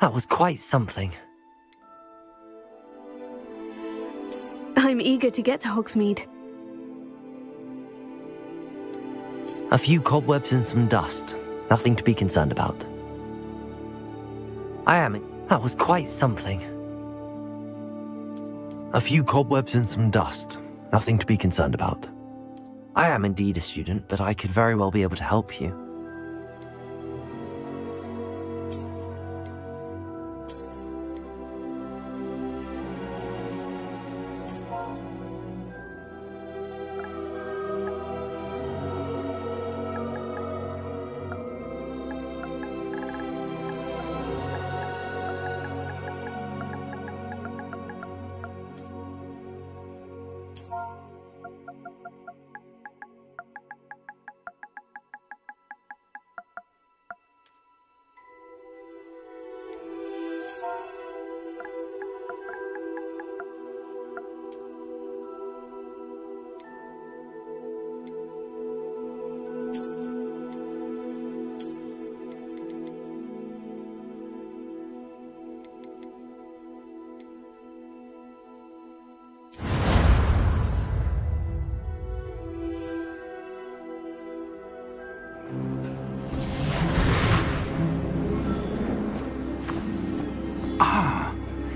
That was quite something. I'm eager to get to Hogsmeade. A few cobwebs and some dust. Nothing to be concerned about. That was quite something. A few cobwebs and some dust. Nothing to be concerned about. I am indeed a student, but I could very well be able to help you.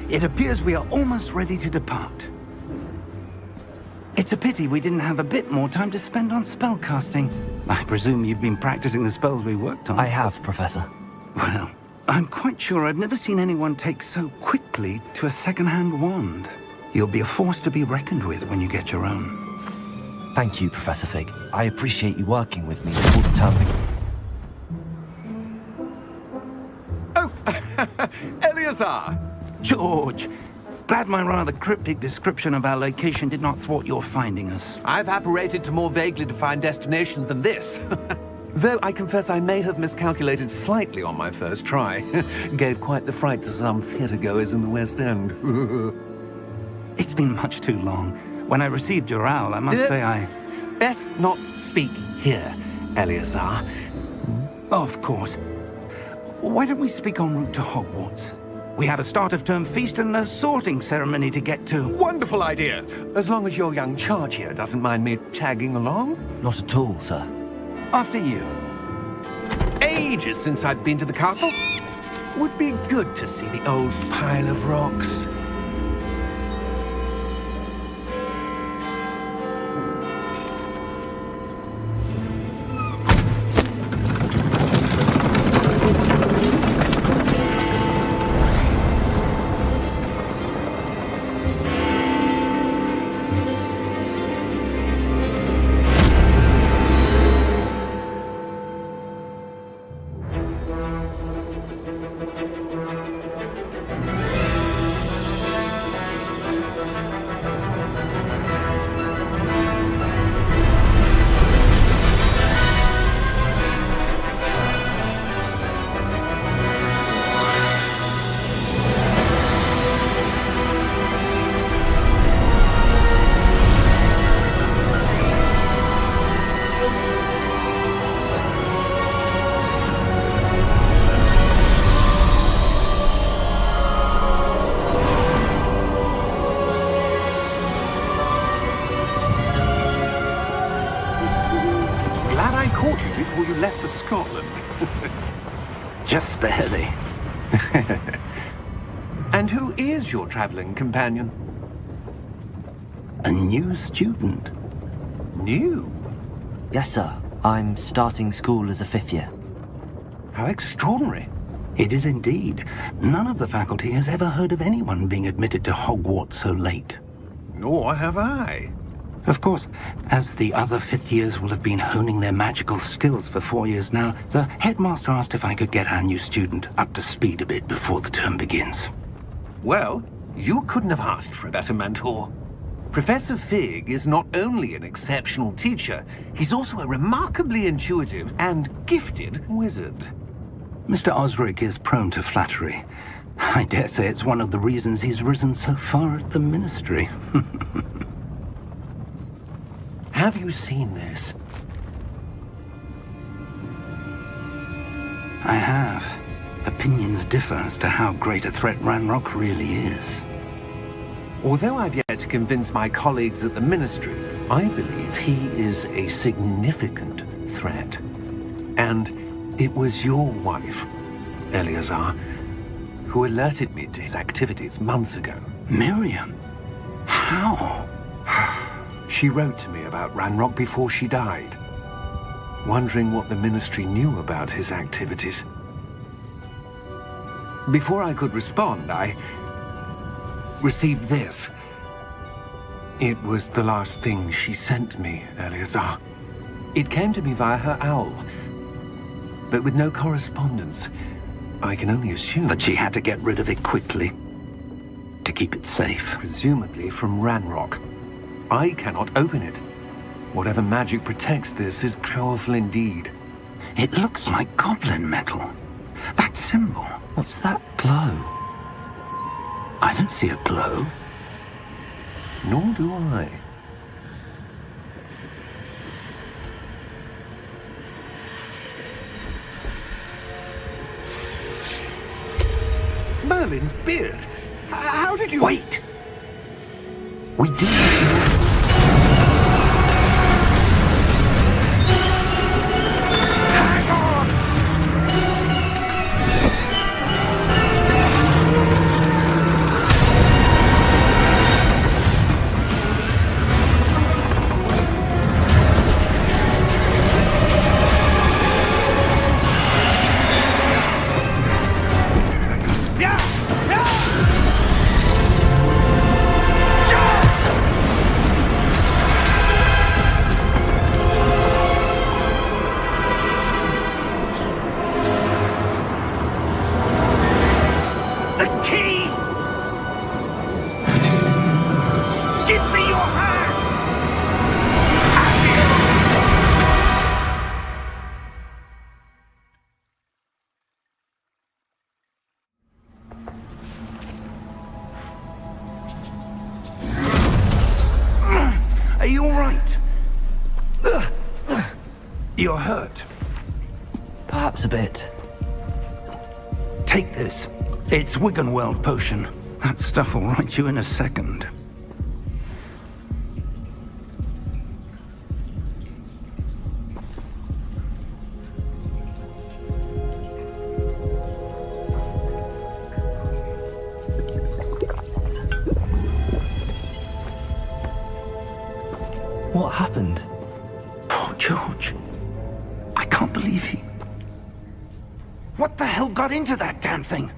It appears we are almost ready to depart. It's a pity we didn't have a bit more time to spend on spellcasting. I presume you've been practicing the spells we worked on. I have, Professor. Well, I'm quite sure I've never seen anyone take so quickly to a second-hand wand. You'll be a force to be reckoned with when you get your own. Thank you, Professor Fig. I appreciate you working with me all the time. Oh, Eleazar! George, glad my rather cryptic description of our location did not thwart your finding us. I've apparated to more vaguely defined destinations than this. Though I confess I may have miscalculated slightly on my first try. Gave quite the fright to some theatre-goers in the West End. It's been much too long. When I received your owl, I must say I... Best not speak here, Eleazar. Of course. Why don't we speak en route to Hogwarts? We have a start-of-term feast and a sorting ceremony to get to. Wonderful idea! As long as your young charge here doesn't mind me tagging along. Not at all, sir. After you. Ages since I'd been to the castle. Would be good to see the old pile of rocks. Before you left for Scotland. Just barely. And who is your traveling companion? A new student. New? Yes, sir. I'm starting school as a 5th year. How extraordinary. It is indeed. None of the faculty has ever heard of anyone being admitted to Hogwarts so late. Nor have I. Of course, as the other 5th years will have been honing their magical skills for 4 years now, the headmaster asked if I could get our new student up to speed a bit before the term begins. Well, you couldn't have asked for a better mentor. Professor Fig is not only an exceptional teacher, he's also a remarkably intuitive and gifted wizard. Mr. Osric is prone to flattery. I dare say it's one of the reasons he's risen so far at the Ministry. Have you seen this? I have. Opinions differ as to how great a threat Ranrock really is. Although I've yet to convince my colleagues at the Ministry, I believe he is a significant threat. And it was your wife, Eleazar, who alerted me to his activities months ago. Miriam? How? She wrote to me about Ranrock before she died, wondering what the Ministry knew about his activities. Before I could respond, I received this. It was the last thing she sent me, Eleazar. It came to me via her owl, but with no correspondence. I can only assume That she had to get rid of it quickly, to keep it safe. presumably from Ranrock. I cannot open it. Whatever magic protects this is powerful indeed. It looks like goblin metal. That symbol. What's that glow? I don't see a glow. Nor do I. Merlin's beard. How did you... Wait! We do... Hang on! Are you all right? You're hurt. Perhaps a bit. Take this. It's Wiggenweld potion. That stuff will right you in a second. What happened? Poor George. I can't believe he... What the hell got into that damn thing?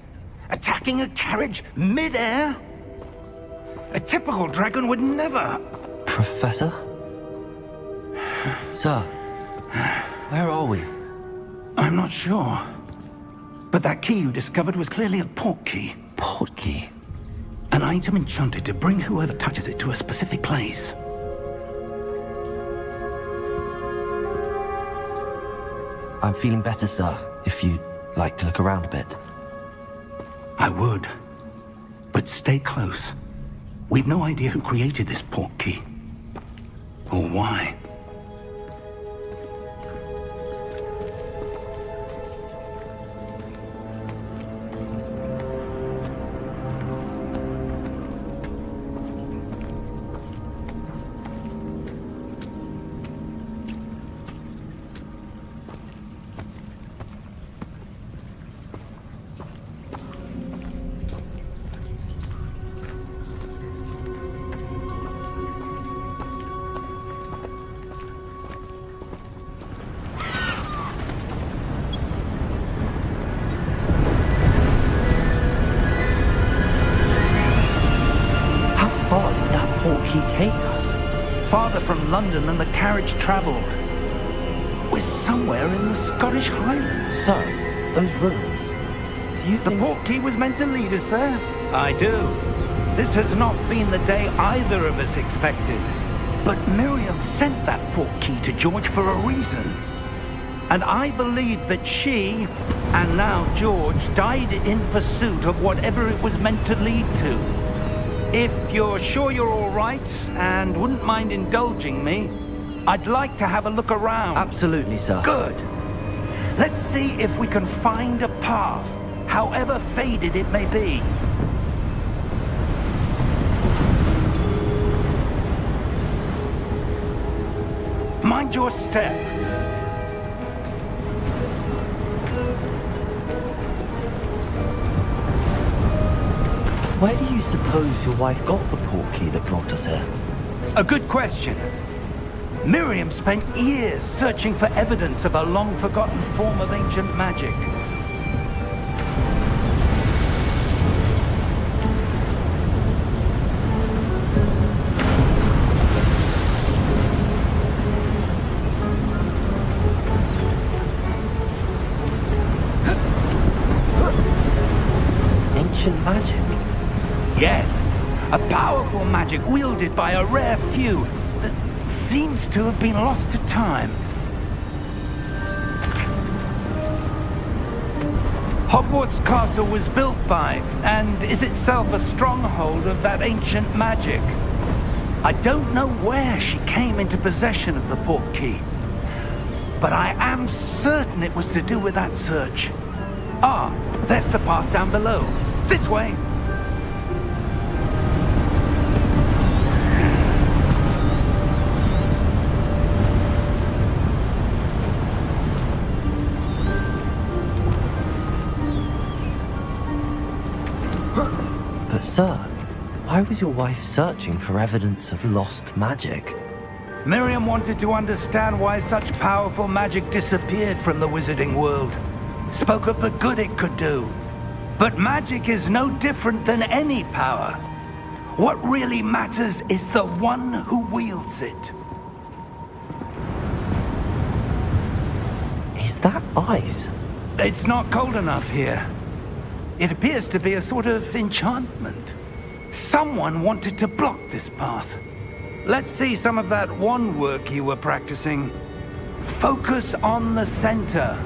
Attacking a carriage mid-air? A typical dragon would never... Professor? Sir, where are we? I'm not sure. But that key you discovered was clearly a port key. Port key? An item enchanted to bring whoever touches it to a specific place. I'm feeling better, sir, if you'd like to look around a bit. I would. But stay close. We've no idea who created this port key. Or why. Far did that port key take us? Farther from London than the carriage traveled. We're somewhere in the Scottish Highlands. Sir, those ruins. Do you The think... port key was meant to lead us there? I do. This has not been the day either of us expected. But Miriam sent that port key to George for a reason. And I believe that she, and now George, died in pursuit of whatever it was meant to lead to. If you're sure you're all right, and wouldn't mind indulging me, I'd like to have a look around. Absolutely, sir. Good. Let's see if we can find a path. however faded it may be. Mind your step. Where do you suppose your wife got the portkey that brought us here? A good question. Miriam spent years searching for evidence of a long-forgotten form of ancient magic. Ancient magic? Yes, a powerful magic wielded by a rare few that seems to have been lost to time. Hogwarts Castle was built by, and is itself a stronghold of that ancient magic. I don't know where she came into possession of the portkey, but I am certain it was to do with that search. Ah, there's the path down below. This way. But sir, why was your wife searching for evidence of lost magic? Miriam wanted to understand why such powerful magic disappeared from the wizarding world. Spoke of the good it could do. But magic is no different than any power. What really matters is the one who wields it. Is that ice? It's not cold enough here. It appears to be a sort of enchantment. Someone wanted to block this path. Let's see some of that wand work you were practicing. Focus on the center.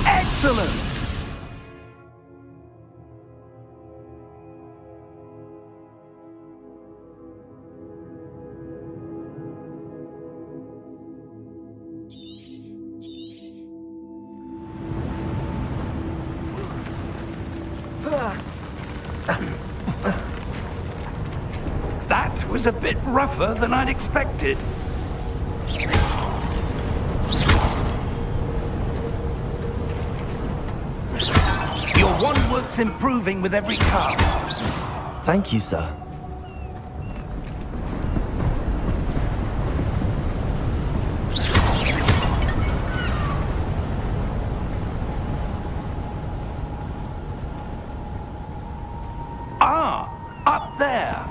Excellent! That was a bit rougher than I'd expected. Your wand work's improving with every cast. Thank you, sir. Ah, up there.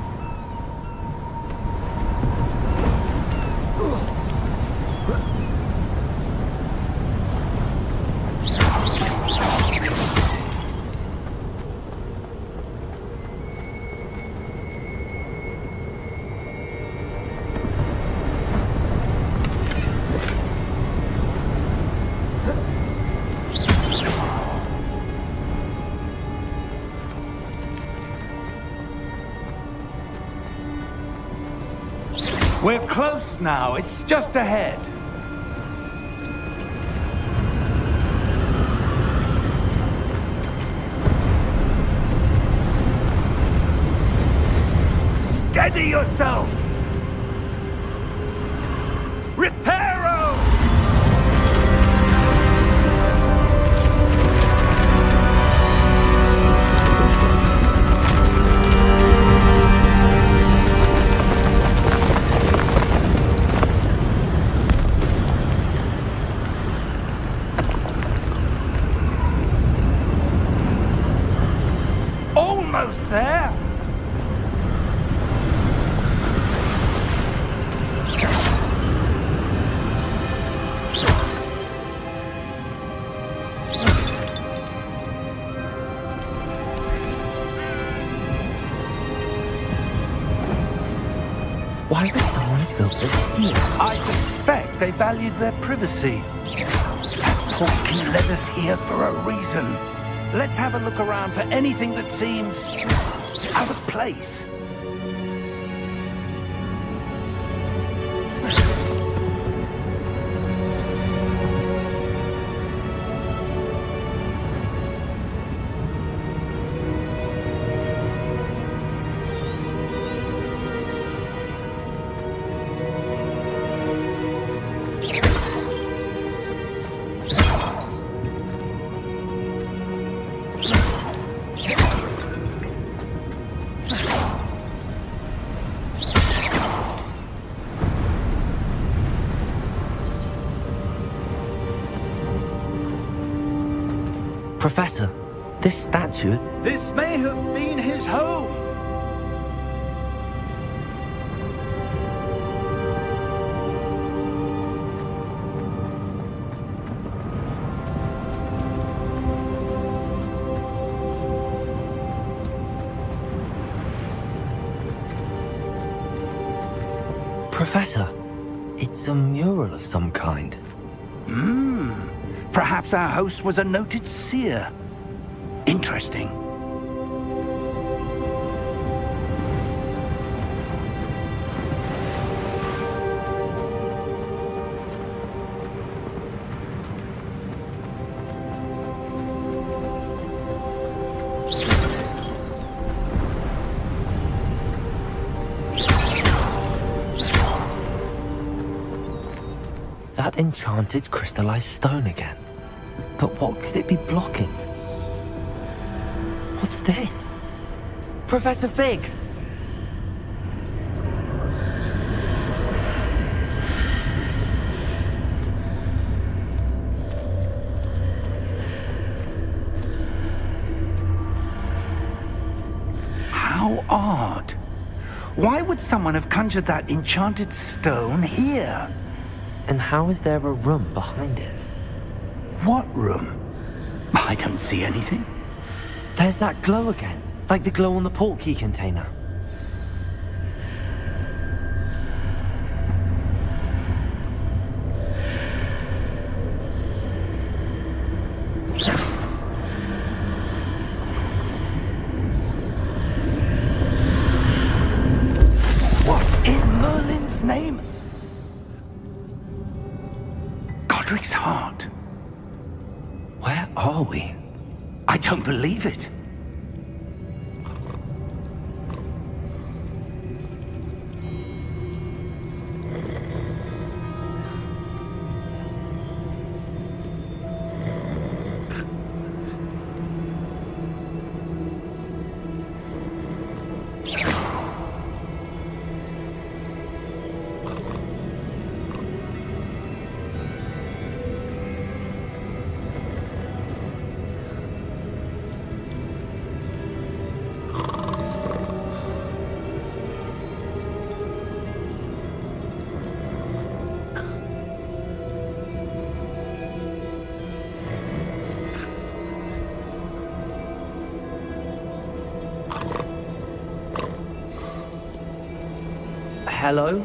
We're close now. It's just ahead. Steady yourself! Reparo! Almost there! Why would someone have built this here? I suspect they valued their privacy. That portkey led us here for a reason. let's have a look around for anything that seems out of place. Professor, this statue... This may have been his home. Professor, it's a mural of some kind. Perhaps our host was a noted seer. Interesting. That enchanted crystallized stone again. But what could it be blocking? What's this? Professor Fig! How odd. Why would someone have conjured that enchanted stone here? And how is there a room behind it? What room? I don't see anything. There's that glow again, like the glow on the portkey container. What in Merlin's name? Godric's heart. Where are we? I don't believe it. Hello?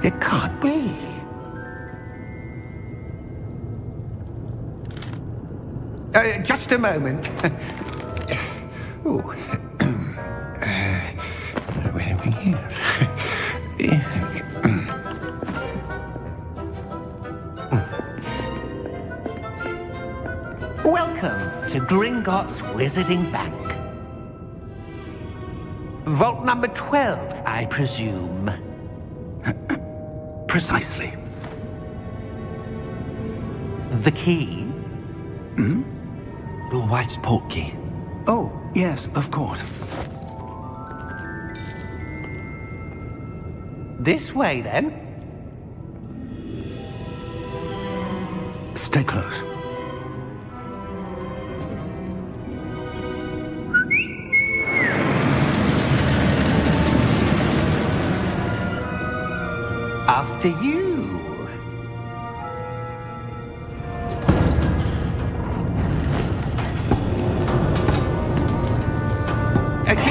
It can't be. Just a moment. Ooh. Where are we here? Welcome to Gringotts Wizarding Bank. Vault number 12, I presume. Precisely. The key? Your wife's portkey. Oh, yes, of course. This way, then. Stay close. after you.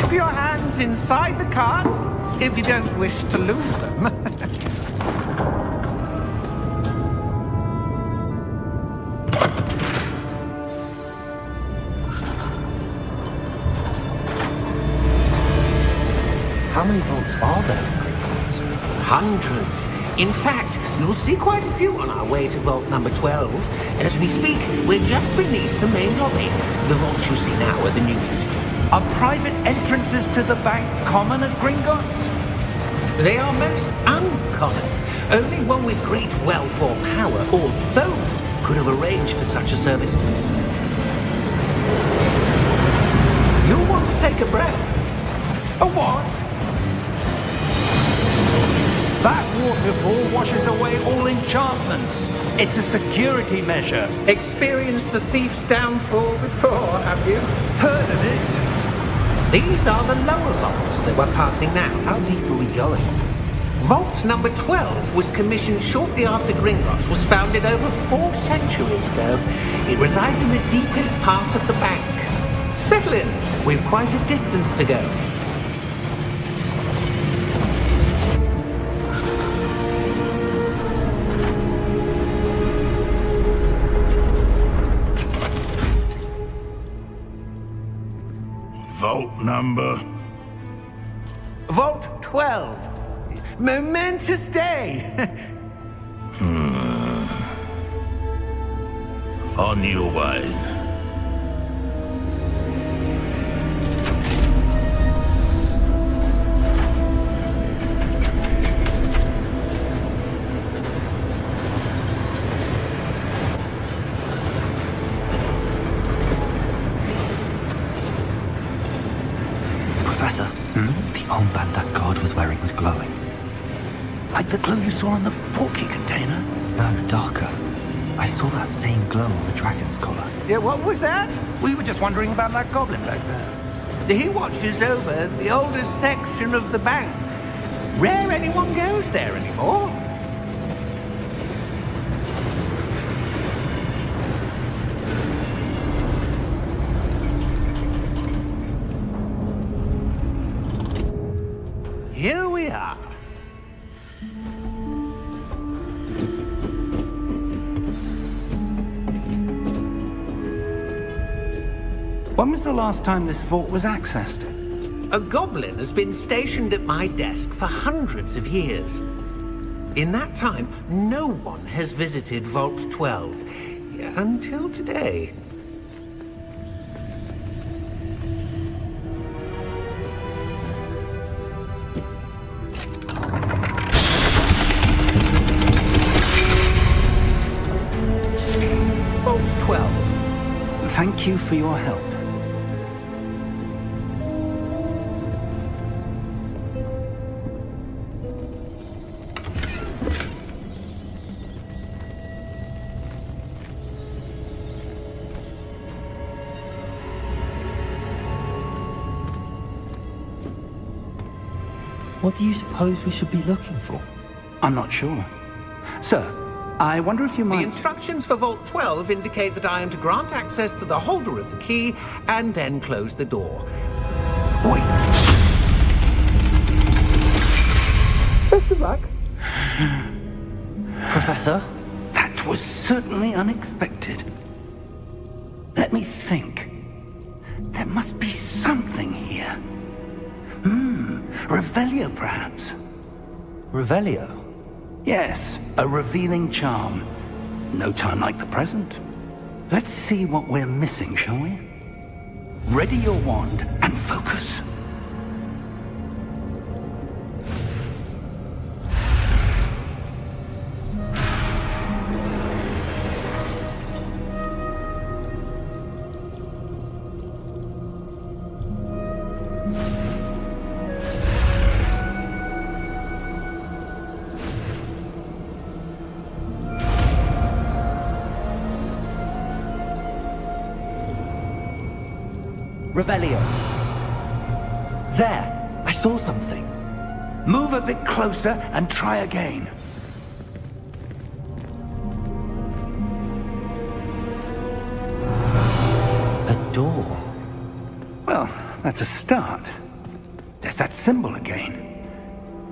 Keep your hands inside the cart if you don't wish to lose them. How many vaults are there in Gringotts? Hundreds. In fact, you'll see quite a few on our way to vault number 12. As we speak, we're just beneath the main lobby. The vaults you see now are the newest. Are private entrances to the bank common at Gringotts? They are most uncommon. Only one with great wealth or power, or both, could have arranged for such a service. You'll want to take a breath. A what? That waterfall washes away all enchantments. It's a security measure. Experienced the thief's downfall before, have you? Heard of it? These are the lower vaults that we're passing now. How deep are we going? Vault number 12 was commissioned shortly after Gringotts was founded over 4 centuries ago. It resides in the deepest part of the bank. Settle in. We've quite a distance to go. Vault number? Vault 12. Momentous day. On your way. Professor, the armband that guard was wearing was glowing. Like the glow you saw on the portkey container? No, darker. I saw that same glow on the dragon's collar. Yeah, what was that? We were just wondering about that goblin back there. He watches over the oldest section of the bank. Rare anyone goes there anymore. Here we are. When was the last time this vault was accessed? A goblin has been stationed at my desk for hundreds of years. In that time, no one has visited Vault 12 until today. Vault 12. Thank you for your help. What do you suppose we should be looking for? I'm not sure. Sir, I wonder if you The might... instructions for Vault 12 indicate that I am to grant access to the holder of the key and then close the door. Wait! Best of luck. Professor? That was certainly unexpected. Let me think. There must be something here. Revelio, perhaps? Revelio? Yes, a revealing charm. No time like the present. Let's see what we're missing, shall we? Ready your wand and focus. Revelio. There! I saw something. Move a bit closer and try again. door. Well, that's a start. There's that symbol again.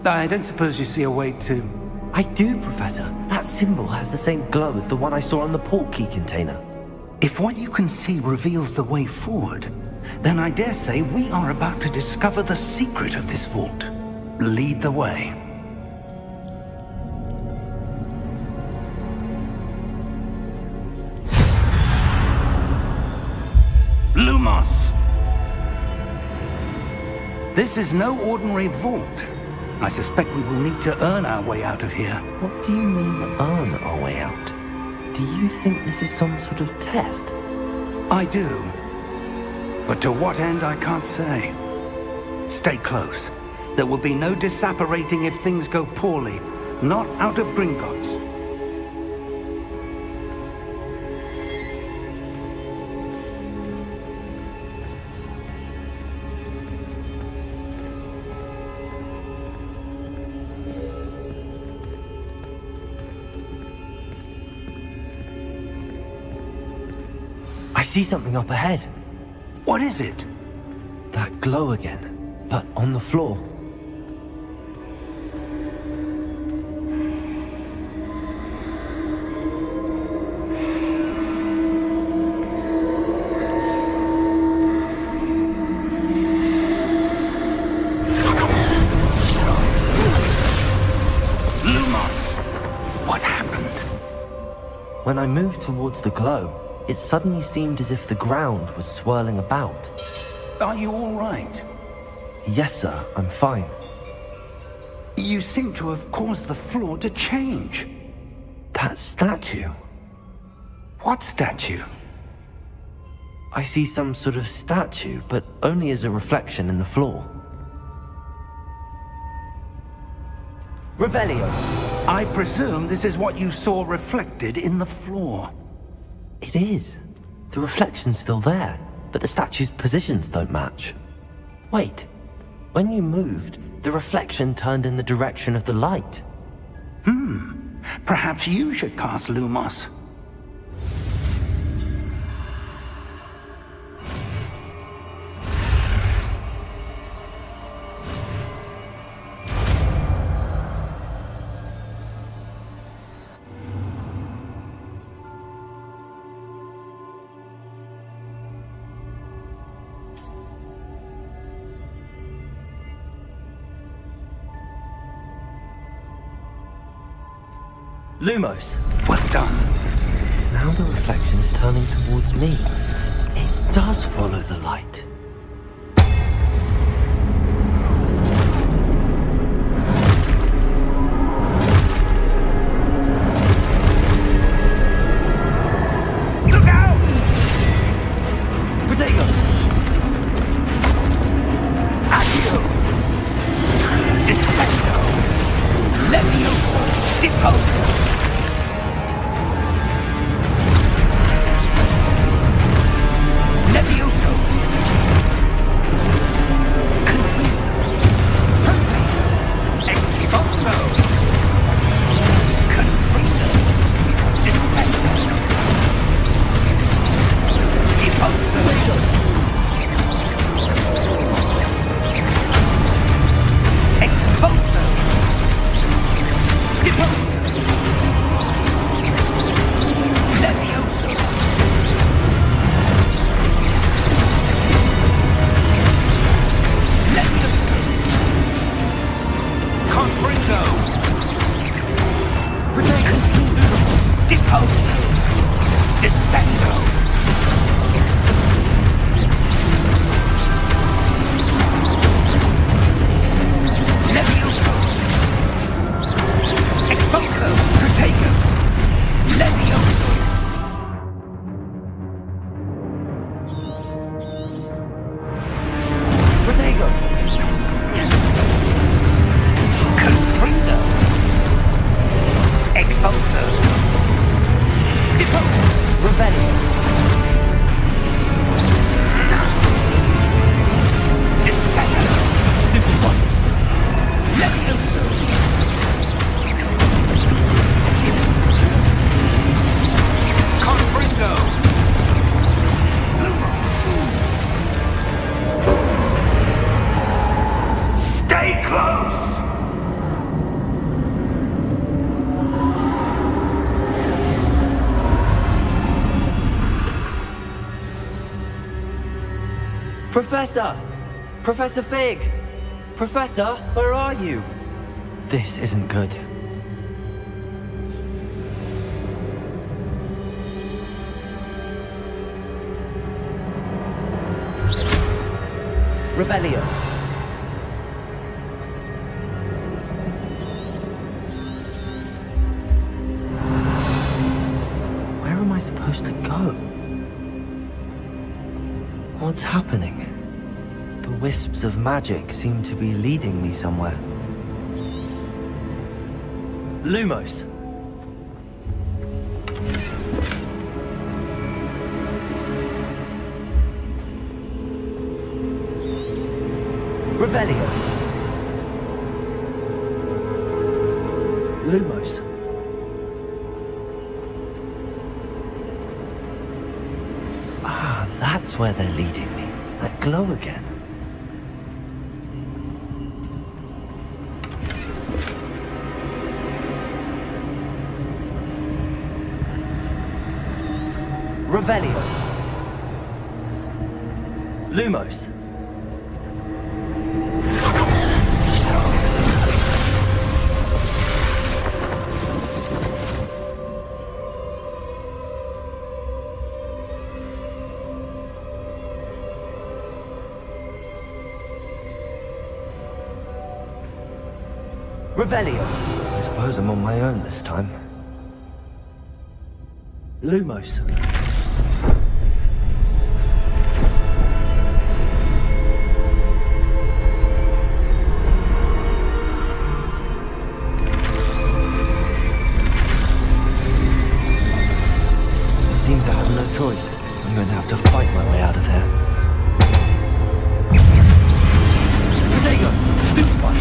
I don't suppose you see a way to... I do, Professor. That symbol has the same glow as the one I saw on the port key container. If what you can see reveals the way forward, then I dare say we are about to discover the secret of this vault. Lead the way. Lumos! This is no ordinary vault. I suspect we will need to earn our way out of here. What do you mean, earn our way out? Do you think this is some sort of test? I do. But to what end, I can't say. Stay close. There will be no disapparating if things go poorly. Not out of Gringotts. I see something up ahead. What is it? That glow again, but on the floor. Lumos! What happened? When I moved towards the glow, it suddenly seemed as if the ground was swirling about. Are you all right? Yes, sir, I'm fine. You seem to have caused the floor to change. That statue. What statue? I see some sort of statue, but only as a reflection in the floor. Revelio. I presume this is what you saw reflected in the floor. It is. The reflection's still there, but the statue's positions don't match. Wait. When you moved, the reflection turned in the direction of the light. Perhaps you should cast Lumos. Lumos. Well done. Now the reflection is turning towards me. It does follow the light. Look out! Protego! Accio! Descendo! Levioso! Deposo! Levioso! Professor! Professor Fig! Professor, where are you? This isn't good. Revelio. Where am I supposed to go? What's happening? The wisps of magic seem to be leading me somewhere. Lumos. Revelio. Lumos. Ah, that's where they're leading me. That glow again. Revelio. Lumos. Revelio. I suppose I'm on my own this time. Lumos. Seems I have no choice. I'm going to have to fight my way out of here. Potato! Stupefy!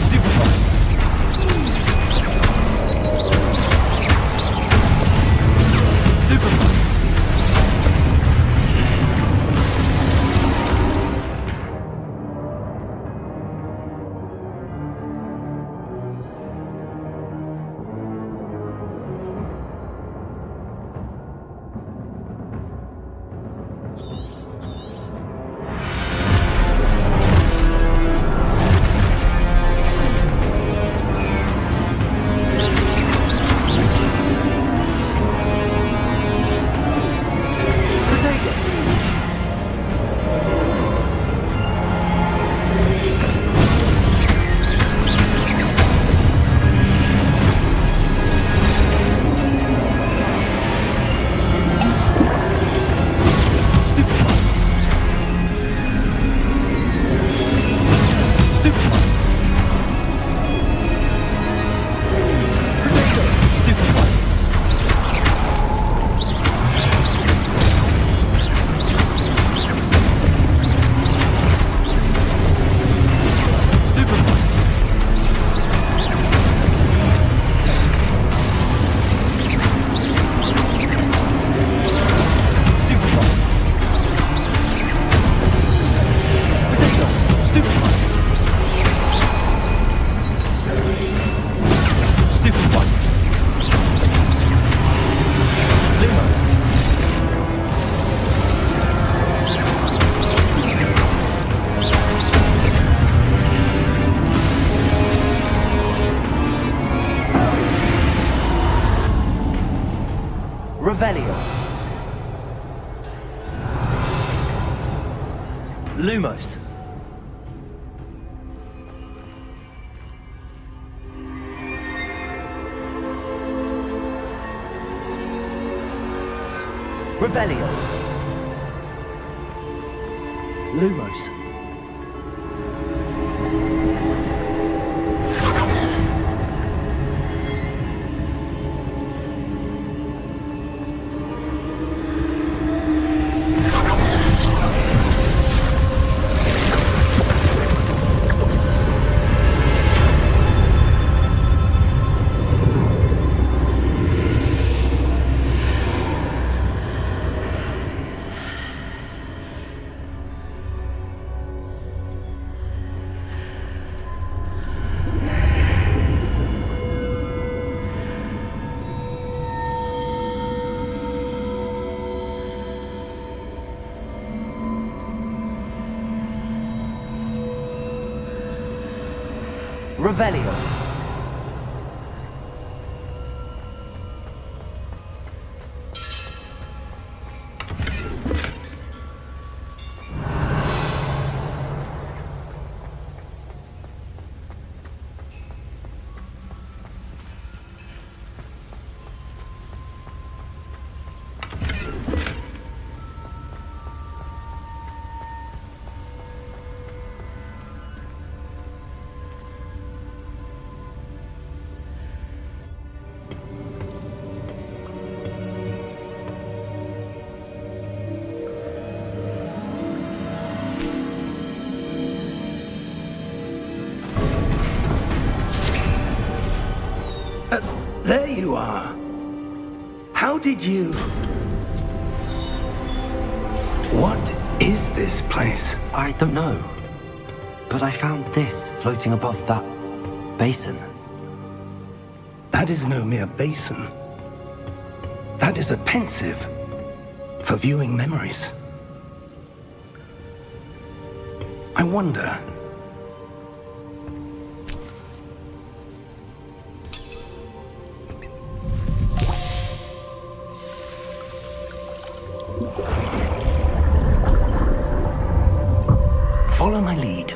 Stupefy! Stupefy! Revelio. Lumos. Revelio. Lumos. Revelio. There you are. How did you... What is this place? I don't know. But I found this floating above that basin. That is no mere basin. That is a pensive for viewing memories. I wonder... Follow my lead.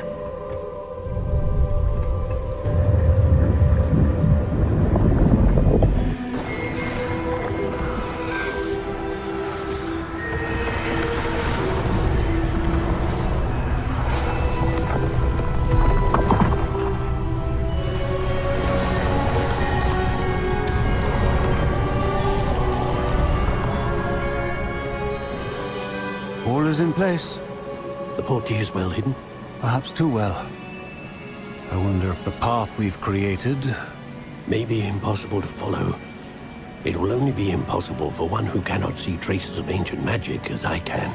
All is in place. The portkey is well hidden. Perhaps too well. I wonder if the path we've created... May be impossible to follow. It will only be impossible for one who cannot see traces of ancient magic as I can.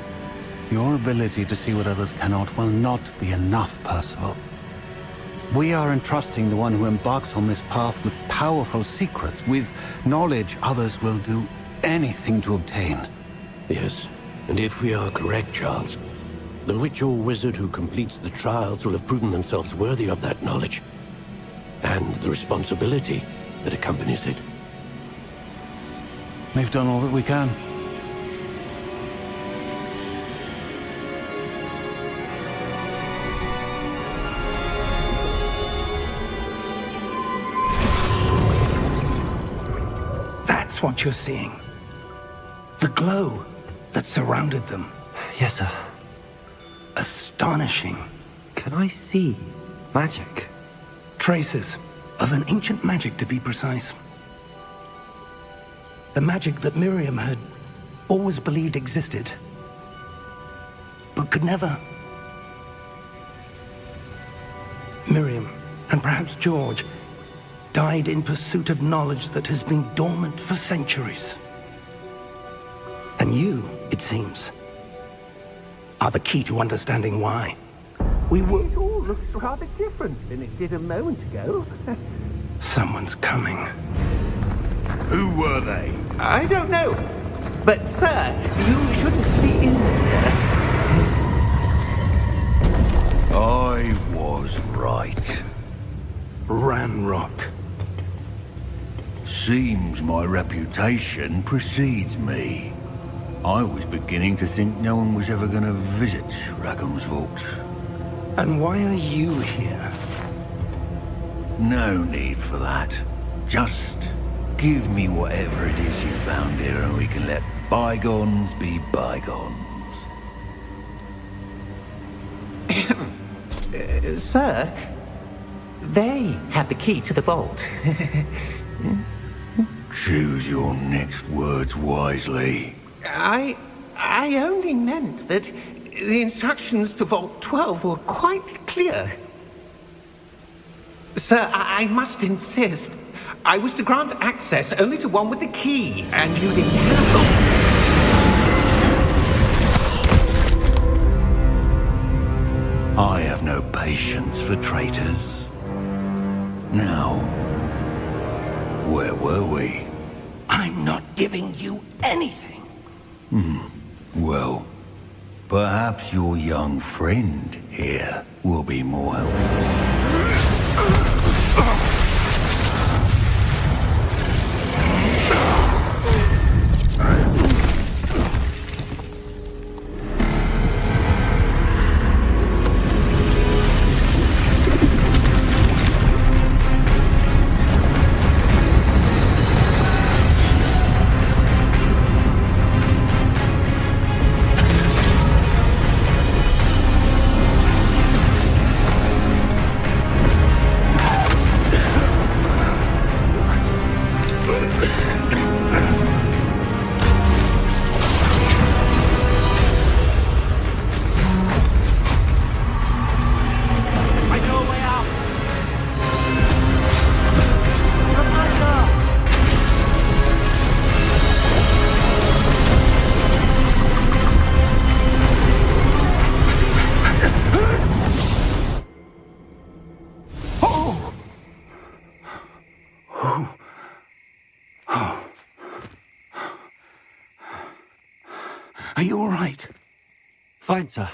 Your ability to see what others cannot will not be enough, Percival. We are entrusting the one who embarks on this path with powerful secrets, with knowledge others will do anything to obtain. Yes, and if we are correct, Charles, the witch or wizard who completes the trials will have proven themselves worthy of that knowledge, and the responsibility that accompanies it. We've done all that we can. That's what you're seeing. The glow that surrounded them. Yes, sir. Astonishing. Can I see magic? Traces of an ancient magic, to be precise. The magic that Miriam had always believed existed, but could never. Miriam, and perhaps George, died in pursuit of knowledge that has been dormant for centuries. And you, it seems, are the key to understanding why. We were... It all looks rather different than it did a moment ago. Someone's coming. Who were they? I don't know. But, sir, you shouldn't be in here. I was right. Ranrock. Seems my reputation precedes me. I was beginning to think no one was ever going to visit Rackham's vault. And why are you here? No need for that. Just give me whatever it is you found here and we can let bygones be bygones. Sir, they have the key to the vault. Choose your next words wisely. I only meant that the instructions to Vault 12 were quite clear. Sir, I must insist. I was to grant access only to one with the key, and you didn't have them. I have no patience for traitors. Now, where were we? I'm not giving you anything. Well, perhaps your young friend here will be more helpful. Are you all right? Fine, sir.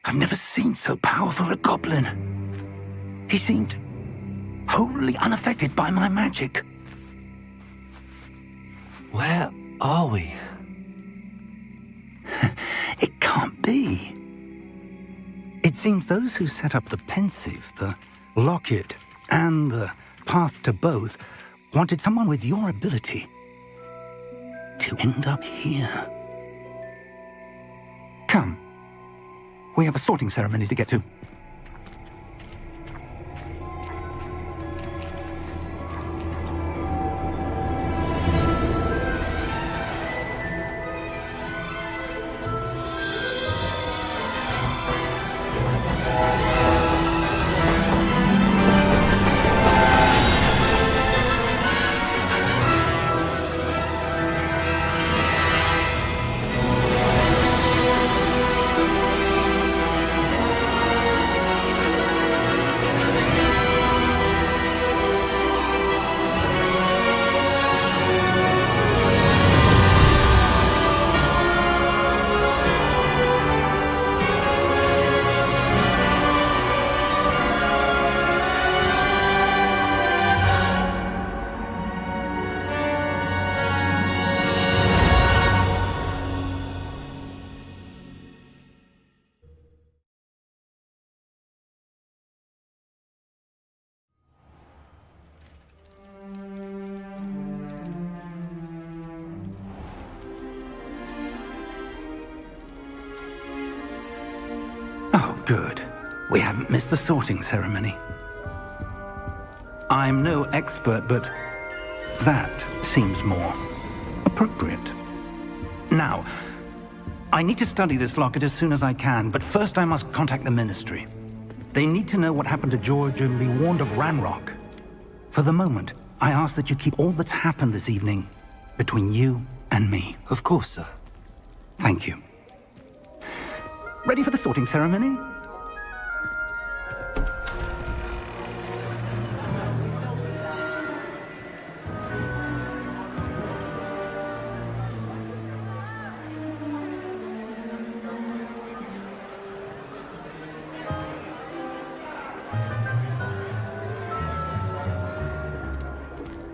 I've never seen so powerful a goblin. He seemed wholly unaffected by my magic. Where are we? It can't be. It seems those who set up the pensive, the locket, and the path to both wanted someone with your ability to end up here. Come. We have a sorting ceremony to get to. Oh, good. We haven't missed the sorting ceremony. I'm no expert, but that seems more appropriate. Now, I need to study this locket as soon as I can, but first I must contact the Ministry. They need to know what happened to George and be warned of Ranrock. For the moment, I ask that you keep all that's happened this evening between you and me. Of course, sir. Thank you. Ready for the sorting ceremony?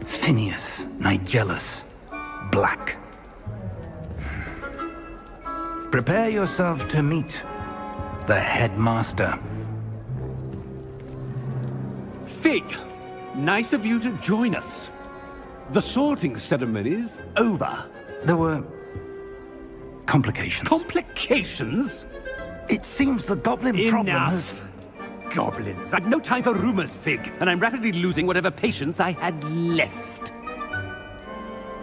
Phineas, Nigellus, Black. Prepare yourself to meet the headmaster. Fig, nice of you to join us. The sorting ceremony's over. There were complications. Complications? It seems the goblin problem has... Enough! Goblins. I've no time for rumors, Fig, and I'm rapidly losing whatever patience I had left.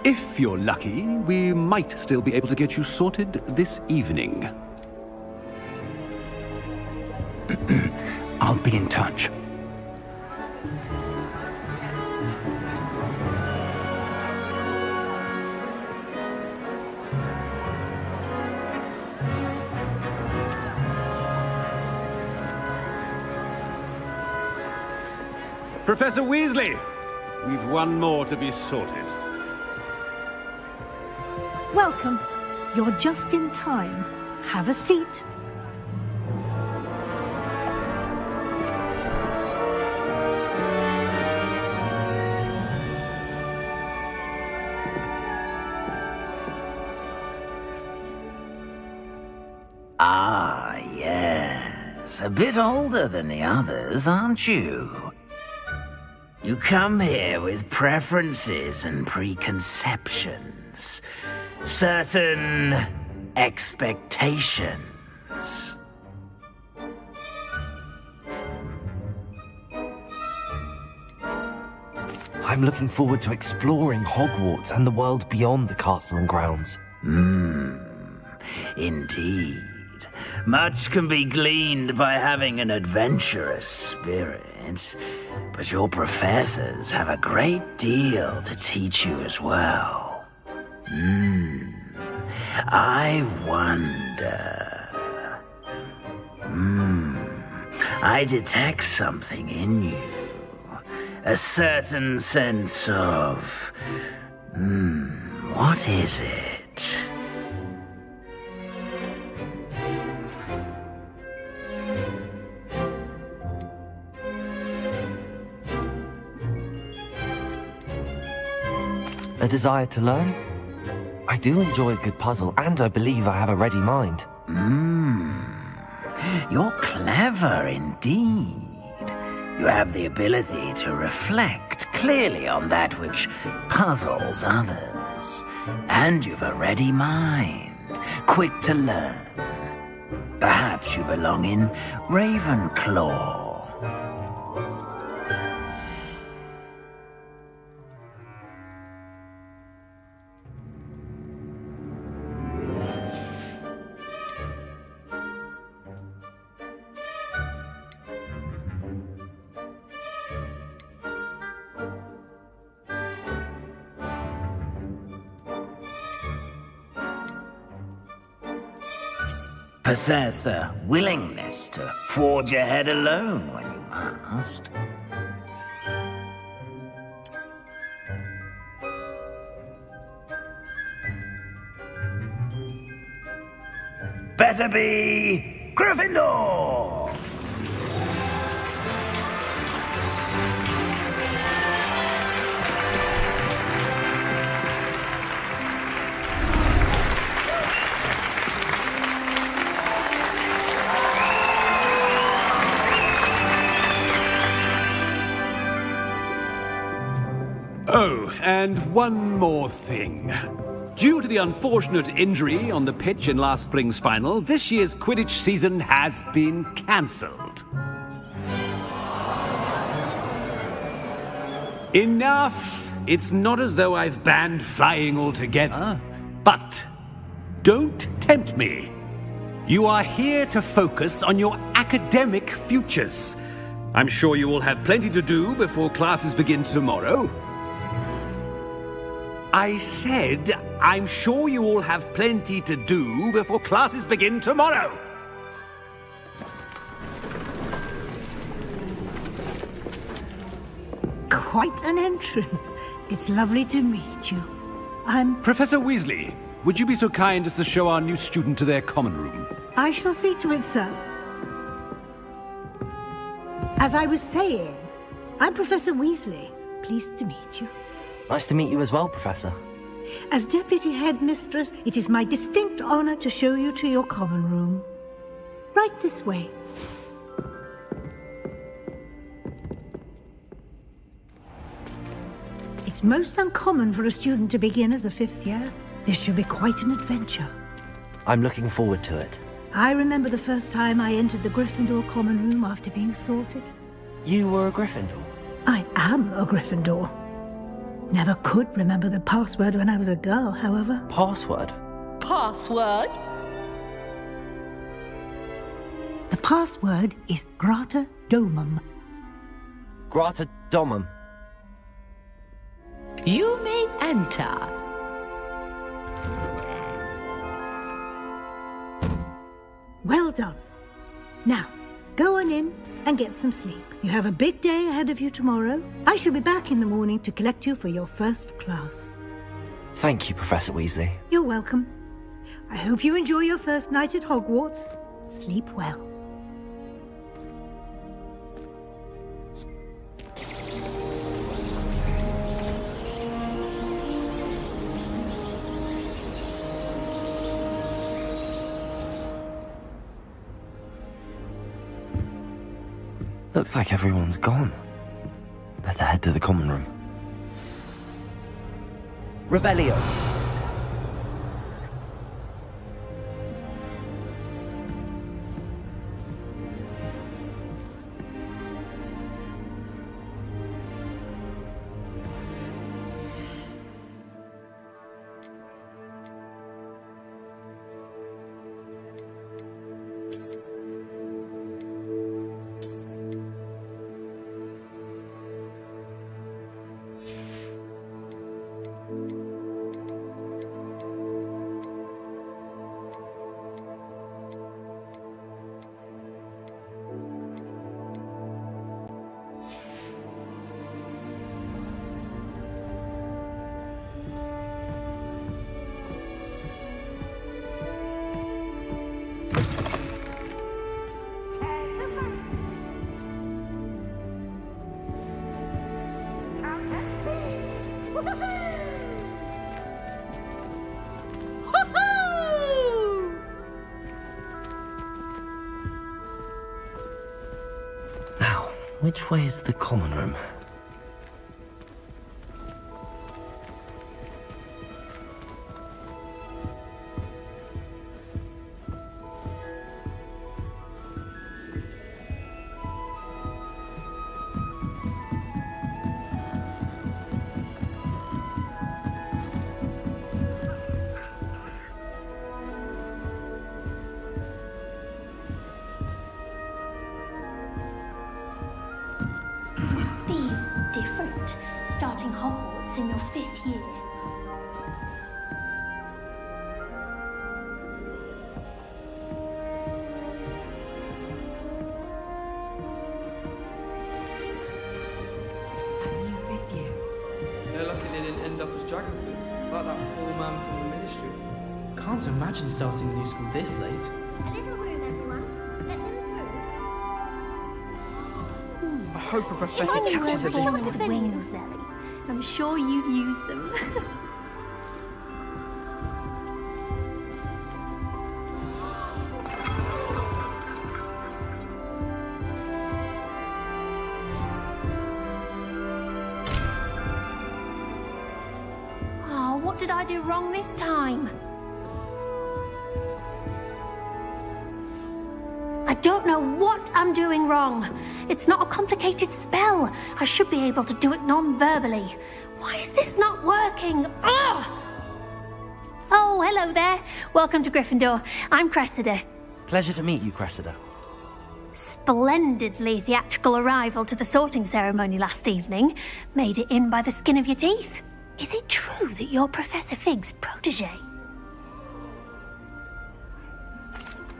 If you're lucky, we might still be able to get you sorted this evening. I'll be in touch. Professor Weasley, we've one more to be sorted. Welcome. You're just in time. Have a seat. Ah, yes. A bit older than the others, aren't you? You come here with preferences and preconceptions. Certain expectations. I'm looking forward to exploring Hogwarts and the world beyond the castle and grounds. Indeed. Much can be gleaned by having an adventurous spirit, but your professors have a great deal to teach you as well. I wonder... I detect something in you. A certain sense of... what is it? A desire to learn? I do enjoy a good puzzle, and I believe I have a ready mind. You're clever indeed. You have the ability to reflect clearly on that which puzzles others. And you've a ready mind, quick to learn. Perhaps you belong in Ravenclaw. Possess a willingness to forge ahead alone when you must. Better be Gryffindor! Oh, and one more thing. Due to the unfortunate injury on the pitch in last spring's final, this year's Quidditch season has been cancelled. Enough! It's not as though I've banned flying altogether, but don't tempt me. You are here to focus on your academic futures. I'm sure you will have plenty to do before classes begin tomorrow. I said, I'm sure you all have plenty to do before classes begin tomorrow. Quite an entrance. It's lovely to meet you. I'm... Professor Weasley, would you be so kind as to show our new student to their common room? I shall see to it, sir. As I was saying, I'm Professor Weasley. Pleased to meet you. Nice to meet you as well, Professor. As Deputy Headmistress, it is my distinct honor to show you to your common room. Right this way. It's most uncommon for a student to begin as a fifth year. This should be quite an adventure. I'm looking forward to it. I remember the first time I entered the Gryffindor common room after being sorted. You were a Gryffindor? I am a Gryffindor. Never could remember the password when I was a girl, however. Password? Password? The password is Grata Domum. Grata Domum. You may enter. Well done. Now, go on in and get some sleep. You have a big day ahead of you tomorrow. I shall be back in the morning to collect you for your first class. Thank you, Professor Weasley. You're welcome. I hope you enjoy your first night at Hogwarts. Sleep well. Looks like everyone's gone. Better head to the common room. Revelio. Which way is the common room? Be different, starting Hogwarts in your 5th year. No lucky they didn't end up as dragon food, like that poor man from the ministry. Can't imagine starting a new school this late. A little room, everyone. Let them through. I hope a professor catches a Short this of time. wings, Nelly. I'm sure you'd use them. Oh, what did I do wrong this time? I don't know what I'm doing wrong. It's not a complicated spell. I should be able to do it non-verbally. Why is this not working? Ugh! Oh, hello there. Welcome to Gryffindor. I'm Cressida. Pleasure to meet you, Cressida. Splendidly theatrical arrival to the sorting ceremony last evening. Made it in by the skin of your teeth. Is it true that you're Professor Fig's protege?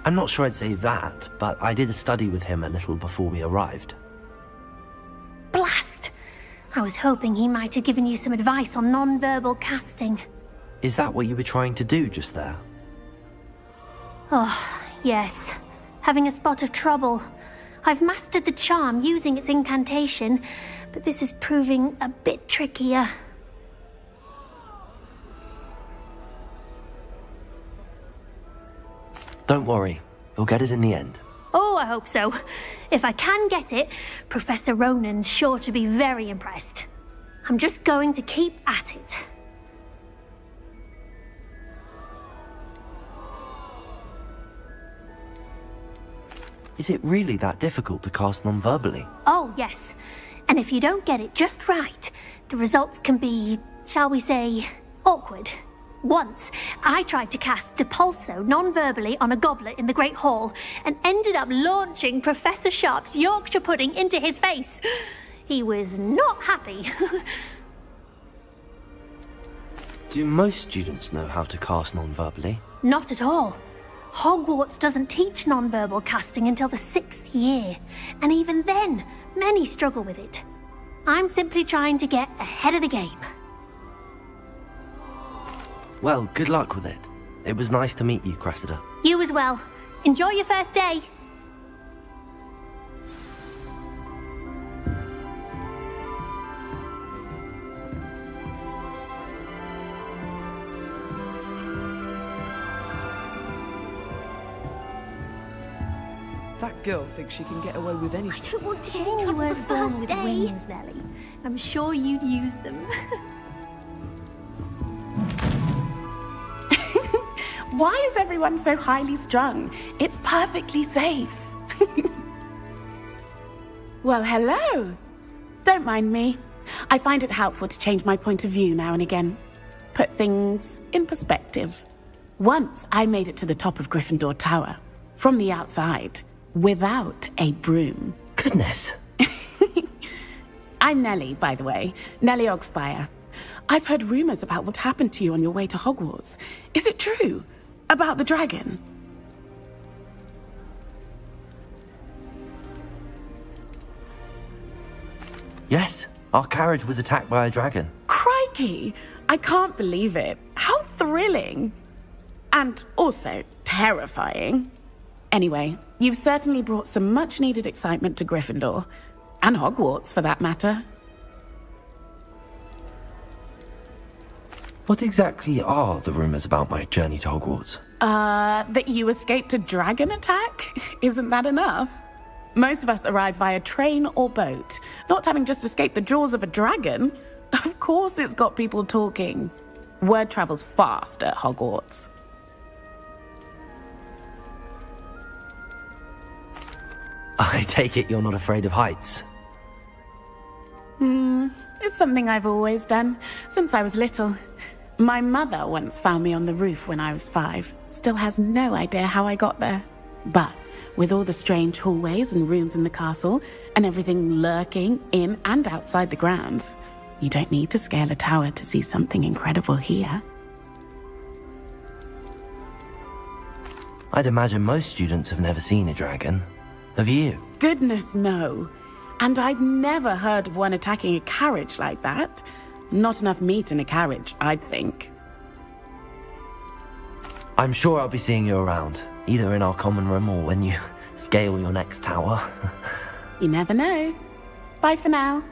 I'm not sure I'd say that, but I did study with him a little before we arrived. Blast! I was hoping he might have given you some advice on non-verbal casting. Is that what you were trying to do just there? Oh, yes. Having a spot of trouble. I've mastered the charm using its incantation, but this is proving a bit trickier. Don't worry, you'll get it in the end. Oh, I hope so. If I can get it, Professor Ronan's sure to be very impressed. I'm just going to keep at it. Is it really that difficult to cast non-verbally? Oh, yes. And if you don't get it just right, the results can be, shall we say, awkward. Once, I tried to cast Depulso non-verbally on a goblet in the Great Hall and ended up launching Professor Sharp's Yorkshire pudding into his face. He was not happy. Do most students know how to cast non-verbally? Not at all. Hogwarts doesn't teach non-verbal casting until the 6th year, and even then, many struggle with it. I'm simply trying to get ahead of the game. Well, good luck with it. It was nice to meet you, Cressida. You as well. Enjoy your first day. That girl thinks she can get away with anything. I don't want to get in trouble the first day. Wings, Nelly. I'm sure you'd use them. Why is everyone so highly strung? It's perfectly safe. Well, hello. Don't mind me. I find it helpful to change my point of view now and again. Put things in perspective. Once I made it to the top of Gryffindor Tower, from the outside, without a broom. Goodness. I'm Nellie, by the way. Nellie Ogspire. I've heard rumors about what happened to you on your way to Hogwarts. Is it true? About the dragon? Yes, our carriage was attacked by a dragon. Crikey! I can't believe it. How thrilling! And also terrifying. Anyway, you've certainly brought some much-needed excitement to Gryffindor. And Hogwarts, for that matter. What exactly are the rumors about my journey to Hogwarts? That you escaped a dragon attack? Isn't that enough? Most of us arrive via train or boat, not having just escaped the jaws of a dragon. Of course it's got people talking. Word travels fast at Hogwarts. I take it you're not afraid of heights. It's something I've always done, since I was little. My mother once found me on the roof when I was 5. Still has no idea how I got there. But with all the strange hallways and rooms in the castle, and everything lurking in and outside the grounds, you don't need to scale a tower to see something incredible here. I'd imagine most students have never seen a dragon. Have you? Goodness, no. And I've never heard of one attacking a carriage like that. Not enough meat in a carriage, I'd think. I'm sure I'll be seeing you around, either in our common room or when you scale your next tower. You never know. Bye for now.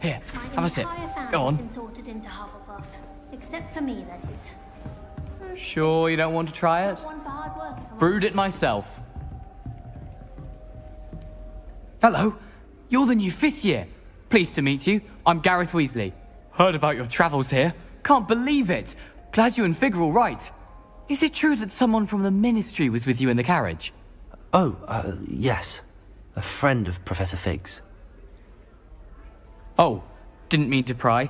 Here, have a sip. Go on. Sorted into Hufflepuff, except for me, that is. Sure you don't want to try it? One for hard work, if I'm Brewed it myself. Hello, you're the new 5th year. Pleased to meet you. I'm Gareth Weasley. Heard about your travels here. Can't believe it. Glad you and Fig are all right. Is it true that someone from the Ministry was with you in the carriage? Oh, yes. A friend of Professor Fig's. Oh, didn't mean to pry.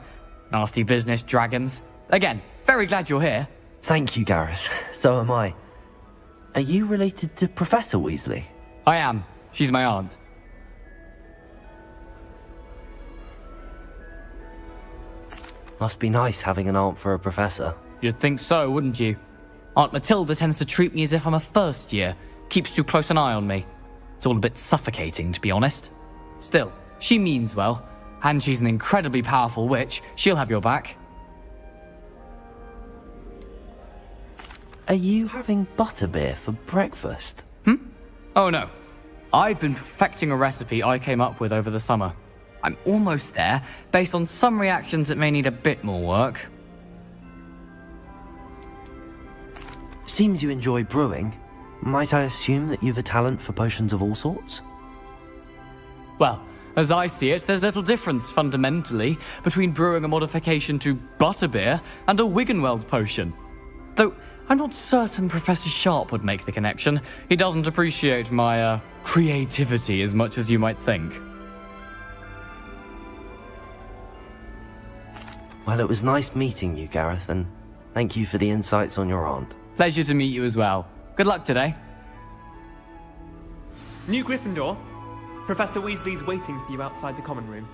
Nasty business, dragons. Again, very glad you're here. Thank you, Gareth. So am I. Are you related to Professor Weasley? I am. She's my aunt. Must be nice having an aunt for a professor. You'd think so, wouldn't you? Aunt Matilda tends to treat me as if I'm a first year. Keeps too close an eye on me. It's all a bit suffocating, to be honest. Still, she means well. And she's an incredibly powerful witch. She'll have your back. Are you having butterbeer for breakfast? Oh no. I've been perfecting a recipe I came up with over the summer. I'm almost there, based on some reactions that may need a bit more work. Seems you enjoy brewing. Might I assume that you've a talent for potions of all sorts? Well, as I see it, there's little difference, fundamentally, between brewing a modification to butterbeer and a Wiggenweld potion. Though, I'm not certain Professor Sharp would make the connection. He doesn't appreciate my, creativity as much as you might think. Well, it was nice meeting you, Gareth, and thank you for the insights on your aunt. Pleasure to meet you as well. Good luck today. New Gryffindor. Professor Weasley's waiting for you outside the common room.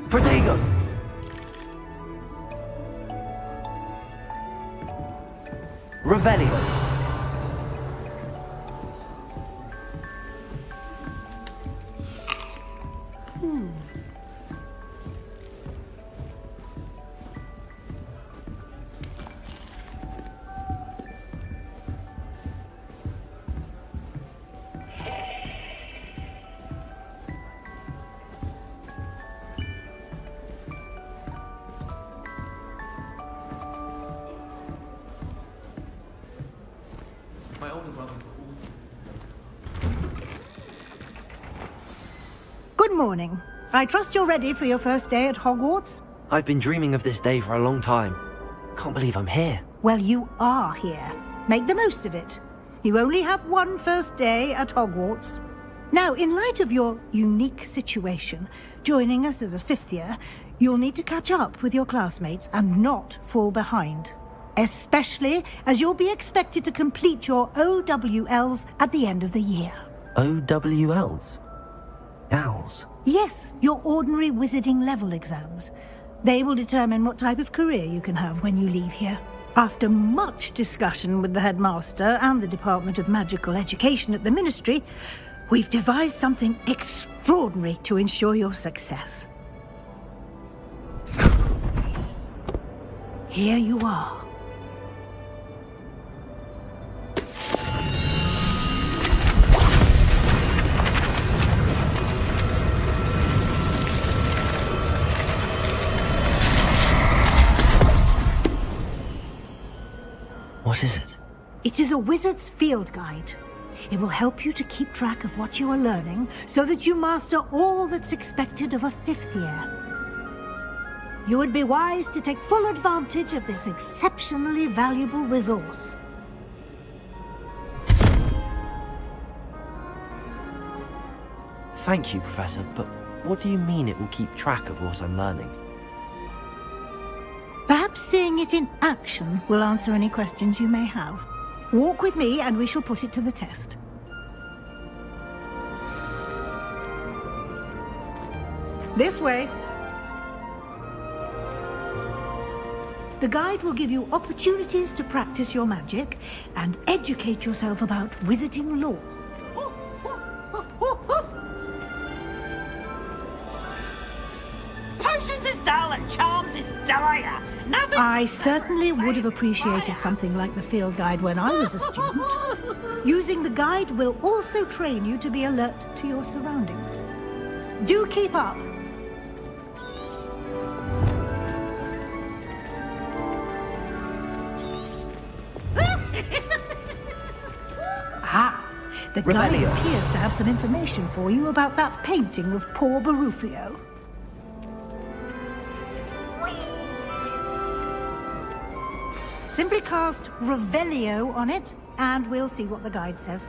Protego! Revelio! My older brother's Good morning. I trust you're ready for your first day at Hogwarts? I've been dreaming of this day for a long time. Can't believe I'm here. Well, you are here. Make the most of it. You only have one first day at Hogwarts. Now, in light of your unique situation, joining us as a 5th year, you'll need to catch up with your classmates and not fall behind. Especially as you'll be expected to complete your OWLs at the end of the year. OWLs? Owls? Yes, your ordinary wizarding level exams. They will determine what type of career you can have when you leave here. After much discussion with the headmaster and the Department of Magical Education at the Ministry, we've devised something extraordinary to ensure your success. Here you are. What is it? It is a wizard's field guide. It will help you to keep track of what you are learning so that you master all that's expected of a 5th year. You would be wise to take full advantage of this exceptionally valuable resource. Thank you, Professor, but what do you mean it will keep track of what I'm learning? Perhaps seeing it in action will answer any questions you may have. Walk with me and we shall put it to the test. This way. The guide will give you opportunities to practice your magic and educate yourself about wizarding lore. Potions is dull and charms is dire. Nothing. I certainly would have appreciated something like the field guide when I was a student. Using the guide will also train you to be alert to your surroundings. Do keep up. The guide appears to have some information for you about that painting of poor Barufio. Simply cast Revelio on it, and we'll see what the guide says.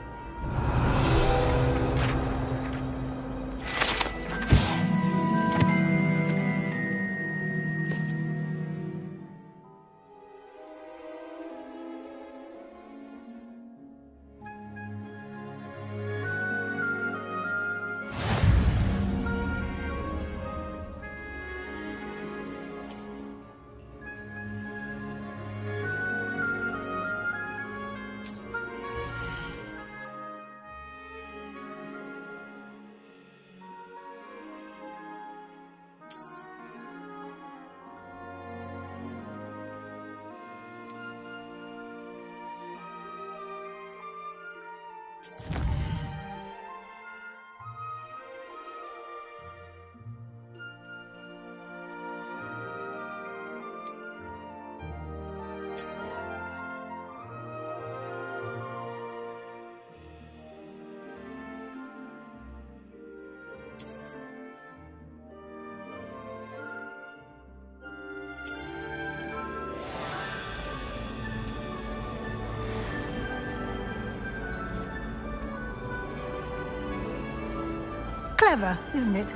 Clever, isn't it?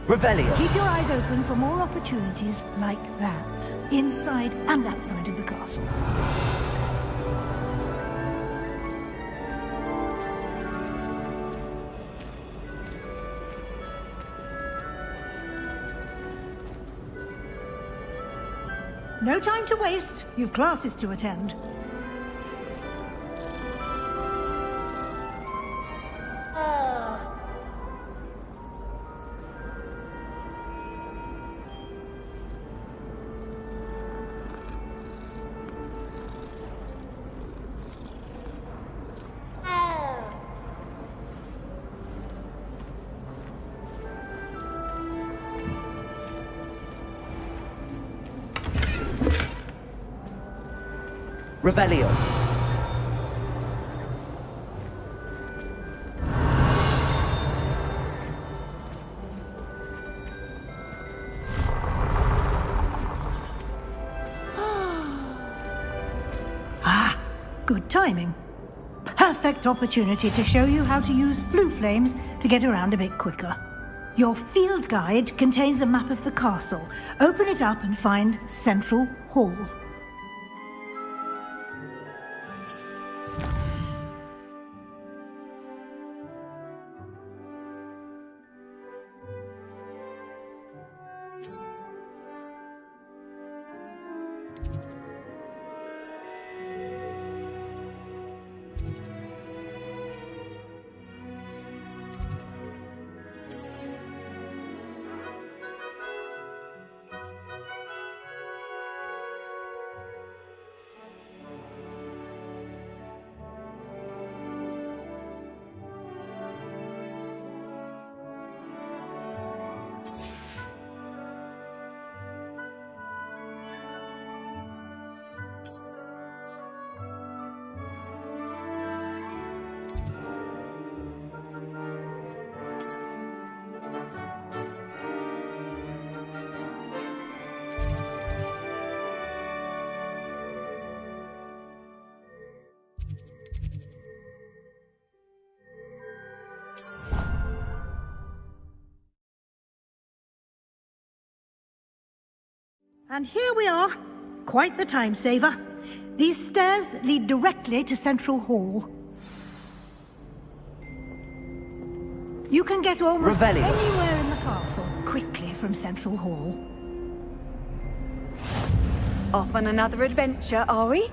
Revelio. Keep your eyes open for more opportunities like that, inside and outside of the castle. No time to waste. You've classes to attend. Revelio. Good timing. Perfect opportunity to show you how to use flue flames to get around a bit quicker. Your field guide contains a map of the castle. Open it up and find Central Hall. And here we are. Quite the time saver. These stairs lead directly to Central Hall. You can get almost Revelio. anywhere in the castle quickly from Central Hall. Off on another adventure, are we?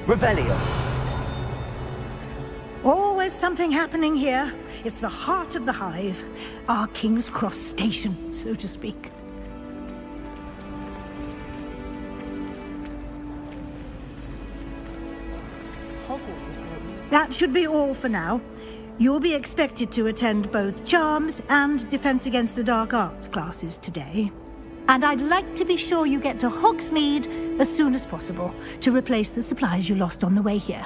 Revelio. Always something happening here. It's the heart of the hive. Our King's Cross station, so to speak. That should be all for now. You'll be expected to attend both Charms and Defense Against the Dark Arts classes today. And I'd like to be sure you get to Hogsmeade as soon as possible to replace the supplies you lost on the way here.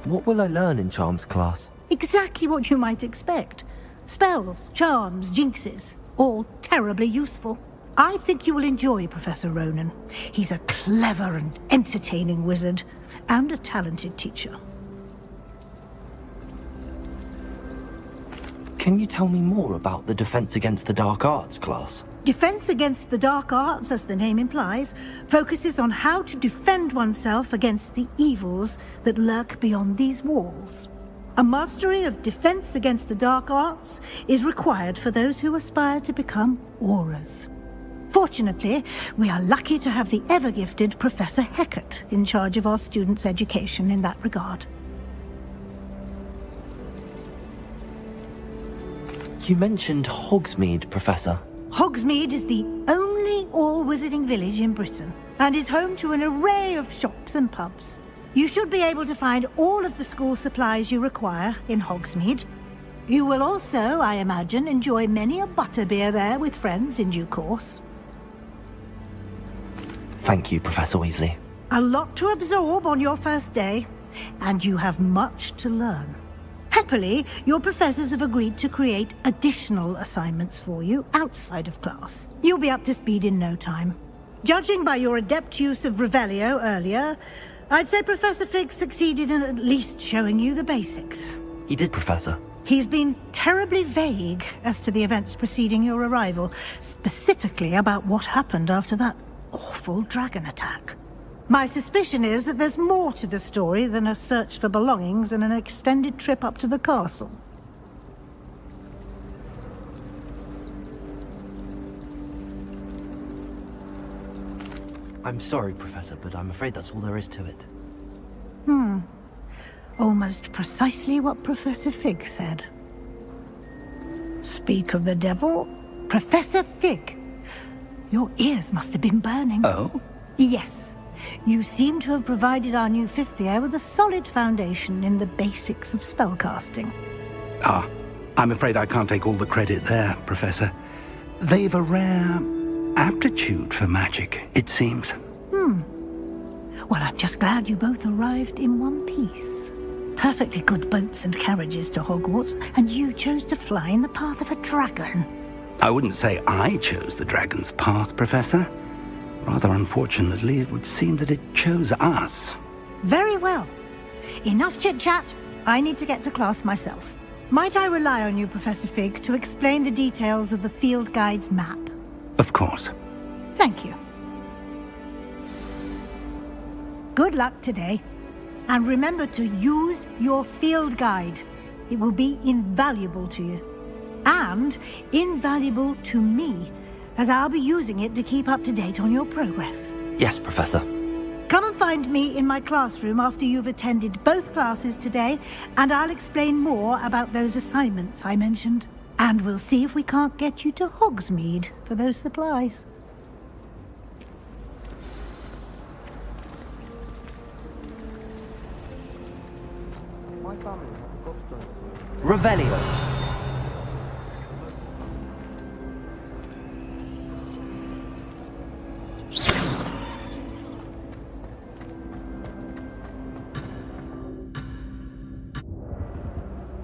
What will I learn in Charms class? Exactly what you might expect. Spells, charms, jinxes, all terribly useful. I think you will enjoy Professor Ronan. He's a clever and entertaining wizard, and a talented teacher. Can you tell me more about the Defense Against the Dark Arts class? Defense Against the Dark Arts, as the name implies, focuses on how to defend oneself against the evils that lurk beyond these walls. A mastery of Defense Against the Dark Arts is required for those who aspire to become auras. Fortunately, we are lucky to have the ever-gifted Professor Hecat in charge of our students' education in that regard. You mentioned Hogsmeade, Professor. Hogsmeade is the only all-wizarding village in Britain, and is home to an array of shops and pubs. You should be able to find all of the school supplies you require in Hogsmeade. You will also, I imagine, enjoy many a butterbeer there with friends in due course. Thank you, Professor Weasley. A lot to absorb on your first day, and you have much to learn. Happily, your professors have agreed to create additional assignments for you outside of class. You'll be up to speed in no time. Judging by your adept use of Revelio earlier, I'd say Professor Fig succeeded in at least showing you the basics. He did, Professor. He's been terribly vague as to the events preceding your arrival, specifically about what happened after that awful dragon attack. My suspicion is that there's more to the story than a search for belongings and an extended trip up to the castle. I'm sorry, Professor, but I'm afraid that's all there is to it. Almost precisely what Professor Fig said. Speak of the devil, Professor Fig. Your ears must have been burning. Oh? Yes. You seem to have provided our new fifth year with a solid foundation in the basics of spellcasting. Ah, I'm afraid I can't take all the credit there, Professor. They've a rare aptitude for magic, it seems. Well, I'm just glad you both arrived in one piece. Perfectly good boats and carriages to Hogwarts, and you chose to fly in the path of a dragon. I wouldn't say I chose the dragon's path, Professor. Rather unfortunately, it would seem that it chose us. Very well. Enough chit-chat. I need to get to class myself. Might I rely on you, Professor Fig, to explain the details of the field guide's map? Of course. Thank you. Good luck today. And remember to use your field guide. It will be invaluable to you. And invaluable to me, as I'll be using it to keep up to date on your progress. Yes, Professor. Come and find me in my classroom after you've attended both classes today, and I'll explain more about those assignments I mentioned. And we'll see if we can't get you to Hogsmeade for those supplies. Revelio.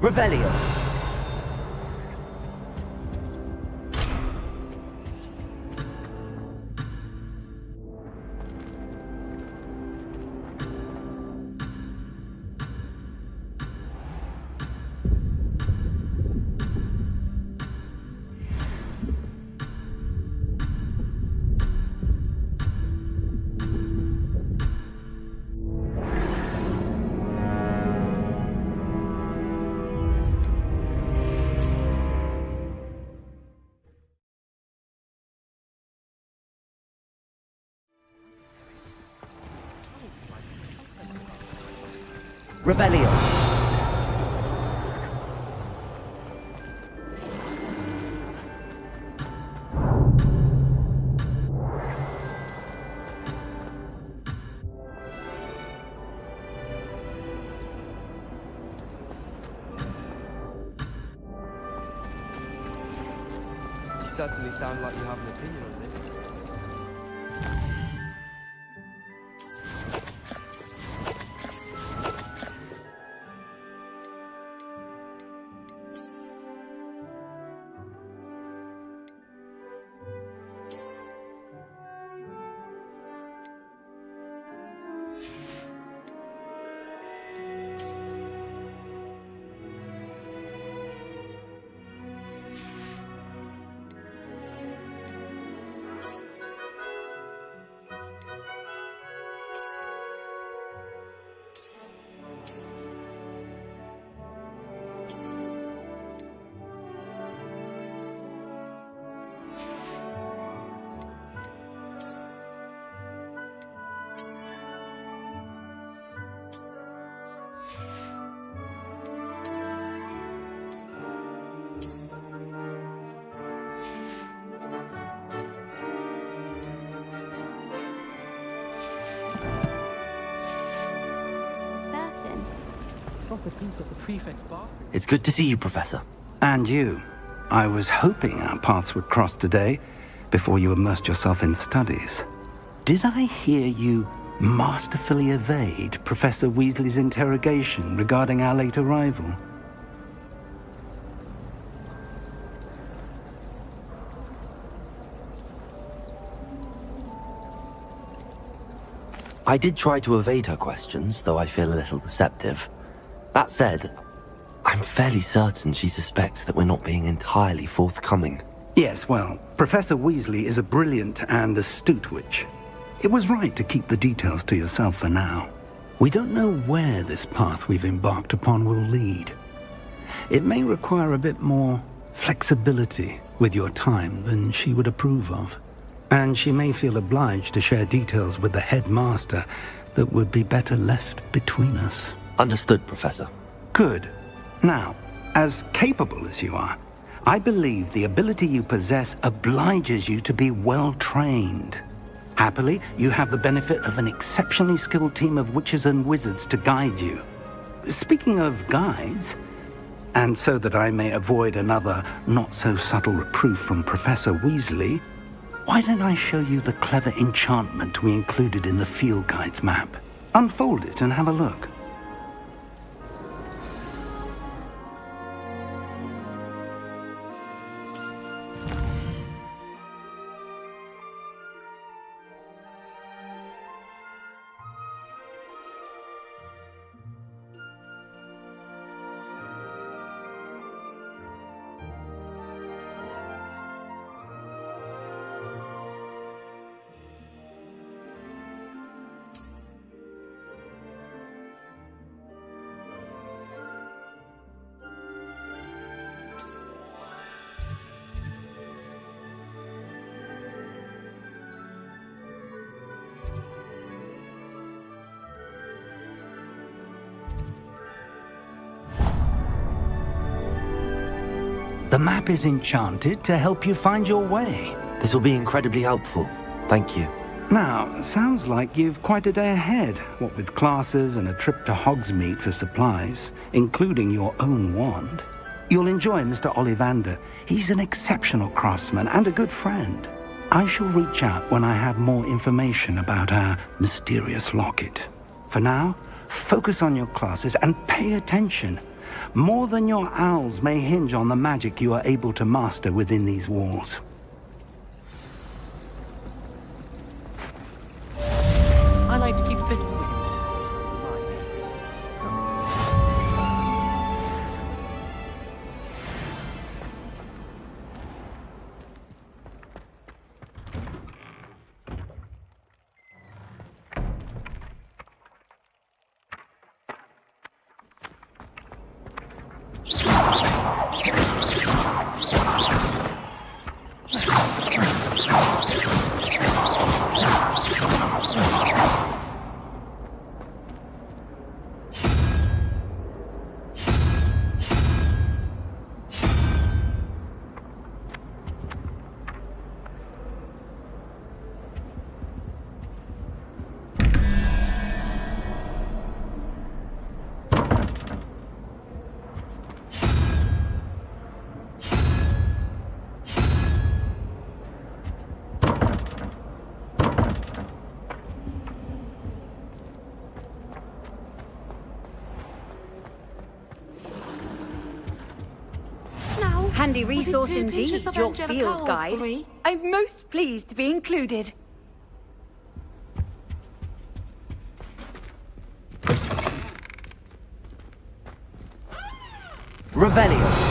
Revelio. Revelio. You certainly sound like you have an opinion on this. It's good to see you, Professor. And you. I was hoping our paths would cross today, before you immersed yourself in studies. Did I hear you masterfully evade Professor Weasley's interrogation regarding our late arrival? I did try to evade her questions, though I feel a little deceptive. That said, I'm fairly certain she suspects that we're not being entirely forthcoming. Yes, well, Professor Weasley is a brilliant and astute witch. It was right to keep the details to yourself for now. We don't know where this path we've embarked upon will lead. It may require a bit more flexibility with your time than she would approve of. And she may feel obliged to share details with the headmaster that would be better left between us. Understood, Professor. Good. Now, as capable as you are, I believe the ability you possess obliges you to be well trained. Happily, you have the benefit of an exceptionally skilled team of witches and wizards to guide you. Speaking of guides, and so that I may avoid another not-so-subtle reproof from Professor Weasley, why don't I show you the clever enchantment we included in the field guide's map? Unfold it and have a look. The map is enchanted to help you find your way. This will be incredibly helpful. Thank you. Now, sounds like you've quite a day ahead, what with classes and a trip to Hogsmeade for supplies, including your own wand. You'll enjoy Mr. Ollivander. He's an exceptional craftsman and a good friend. I shall reach out when I have more information about our mysterious locket. For now, focus on your classes and pay attention. More than your owls may hinge on the magic you are able to master within these walls. I like to keep fit. Handy Was it resource 2 indeed, pinches of your Angelica field or guide. 3? I'm most pleased to be included. Revelio.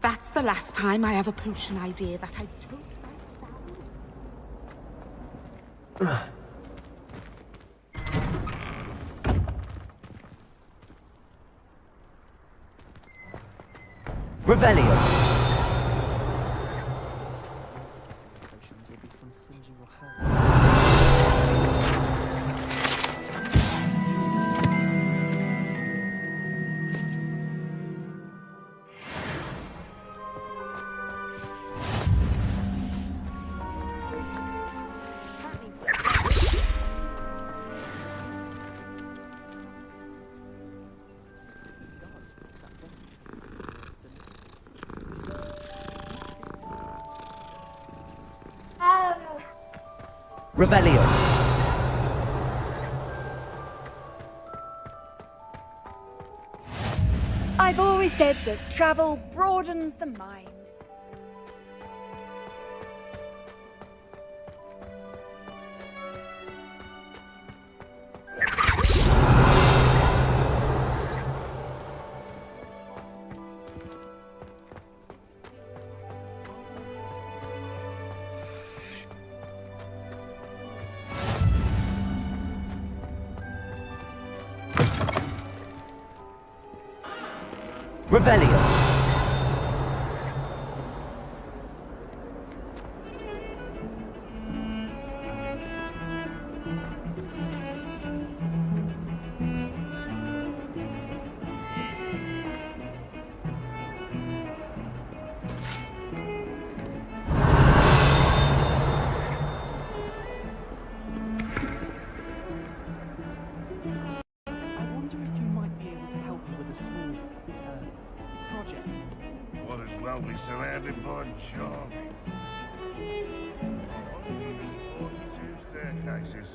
That's the last time I have a potion idea that I don't Revelio. Revelio. I've always said that travel broadens the mind. Revelio. Well, be surrounded by charming. 42 staircases.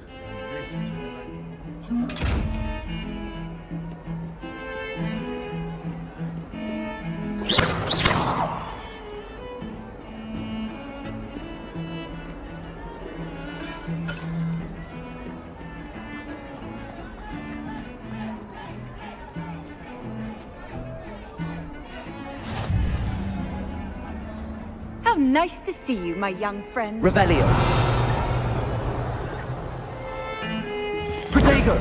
This is How nice to see you, my young friend. Revelio. Protego.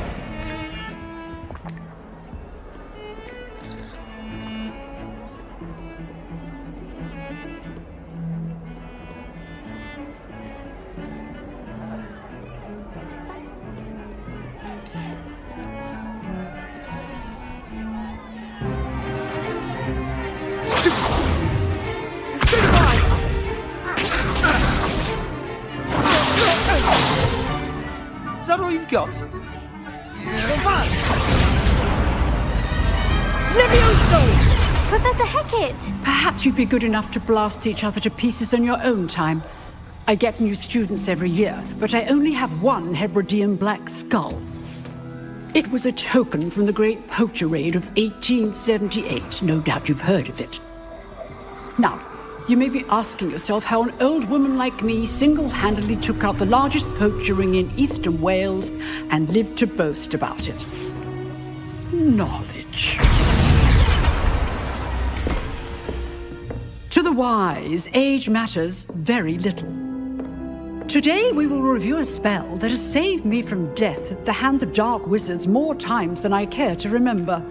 got? Levioso! Professor Hackett! Perhaps you'd be good enough to blast each other to pieces on your own time. I get new students every year, but I only have one Hebridean black skull. It was a token from the Great Poacher Raid of 1878. No doubt you've heard of it. Now, you may be asking yourself how an old woman like me single-handedly took out the largest poacher ring in eastern Wales and lived to boast about it. Knowledge. To the wise, age matters very little. Today we will review a spell that has saved me from death at the hands of dark wizards more times than I care to remember.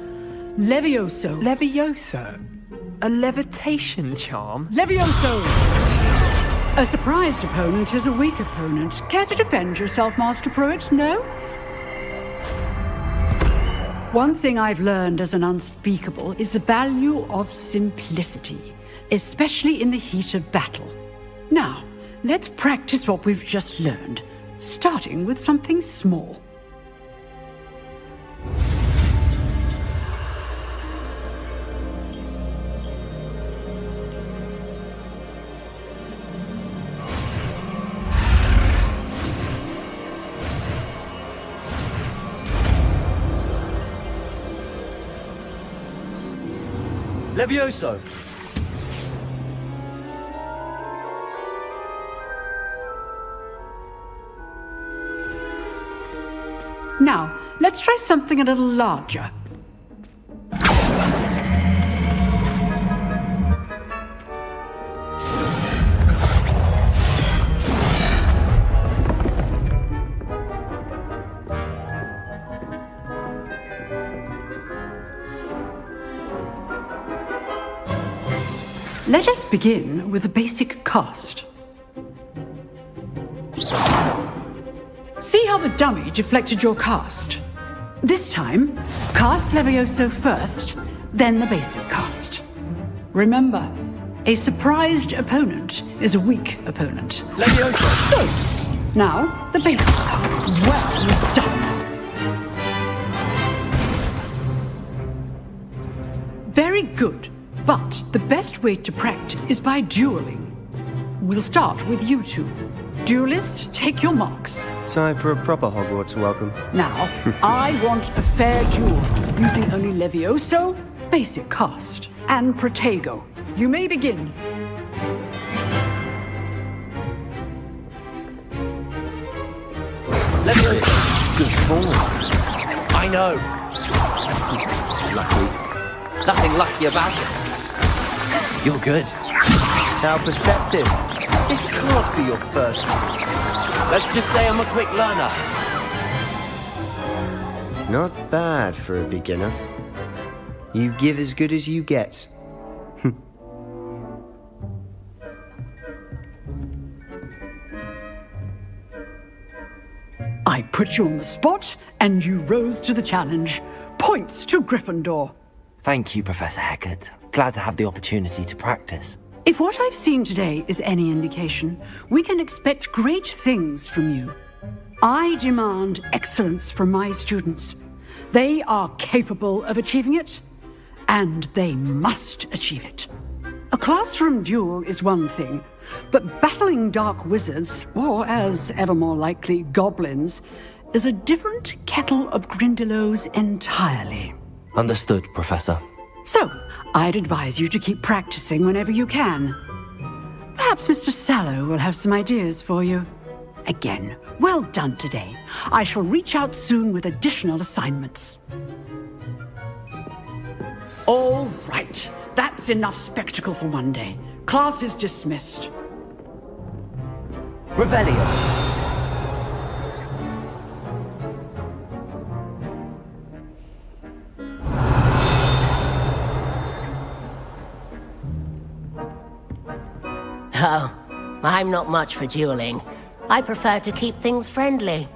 Levioso. Levioso? A levitation charm? Levioso! A surprised opponent is a weak opponent. Care to defend yourself, Master Pruitt? No? One thing I've learned as an unspeakable is the value of simplicity, especially in the heat of battle. Now, let's practice what we've just learned, starting with something small. Levioso! Now, let's try something a little larger. Let us begin with the basic cast. See how the dummy deflected your cast? This time, cast Levioso first, then the basic cast. Remember, a surprised opponent is a weak opponent. Levioso! So, now, the basic cast. Well done. Very good, but the best way to practice is by dueling. We'll start with you two. Duelists, take your marks. Time for a proper Hogwarts welcome. Now, I want a fair duel, using only Levioso, basic cast, and Protego. You may begin. Levioso! Good form. I know. Lucky. Nothing lucky about it. You're good. How perceptive. This can't be your first. Let's just say I'm a quick learner. Not bad for a beginner. You give as good as you get. I put you on the spot, and you rose to the challenge. Points to Gryffindor. Thank you, Professor Hackett. Glad to have the opportunity to practice. If what I've seen today is any indication, we can expect great things from you. I demand excellence from my students. They are capable of achieving it, and they must achieve it. A classroom duel is one thing, but battling dark wizards, or as ever more likely, goblins, is a different kettle of Grindylows entirely. Understood, Professor. So, I'd advise you to keep practicing whenever you can. Perhaps Mr. Sallow will have some ideas for you. Again, well done today. I shall reach out soon with additional assignments. All right, that's enough spectacle for one day. Class is dismissed. Revelio. Oh, I'm not much for dueling. I prefer to keep things friendly.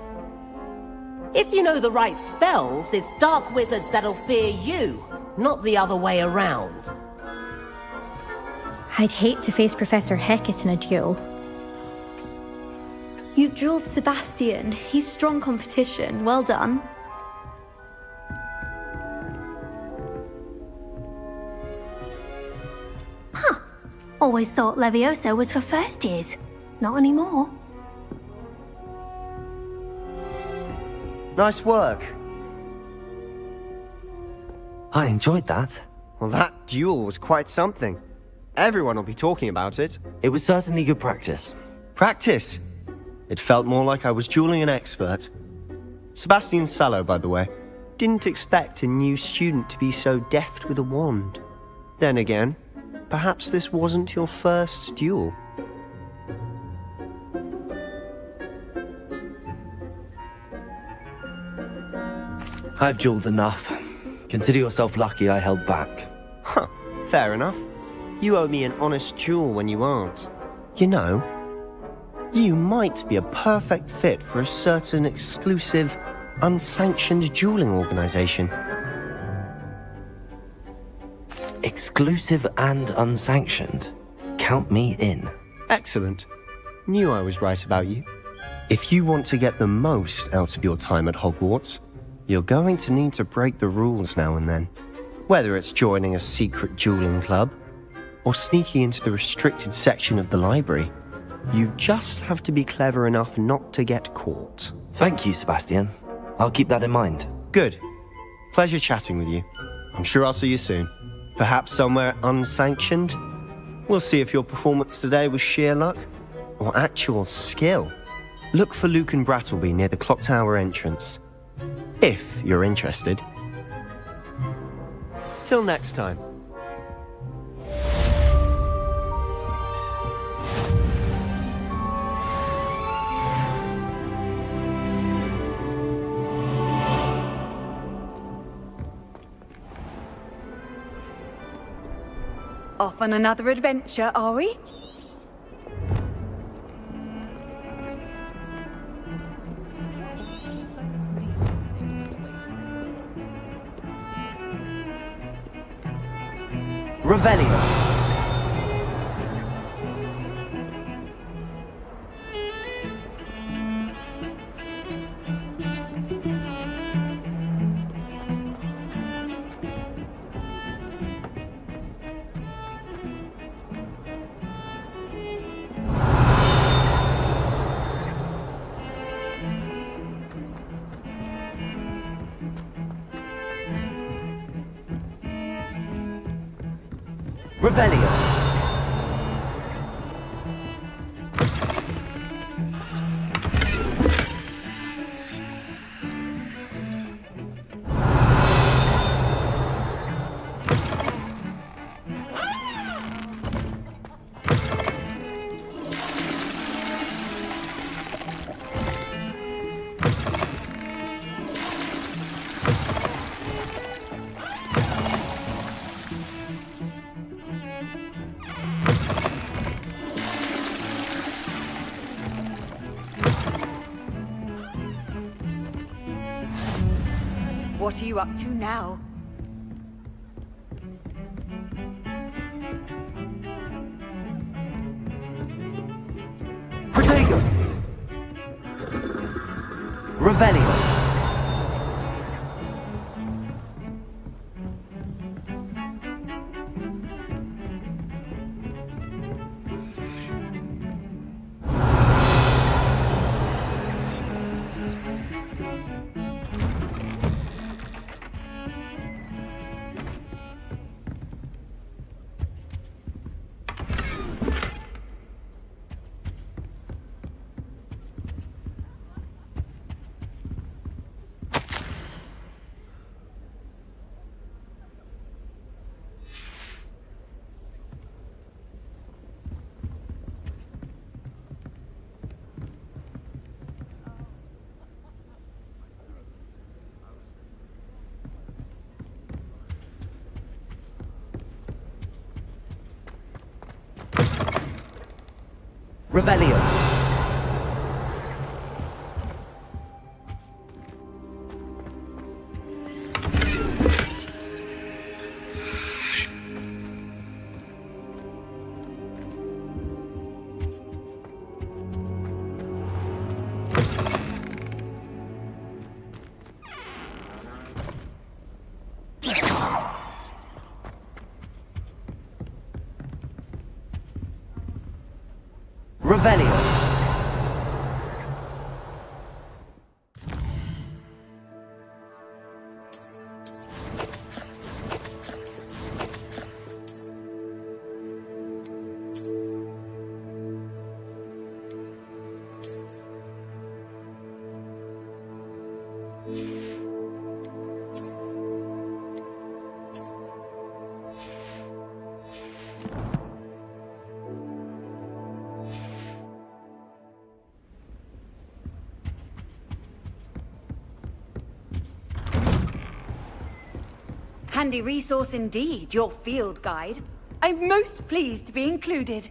If you know the right spells, it's dark wizards that'll fear you, not the other way around. I'd hate to face Professor Hackett in a duel. You drilled Sebastian. He's strong competition. Well done. Huh. Always thought Levioso was for first years. Not anymore. Nice work. I enjoyed that. Well, that duel was quite something. Everyone will be talking about it. It was certainly good practice. Practice? It felt more like I was dueling an expert. Sebastian Sallow, by the way. Didn't expect a new student to be so deft with a wand. Then again, perhaps this wasn't your first duel. I've dueled enough. Consider yourself lucky I held back. Huh, fair enough. You owe me an honest duel when you aren't. You know, you might be a perfect fit for a certain exclusive, unsanctioned dueling organization. Exclusive and unsanctioned? Count me in. Excellent. Knew I was right about you. If you want to get the most out of your time at Hogwarts, you're going to need to break the rules now and then. Whether it's joining a secret dueling club, or sneaking into the restricted section of the library, you just have to be clever enough not to get caught. Thank you, Sebastian. I'll keep that in mind. Good. Pleasure chatting with you. I'm sure I'll see you soon. Perhaps somewhere unsanctioned? We'll see if your performance today was sheer luck, or actual skill. Look for Luke and Brattleby near the clock tower entrance. If you're interested. Till next time. Off on another adventure, are we? Revelio. Revelio. What are you up to now? Protego. Revelio. Revelio. Revelio. Handy resource indeed, your field guide. I'm most pleased to be included.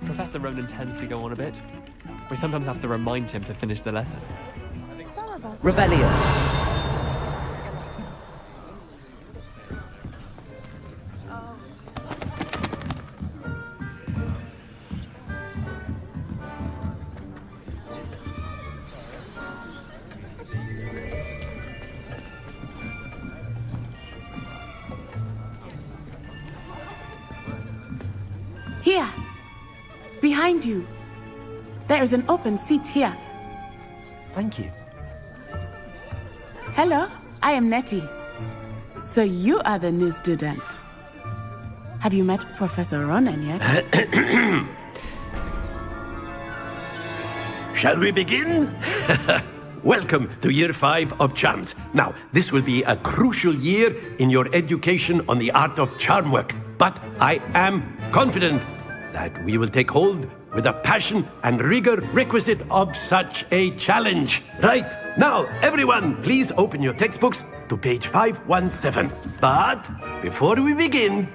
Professor Ronan tends to go on a bit. We sometimes have to remind him to finish the lesson. Revelio. Here! Behind you. There is an open seat here. Thank you. Hello, I am Nettie. So you are the new student. Have you met Professor Ronan yet? Shall we begin? Welcome to Year 5 of Charms. Now, this will be a crucial year in your education on the art of charm work. But I am confident that we will take hold with the passion and rigor requisite of such a challenge. Right, now, everyone, please open your textbooks to page 517. But before we begin,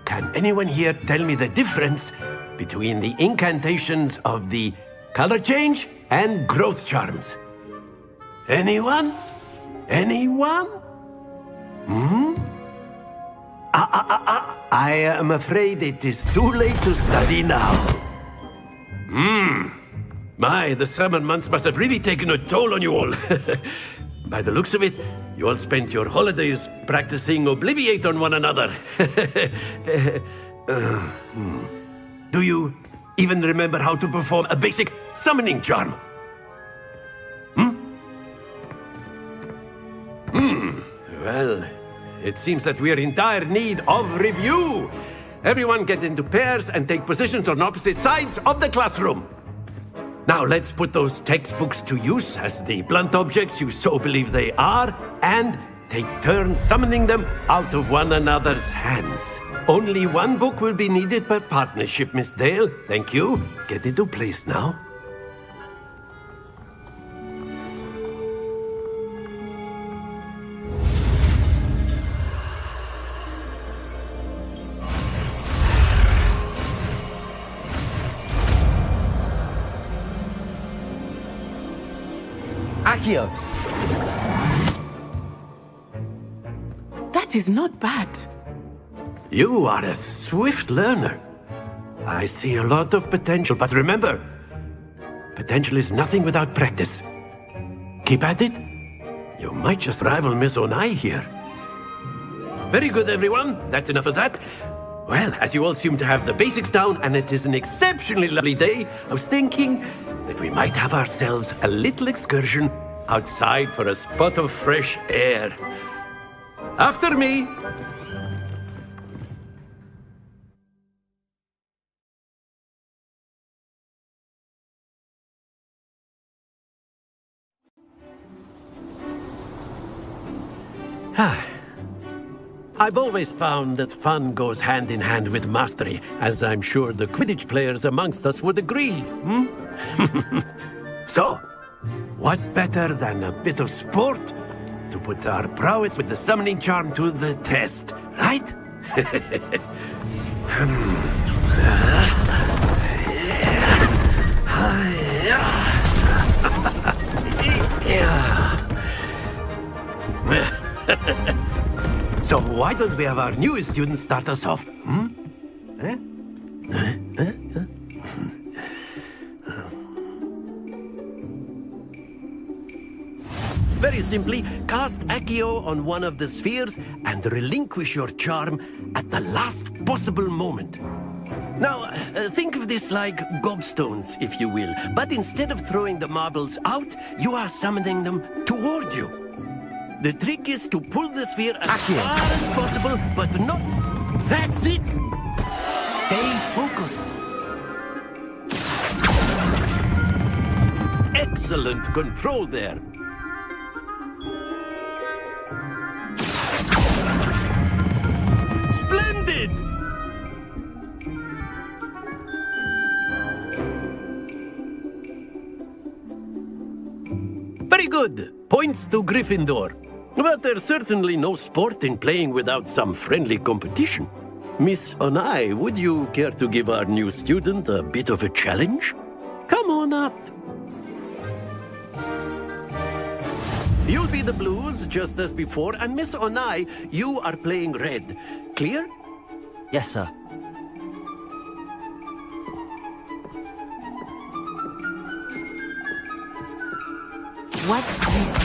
can anyone here tell me the difference between the incantations of the color change and growth charms? Anyone? Anyone? I am afraid it is too late to study now. My, the summer months must have really taken a toll on you all. By the looks of it, you all spent your holidays practicing Obliviate on one another. Do you even remember how to perform a basic summoning charm? Well, it seems that we are in dire need of review. Everyone get into pairs and take positions on opposite sides of the classroom. Now let's put those textbooks to use as the blunt objects you so believe they are, and take turns summoning them out of one another's hands. Only one book will be needed per partnership, Miss Dale. Thank you. Get into place now. Accio. That is not bad. You are a swift learner. I see a lot of potential, but remember, potential is nothing without practice. Keep at it. You might just rival Miss Onai here. Very good, everyone. That's enough of that. Well, as you all seem to have the basics down, and it is an exceptionally lovely day, I was thinking that we might have ourselves a little excursion outside for a spot of fresh air. After me! I've always found that fun goes hand in hand with mastery, as I'm sure the Quidditch players amongst us would agree, So, what better than a bit of sport to put our prowess with the summoning charm to the test, right? So why don't we have our newest student start us off? Very simply, cast Accio on one of the spheres and relinquish your charm at the last possible moment. Now, think of this like gobstones, if you will, but instead of throwing the marbles out, you are summoning them toward you. The trick is to pull the sphere as far as possible, but not... That's it! Stay focused. Excellent control there. Splendid! Very good. Points to Gryffindor. But there's certainly no sport in playing without some friendly competition. Miss Onai, would you care to give our new student a bit of a challenge? Come on up. You'll be the blues, just as before, and Miss Onai, you are playing red. Clear? Yes, sir. What's this?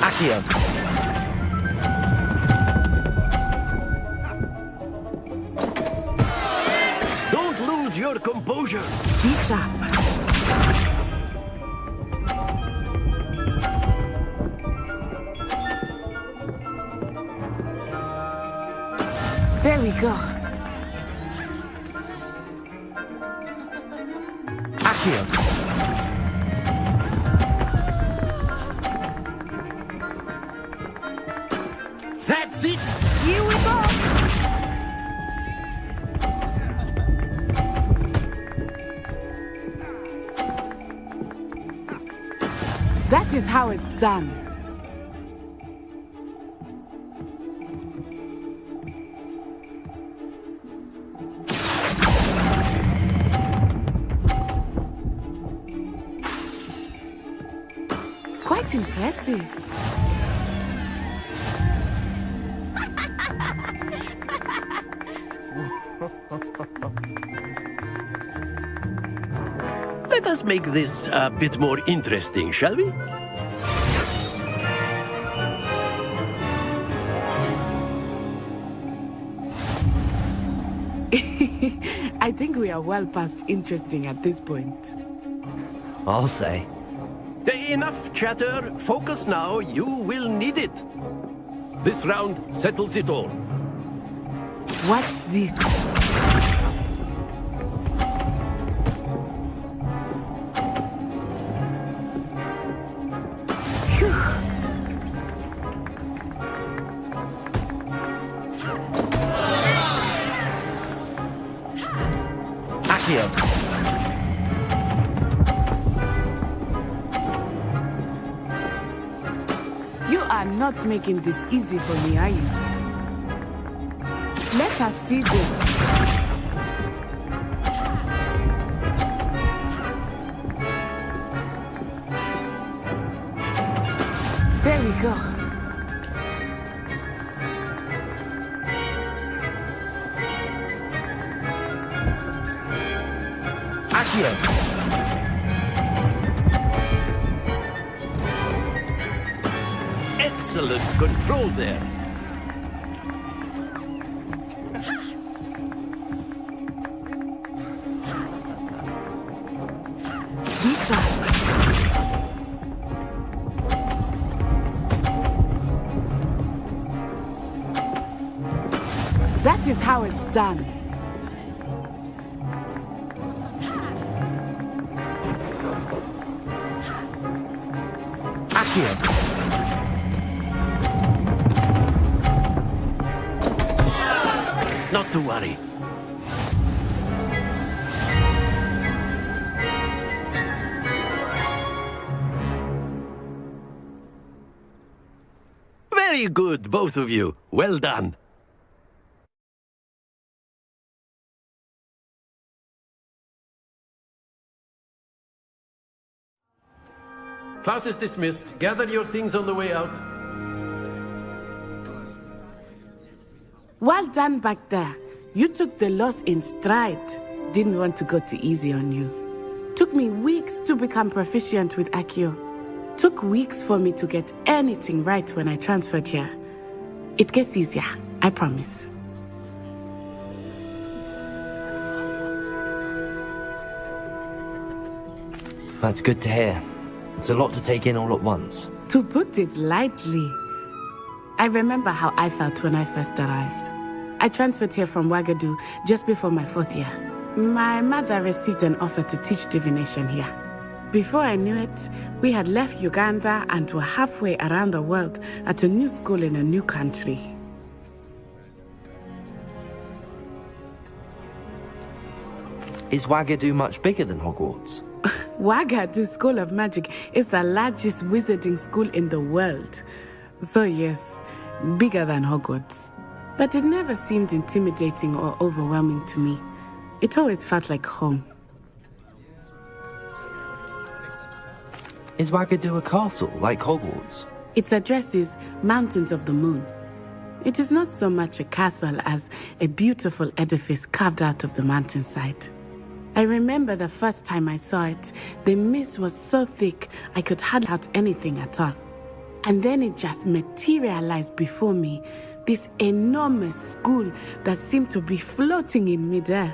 Accio. Don't lose your composure. Be sharp. There we go. Accio. That's it! Here we go! That is how it's done. Quite impressive. Let us make this a bit more interesting, shall we? I think we are well past interesting at this point. I'll say. Enough chatter. Focus now. You will need it. This round settles it all. Watch this. Accio. You are not making this easy for me, are you? Let us see this. There we go. Accio. Excellent control there. Be sharp. That is how it's done. Accio. Not to worry. Very good, both of you. Well done. Class is dismissed. Gather your things on the way out. Well done back there. You took the loss in stride. Didn't want to go too easy on you. Took me weeks to become proficient with Accio. Took weeks for me to get anything right when I transferred here. It gets easier, I promise. That's good to hear. It's a lot to take in all at once. To put it lightly, I remember how I felt when I first arrived. I transferred here from Ouagadougou just before my 4th year. My mother received an offer to teach divination here. Before I knew it, we had left Uganda and were halfway around the world at a new school in a new country. Is Ouagadougou much bigger than Hogwarts? Ouagadougou School of Magic is the largest wizarding school in the world. So yes, bigger than Hogwarts. But it never seemed intimidating or overwhelming to me. It always felt like home. Is Ouagadougou a castle, like Hogwarts? Its address is Mountains of the Moon. It is not so much a castle as a beautiful edifice carved out of the mountainside. I remember the first time I saw it, the mist was so thick I could hardly out anything at all. And then it just materialized before me, this enormous school that seemed to be floating in midair.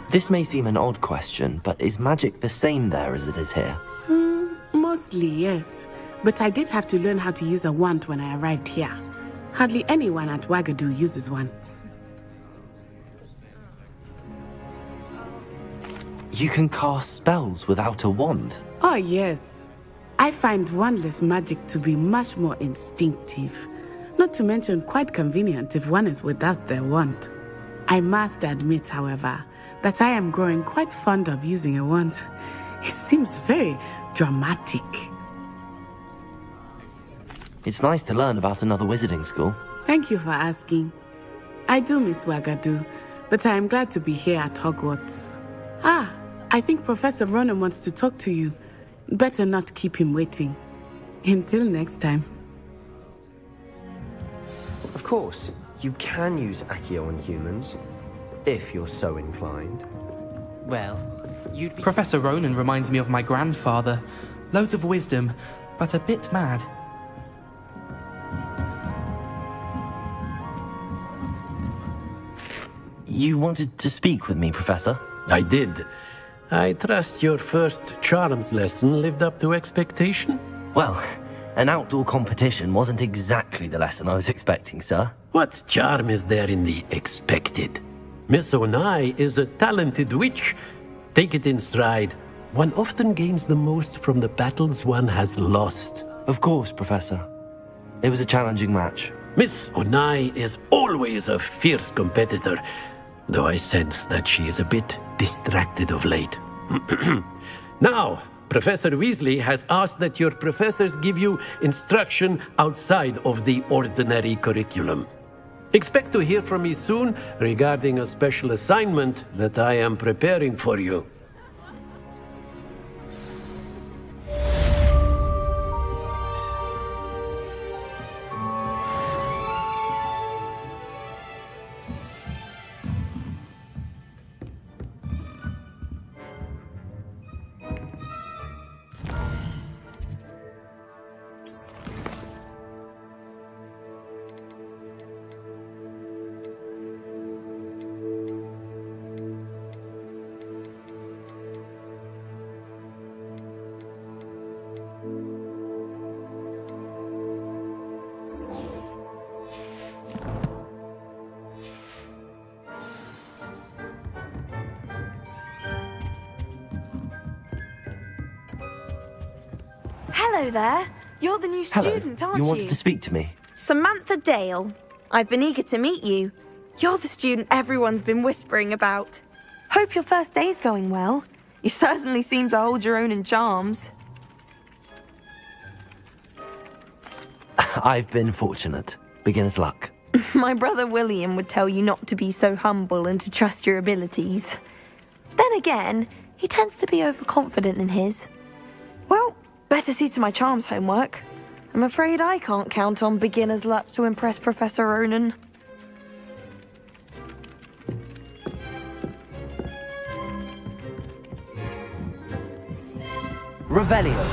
This may seem an odd question, but is magic the same there as it is here? Mostly, yes. But I did have to learn how to use a wand when I arrived here. Hardly anyone at Ouagadougou uses one. You can cast spells without a wand? Oh, yes. I find wandless magic to be much more instinctive. Not to mention quite convenient if one is without their wand. I must admit, however, that I am growing quite fond of using a wand. It seems very dramatic. It's nice to learn about another wizarding school. Thank you for asking. I do miss Ouagadougou, but I am glad to be here at Hogwarts. Ah, I think Professor Ronan wants to talk to you. Better not keep him waiting. Until next time. Of course, you can use Accio on humans, if you're so inclined. Well, Professor Ronan reminds me of my grandfather. Loads of wisdom, but a bit mad. You wanted to speak with me, Professor? I did. I trust your first charms lesson lived up to expectation? Well, an outdoor competition wasn't exactly the lesson I was expecting, sir. What charm is there in the expected? Miss Onai is a talented witch. Take it in stride. One often gains the most from the battles one has lost. Of course, Professor. It was a challenging match. Miss Onai is always a fierce competitor, though I sense that she is a bit distracted of late. Now, Professor Weasley has asked that your professors give you instruction outside of the ordinary curriculum. Expect to hear from me soon regarding a special assignment that I am preparing for you. Hello there. You're the new student, aren't you? You wanted to speak to me? Samantha Dale. I've been eager to meet you. You're the student everyone's been whispering about. Hope your first day's going well. You certainly seem to hold your own in charms. I've been fortunate. Beginner's luck. My brother William would tell you not to be so humble and to trust your abilities. Then again, he tends to be overconfident in his. Well, better see to my charms homework. I'm afraid I can't count on beginner's luck to impress Professor Ronan. Revelio.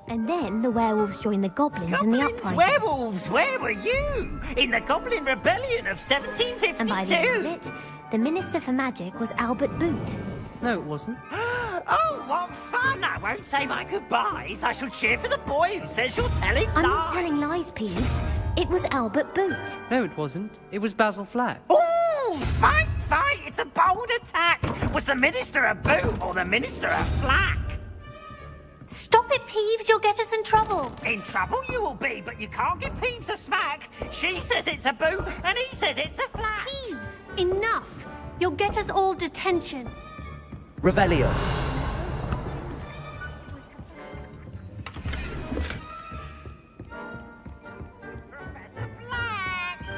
And then the werewolves joined the goblins in the uprising. Werewolves, where were you? In the Goblin Rebellion of 1752? And by the end of it, the Minister for Magic was Albert Boot. No, it wasn't. Oh, what fun! I won't say my goodbyes. I shall cheer for the boy who says you're telling lies. I'm not telling lies, Peeves. It was Albert Boot. No, it wasn't. It was Basil Flack. Ooh, fight! It's a bold attack. Was the Minister a boot or the Minister a flack? Stop it, Peeves. You'll get us in trouble. In trouble you will be, but you can't give Peeves a smack. She says it's a boot and he says it's a flack. Peeves, enough. You'll get us all detention. Revelio.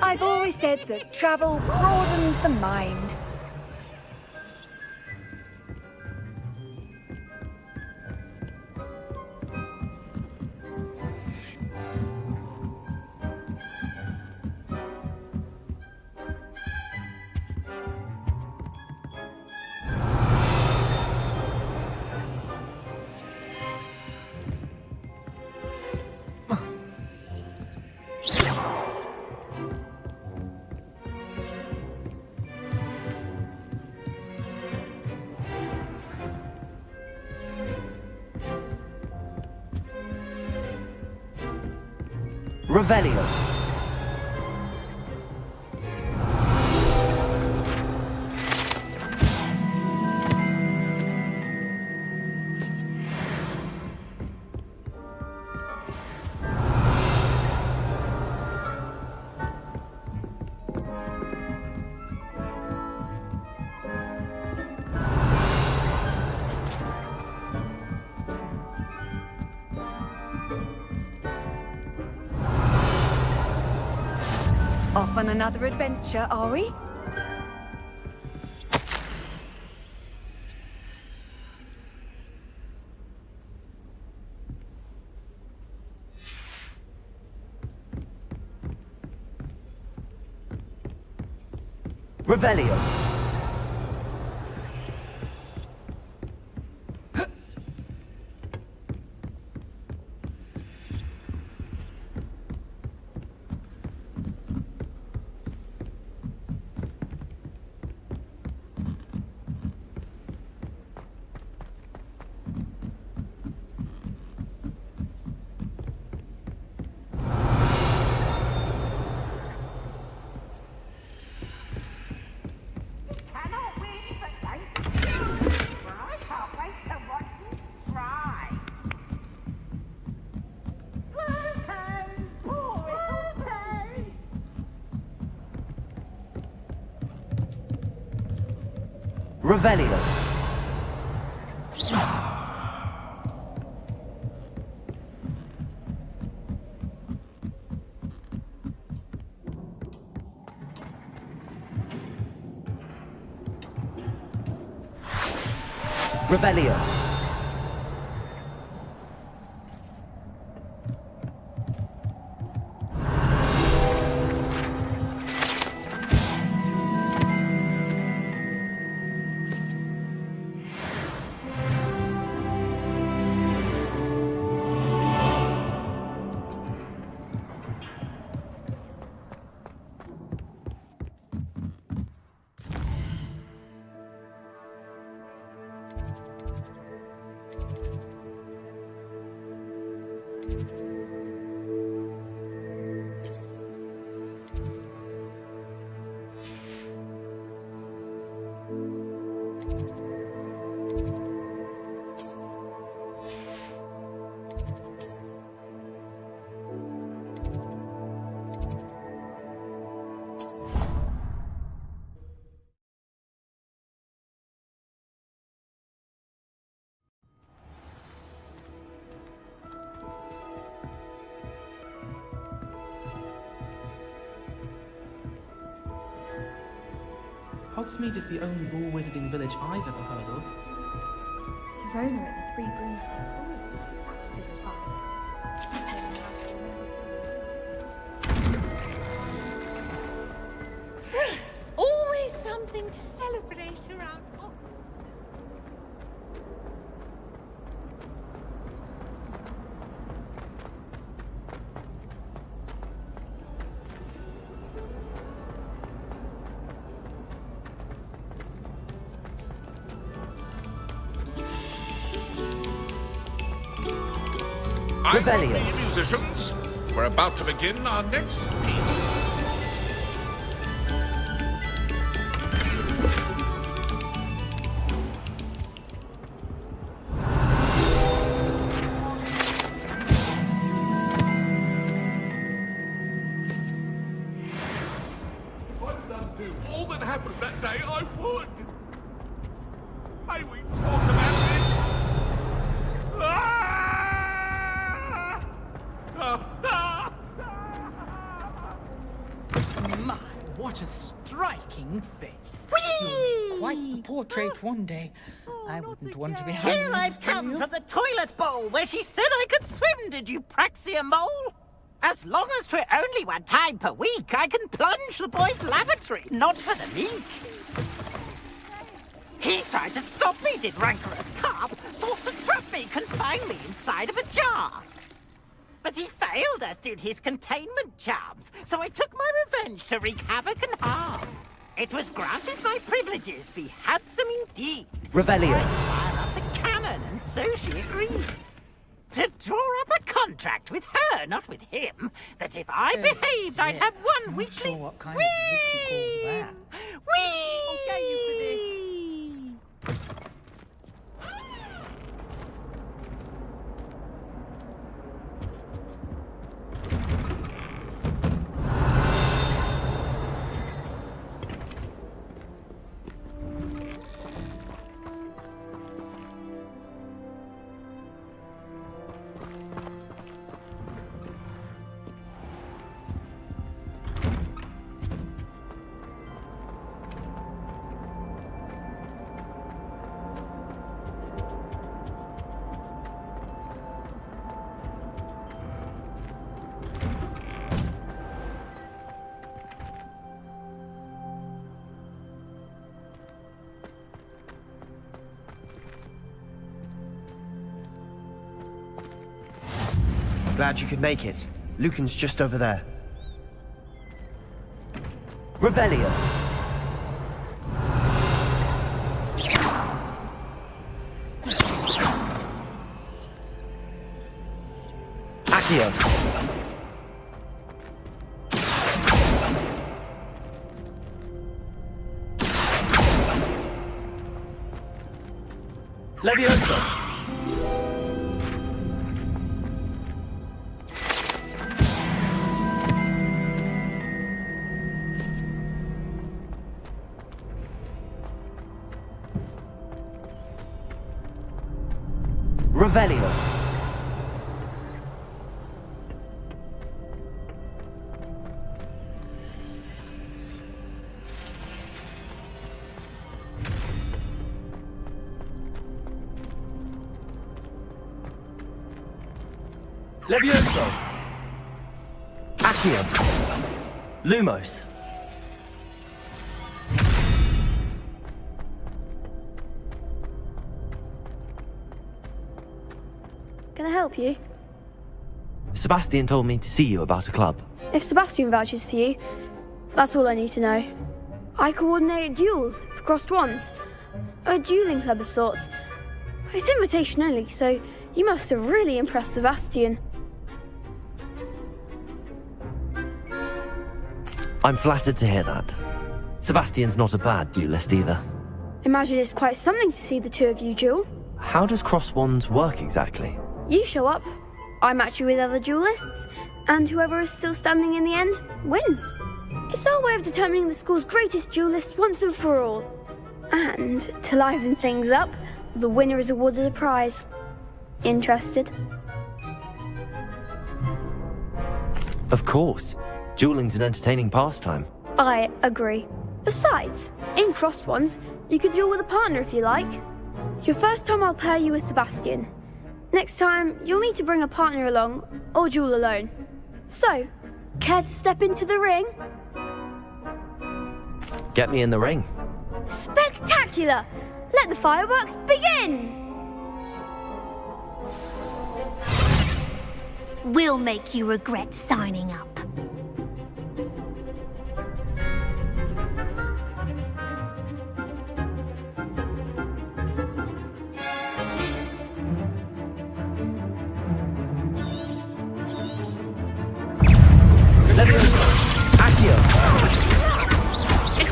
I've always said that travel broadens the mind. Revelio. Off on another adventure, are we? Revelio. Revelio. Revelio. Hogsmeade is the only raw wizarding village I've ever heard of. Sirona at the Three Broom. Revelio. Musicians, we're about to begin our next piece. All that happened that day, I would. May we talk about this? My, what a striking face. You'll make quite the portrait one day. I wouldn't want to be hanging. Here I've come from the toilet bowl where she said I could swim, did you praxia mole? As long as 'twere only one time per week, I can plunge the boy's lavatory, not for the meek. He tried to stop me, did rancorous carp, sought to trap me, confine me inside of a jar. But he failed, as did his containment charms, so I took my revenge to wreak havoc and harm. It was granted my privileges be handsome indeed. Revelio. I fired up the cannon, and so she agreed. To draw up a contract with her, not with him, that if I behaved, I'd have one weekly sure what kind of look you call that. Whee! Okay, you for this. Glad you could make it. Lucan's just over there. Revelio. Accio. Levioso. Revelio. Levioso. Accio. Lumos. Can I help you? Sebastian told me to see you about a club. If Sebastian vouches for you, that's all I need to know. I coordinate duels for crossed ones. A dueling club of sorts. It's invitation only, so you must have really impressed Sebastian. I'm flattered to hear that. Sebastian's not a bad duelist either. Imagine it's quite something to see the two of you duel. How does cross wands work exactly? You show up, I match you with other duelists, and whoever is still standing in the end wins. It's our way of determining the school's greatest duelist once and for all. And to liven things up, the winner is awarded a prize. Interested? Of course. Dueling's an entertaining pastime. I agree. Besides, in crossed ones, you can duel with a partner if you like. Your first time I'll pair you with Sebastian. Next time, you'll need to bring a partner along, or duel alone. So, care to step into the ring? Get me in the ring. Spectacular! Let the fireworks begin! We'll make you regret signing up.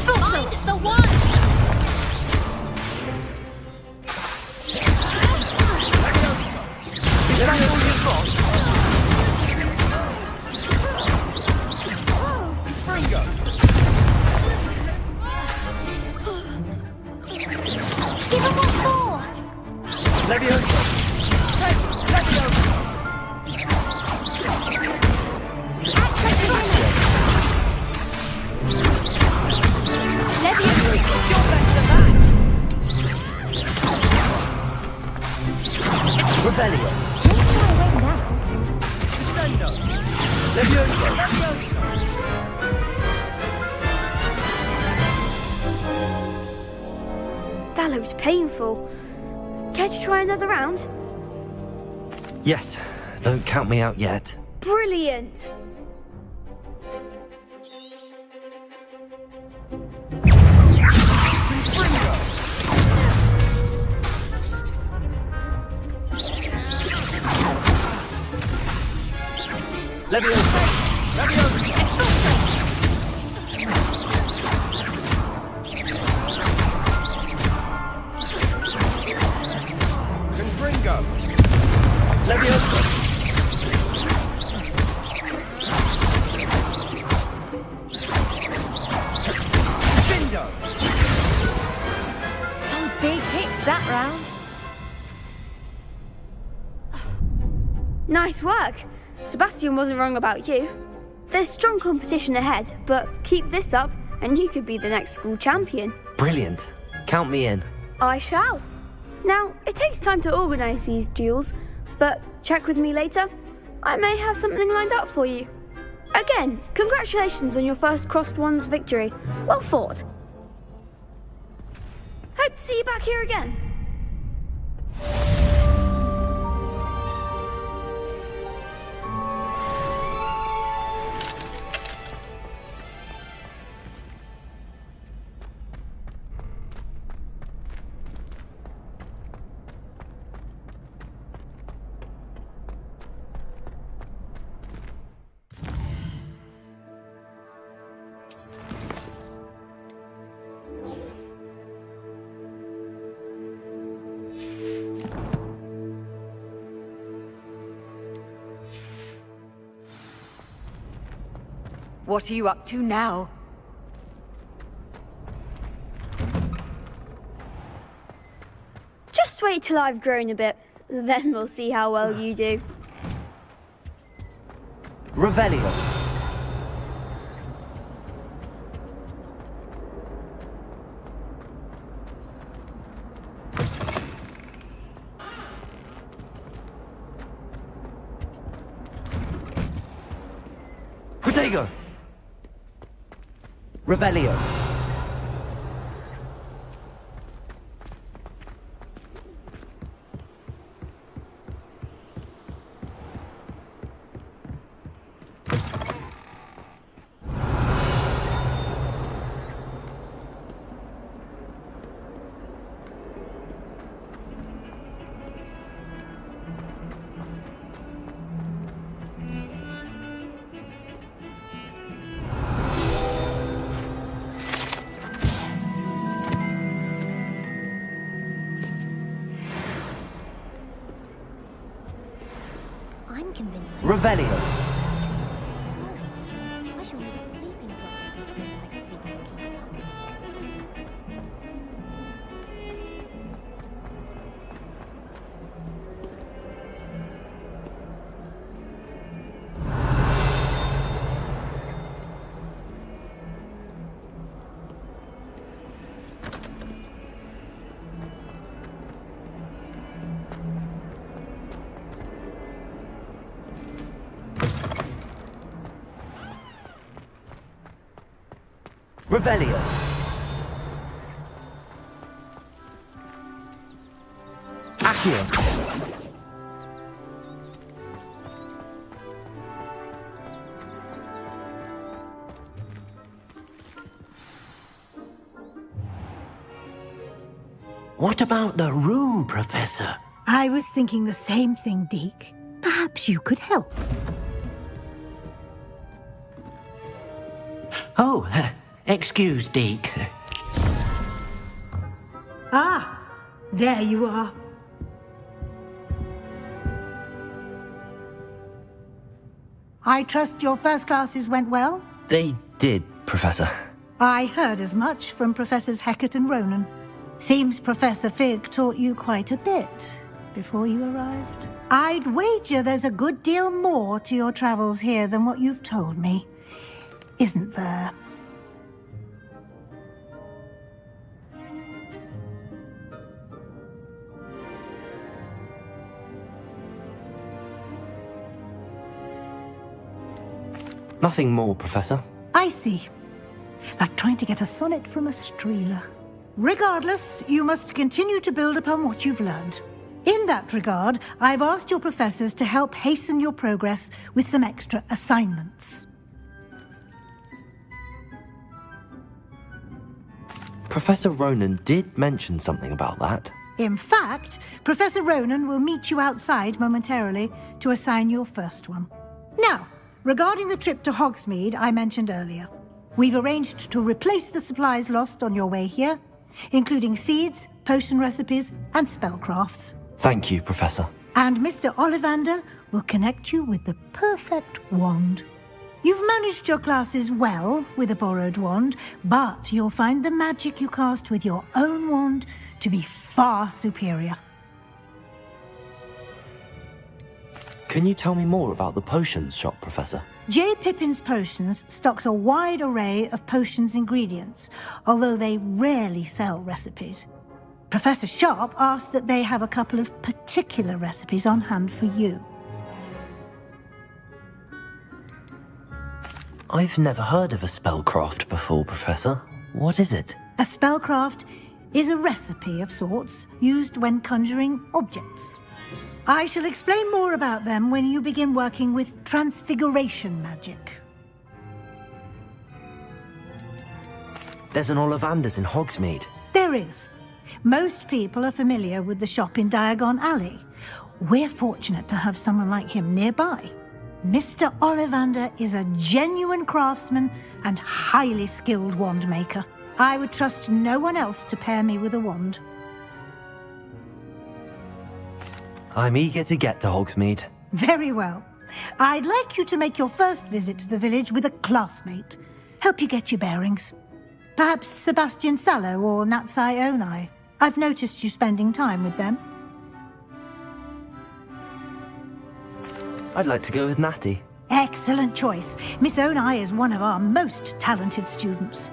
Find the one! That looks painful. Care to try another round? Yes, don't count me out yet. Brilliant! Some big hits that round. Nice work. Sebastian wasn't wrong about you. There's strong competition ahead, but keep this up and you could be the next school champion. Brilliant. Count me in. I shall. Now, it takes time to organise these duels, but check with me later. I may have something lined up for you. Again, congratulations on your first Crossed Ones victory. Well fought. Hope to see you back here again. What are you up to now? Just wait till I've grown a bit, then we'll see how well you do. Revelio. Protego. Revelio. I'm convinced. Revelio. I shall need a sleeping drop to feel like sleeping keeps Revelio. Accio. What about the room, Professor? I was thinking the same thing, Deke. Perhaps you could help. Oh, excuse, Deke. Ah, there you are. I trust your first classes went well? They did, Professor. I heard as much from Professors Hecat and Ronan. Seems Professor Fig taught you quite a bit before you arrived. I'd wager there's a good deal more to your travels here than what you've told me, isn't there? Nothing more, Professor. I see. Like trying to get a sonnet from a streeler. Regardless, you must continue to build upon what you've learned. In that regard, I've asked your professors to help hasten your progress with some extra assignments. Professor Ronan did mention something about that. In fact, Professor Ronan will meet you outside momentarily to assign your first one. Now, regarding the trip to Hogsmeade I mentioned earlier, we've arranged to replace the supplies lost on your way here, including seeds, potion recipes, and spellcrafts. Thank you, Professor. And Mr. Ollivander will connect you with the perfect wand. You've managed your classes well with a borrowed wand, but you'll find the magic you cast with your own wand to be far superior. Can you tell me more about the potions shop, Professor? J. Pippin's Potions stocks a wide array of potions ingredients, although they rarely sell recipes. Professor Sharp asked that they have a couple of particular recipes on hand for you. I've never heard of a spellcraft before, Professor. What is it? A spellcraft is a recipe of sorts used when conjuring objects. I shall explain more about them when you begin working with transfiguration magic. There's an Ollivander's in Hogsmeade. There is. Most people are familiar with the shop in Diagon Alley. We're fortunate to have someone like him nearby. Mr. Ollivander is a genuine craftsman and highly skilled wand maker. I would trust no one else to pair me with a wand. I'm eager to get to Hogsmeade. Very well. I'd like you to make your first visit to the village with a classmate. Help you get your bearings. Perhaps Sebastian Sallow or Natsai Onai. I've noticed you spending time with them. I'd like to go with Natty. Excellent choice. Miss Onai is one of our most talented students.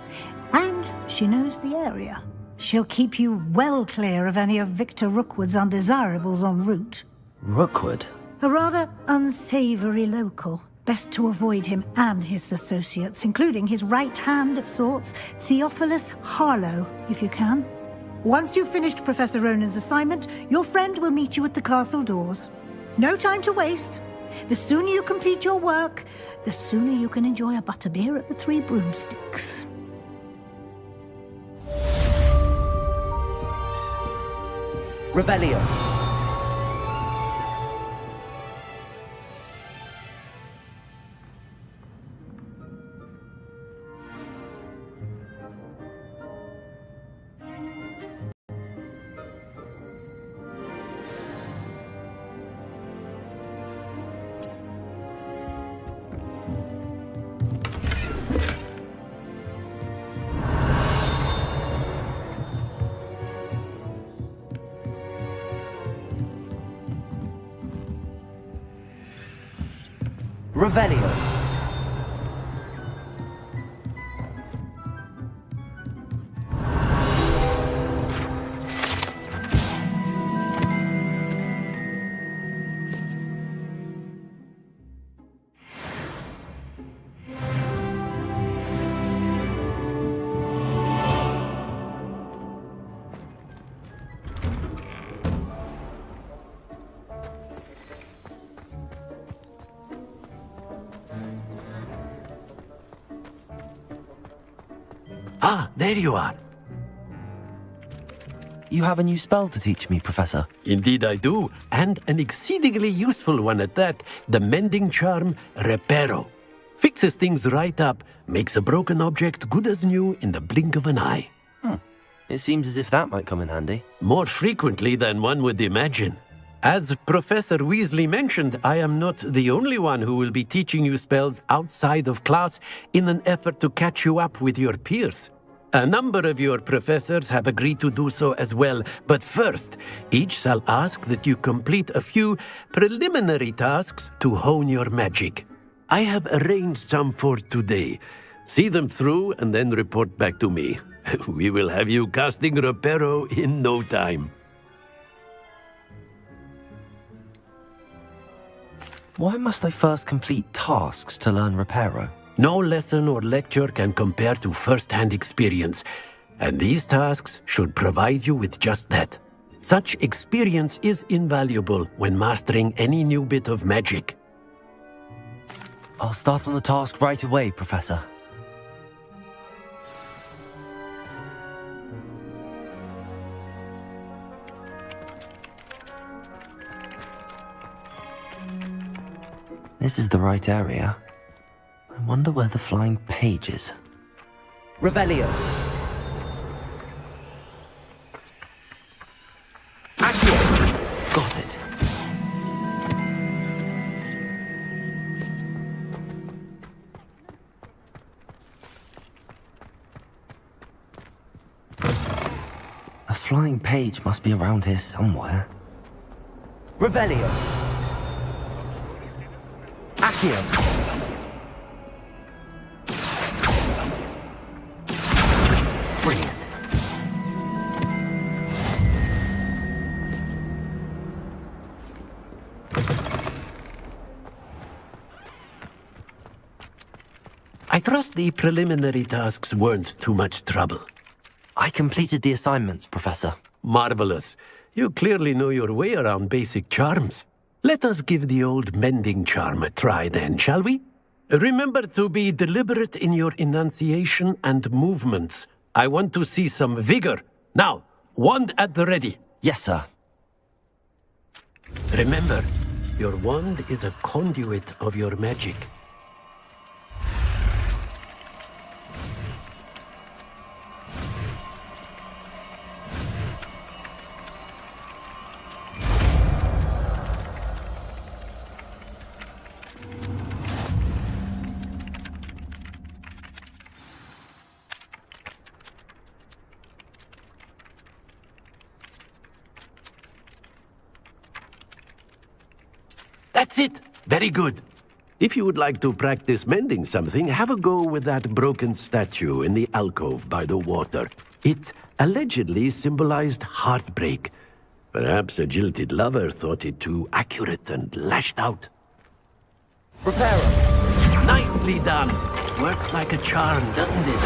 And she knows the area. She'll keep you well clear of any of Victor Rookwood's undesirables en route. Rookwood? A rather unsavory local. Best to avoid him and his associates, including his right hand of sorts, Theophilus Harlow, if you can. Once you've finished Professor Ronan's assignment, your friend will meet you at the castle doors. No time to waste. The sooner you complete your work, the sooner you can enjoy a butterbeer at the Three Broomsticks. Revelio. Revelio. Ah, there you are. You have a new spell to teach me, Professor. Indeed I do, and an exceedingly useful one at that, the mending charm Reparo. Fixes things right up, makes a broken object good as new in the blink of an eye. It seems as if that might come in handy. More frequently than one would imagine. As Professor Weasley mentioned, I am not the only one who will be teaching you spells outside of class in an effort to catch you up with your peers. A number of your professors have agreed to do so as well, but first, each shall ask that you complete a few preliminary tasks to hone your magic. I have arranged some for today. See them through and then report back to me. We will have you casting Reparo in no time. Why must I first complete tasks to learn Reparo? No lesson or lecture can compare to first-hand experience, and these tasks should provide you with just that. Such experience is invaluable when mastering any new bit of magic. I'll start on the task right away, Professor. This is the right area. I wonder where the flying page is. Revelio! Accio! Got it. A flying page must be around here somewhere. Revelio! Accio! Brilliant. I trust the preliminary tasks weren't too much trouble. I completed the assignments, Professor. Marvelous. You clearly know your way around basic charms. Let us give the old mending charm a try then, shall we? Remember to be deliberate in your enunciation and movements. I want to see some vigor. Now, wand at the ready. Yes, sir. Remember, your wand is a conduit of your magic. That's it. Very good. If you would like to practice mending something, have a go with that broken statue in the alcove by the water. It allegedly symbolized heartbreak. Perhaps a jilted lover thought it too accurate and lashed out. Reparo! Nicely done. Works like a charm, doesn't it?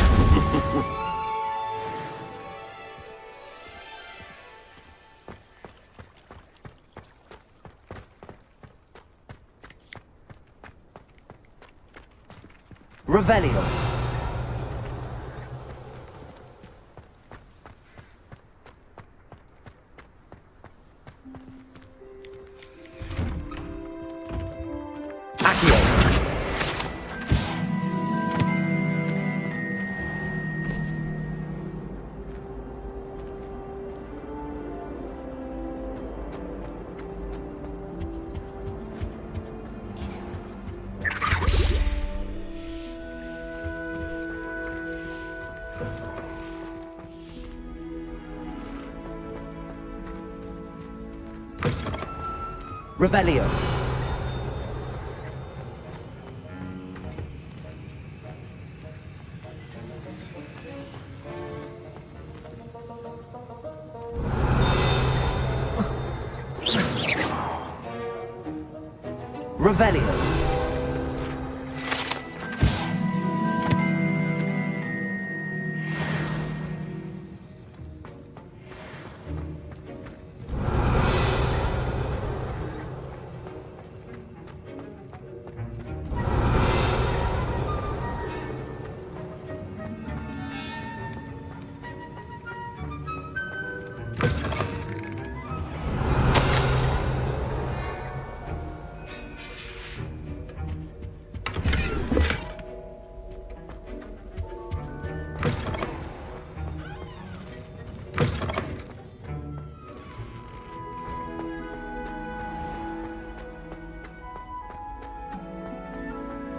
Revelio! Accio! Revelio! Revelio!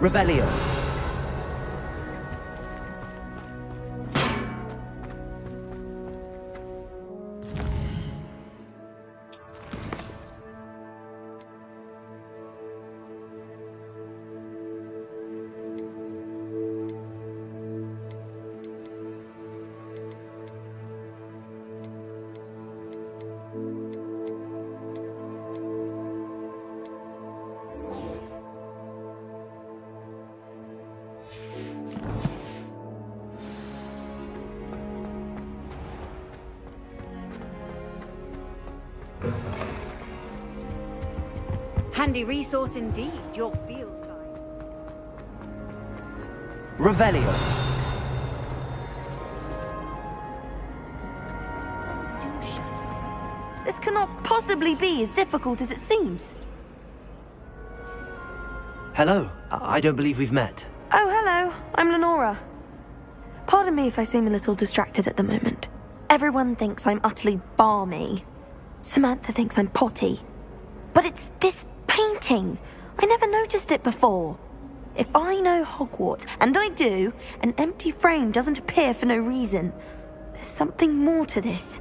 Revelio. Handy resource indeed, your field guide. Revelio. This cannot possibly be as difficult as it seems. Hello. I don't believe we've met. Oh, hello. I'm Lenora. Pardon me if I seem a little distracted at the moment. Everyone thinks I'm utterly balmy. Samantha thinks I'm potty. But it's this painting. I never noticed it before. If I know Hogwarts, and I do, an empty frame doesn't appear for no reason. There's something more to this.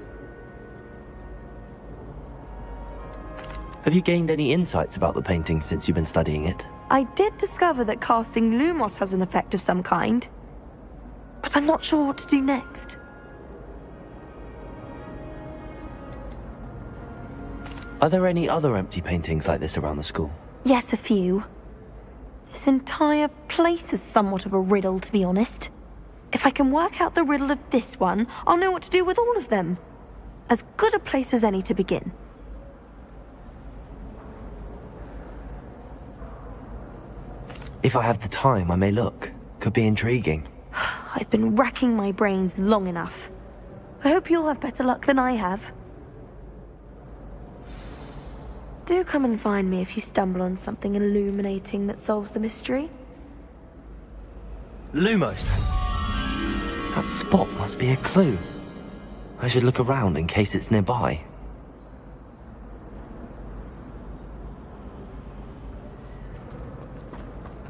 Have you gained any insights about the painting since you've been studying it? I did discover that casting Lumos has an effect of some kind. But I'm not sure what to do next. Are there any other empty paintings like this around the school? Yes, a few. This entire place is somewhat of a riddle, to be honest. If I can work out the riddle of this one, I'll know what to do with all of them. As good a place as any to begin. If I have the time, I may look. Could be intriguing. I've been racking my brains long enough. I hope you'll have better luck than I have. Do come and find me if you stumble on something illuminating that solves the mystery. Lumos. That spot must be a clue. I should look around in case it's nearby.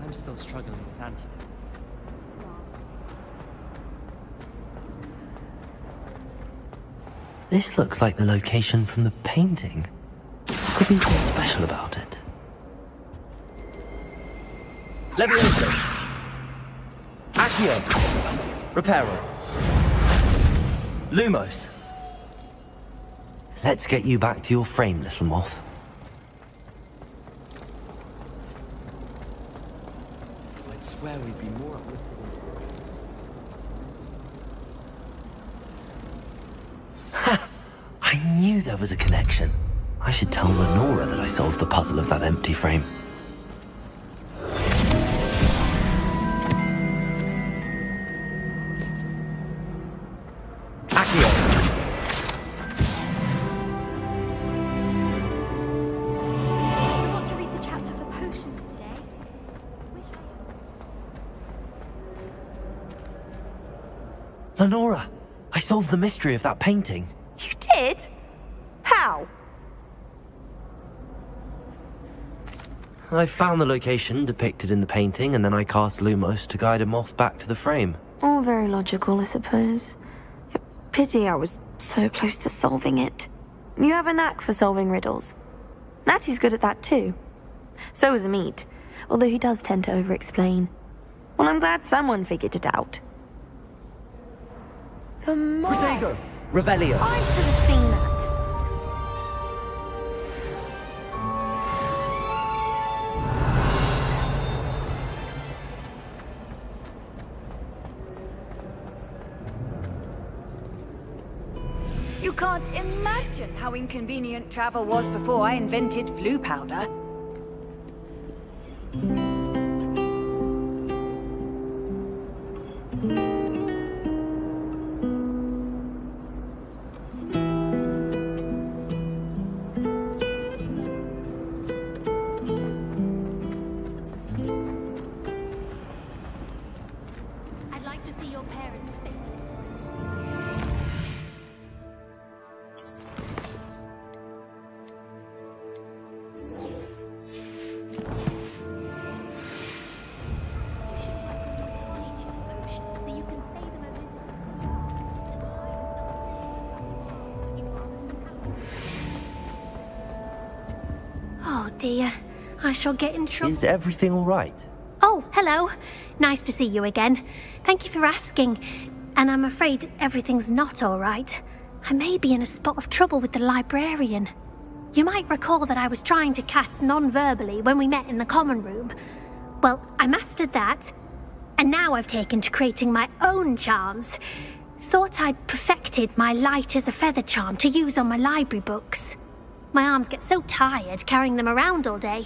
I'm still struggling with Anti. This looks like the location from the painting. Could be something special about it. Levioso. Accio. Reparo. Lumos. Let's get you back to your frame, little moth. I'd swear we'd be more uplifted. Ha! I knew there was a connection. I should tell Lenora that I solved the puzzle of that empty frame. Accio. I forgot to read the chapter for potions today. Lenora, I solved the mystery of that painting. You did? How? I found the location depicted in the painting, and then I cast Lumos to guide a moth back to the frame. All very logical, I suppose. Pity I was so close to solving it. You have a knack for solving riddles. Natty's good at that too. So is Amit, although he does tend to over-explain. Well, I'm glad someone figured it out. The moth! Protego! Revelio! I should have seen that. You can't imagine how inconvenient travel was before I invented flu powder. I'd like to see your parents. dear. I shall get in trouble. Is everything all right? Oh, hello. Nice to see you again. Thank you for asking. And I'm afraid everything's not all right. I may be in a spot of trouble with the librarian. You might recall that I was trying to cast non-verbally when we met in the common room. Well, I mastered that, and now I've taken to creating my own charms. Thought I'd perfected my light as a feather charm to use on my library books. My arms get so tired carrying them around all day.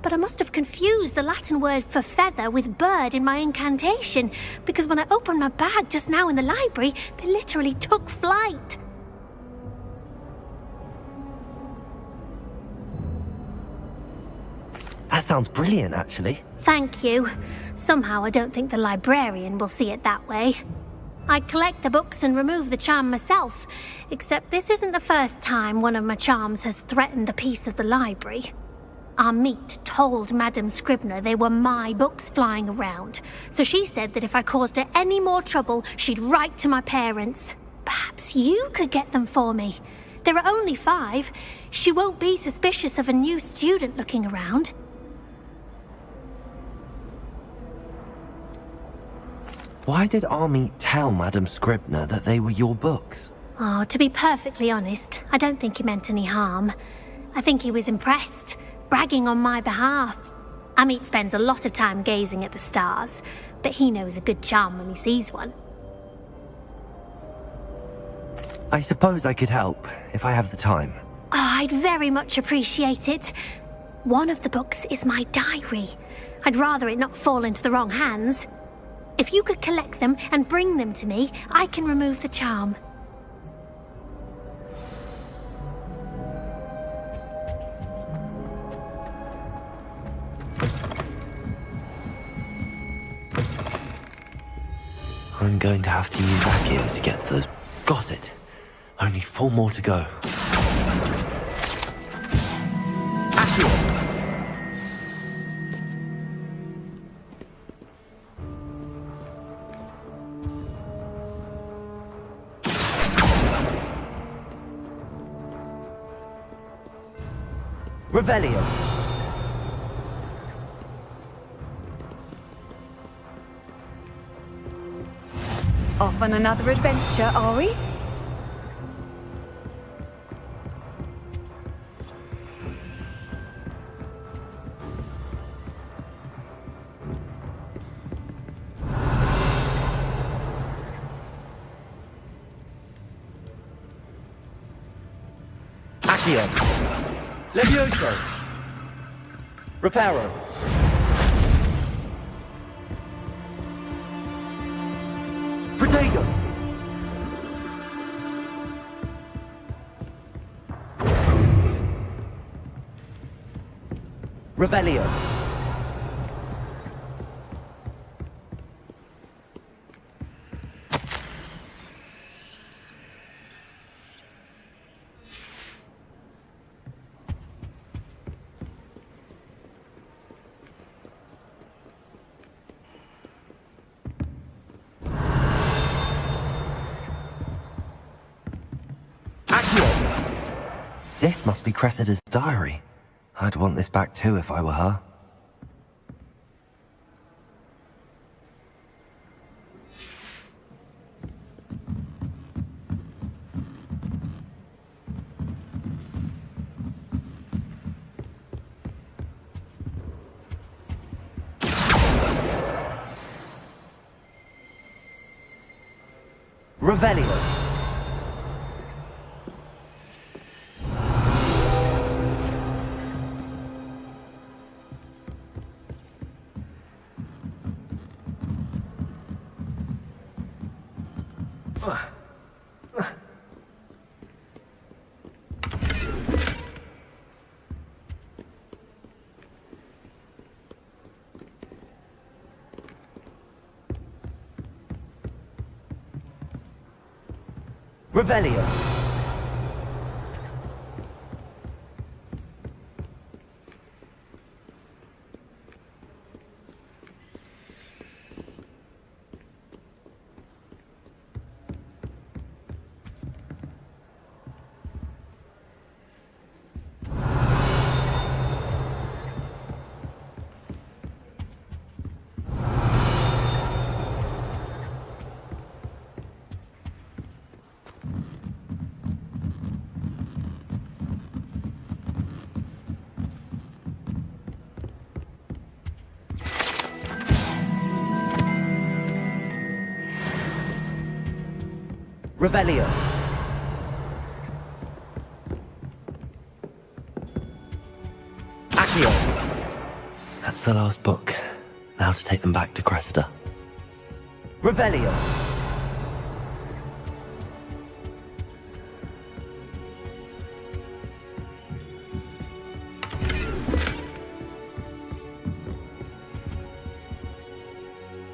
But I must have confused the Latin word for feather with bird in my incantation, because when I opened my bag just now in the library, they literally took flight. That sounds brilliant, actually. Thank you. Somehow I don't think the librarian will see it that way. I collect the books and remove the charm myself, except this isn't the first time one of my charms has threatened the peace of the library. Our meet told Madame Scribner they were my books flying around, so she said that if I caused her any more trouble, she'd write to my parents. Perhaps you could get them for me. There are only 5. She won't be suspicious of a new student looking around. Why did Army tell Madame Scribner that they were your books? Oh, to be perfectly honest, I don't think he meant any harm. I think he was impressed, bragging on my behalf. Amit spends a lot of time gazing at the stars, but he knows a good charm when he sees one. I suppose I could help, if I have the time. Oh, I'd very much appreciate it. One of the books is my diary. I'd rather it not fall into the wrong hands. If you could collect them and bring them to me, I can remove the charm. I'm going to have to use Accio to get to those. Got it. Only 4 more to go. Accio! Revelio. Off on another adventure, are we? Accio. Levioso. Reparo. Protego. Revelio. This must be Cressida's diary. I'd want this back too if I were her. Revelio. Revelio. Revelio. Accio. That's the last book. Now to take them back to Cressida. Revelio.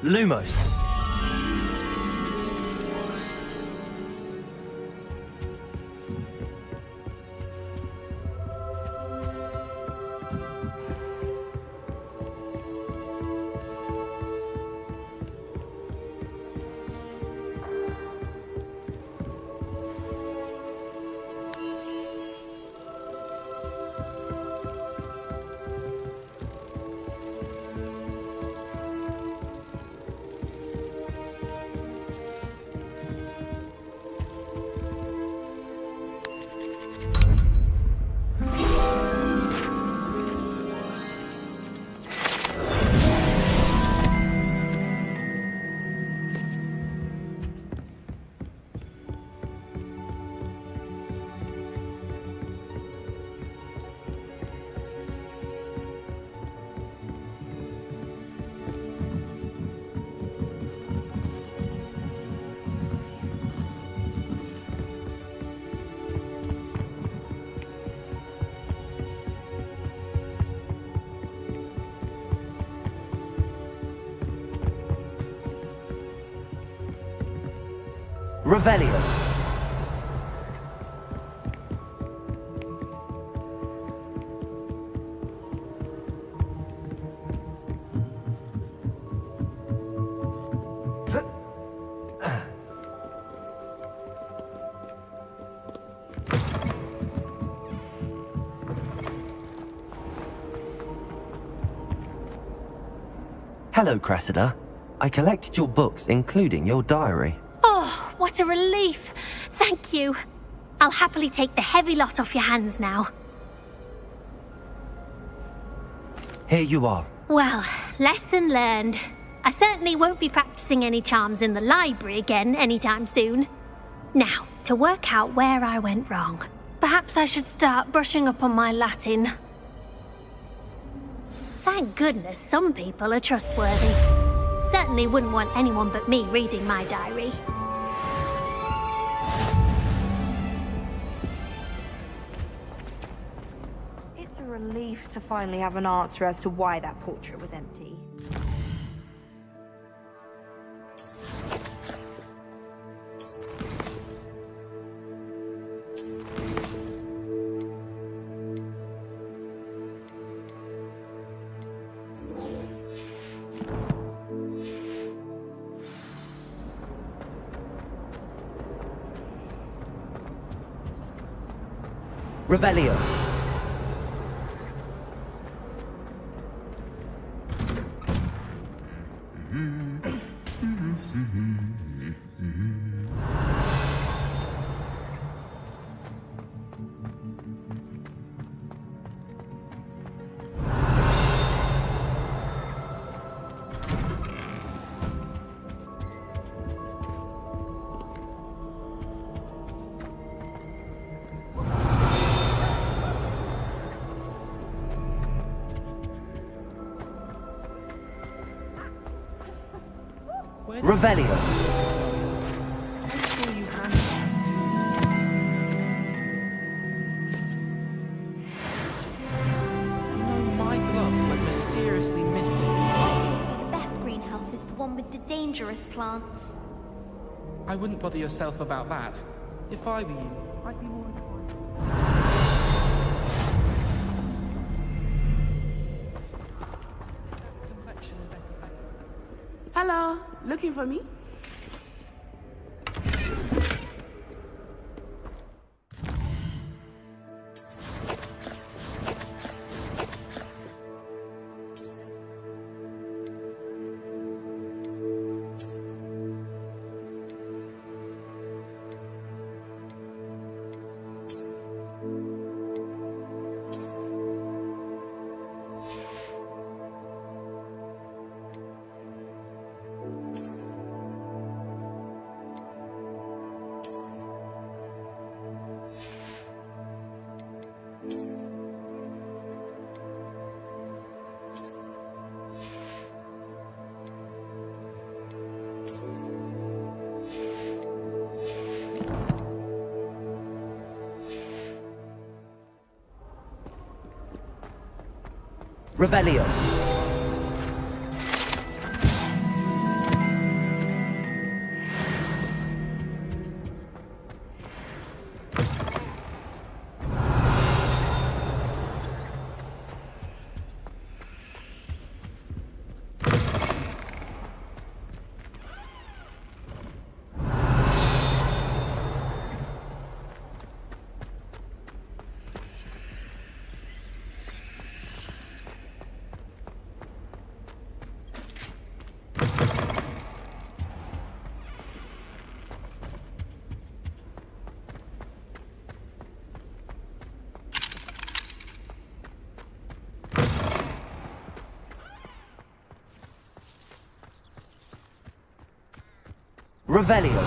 Lumos. Revelio. Hello, Cressida. I collected your books, including your diary. Oh, what a relief. Thank you. I'll happily take the heavy lot off your hands now. Here you are. Well, lesson learned. I certainly won't be practicing any charms in the library again anytime soon. Now, to work out where I went wrong. Perhaps I should start brushing up on my Latin. Thank goodness some people are trustworthy. Certainly wouldn't want anyone but me reading my diary. It's a relief to finally have an answer as to why that portrait was empty. Revelio. Revelio. My gloves went mysteriously missing. Obviously, the best greenhouse is the one with the dangerous plants. I wouldn't bother yourself about that. If I were you, I'd be more inclined. Hello, looking for me? Revelio. Revelio.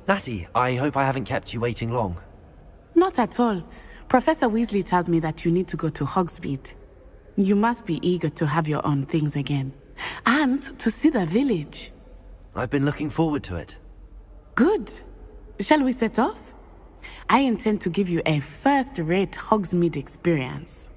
Natty, I hope I haven't kept you waiting long. Not at all. Professor Weasley tells me that you need to go to Hogsmeade. You must be eager to have your own things again. And to see the village. I've been looking forward to it. Good. Shall we set off? I intend to give you a first-rate Hogsmeade experience.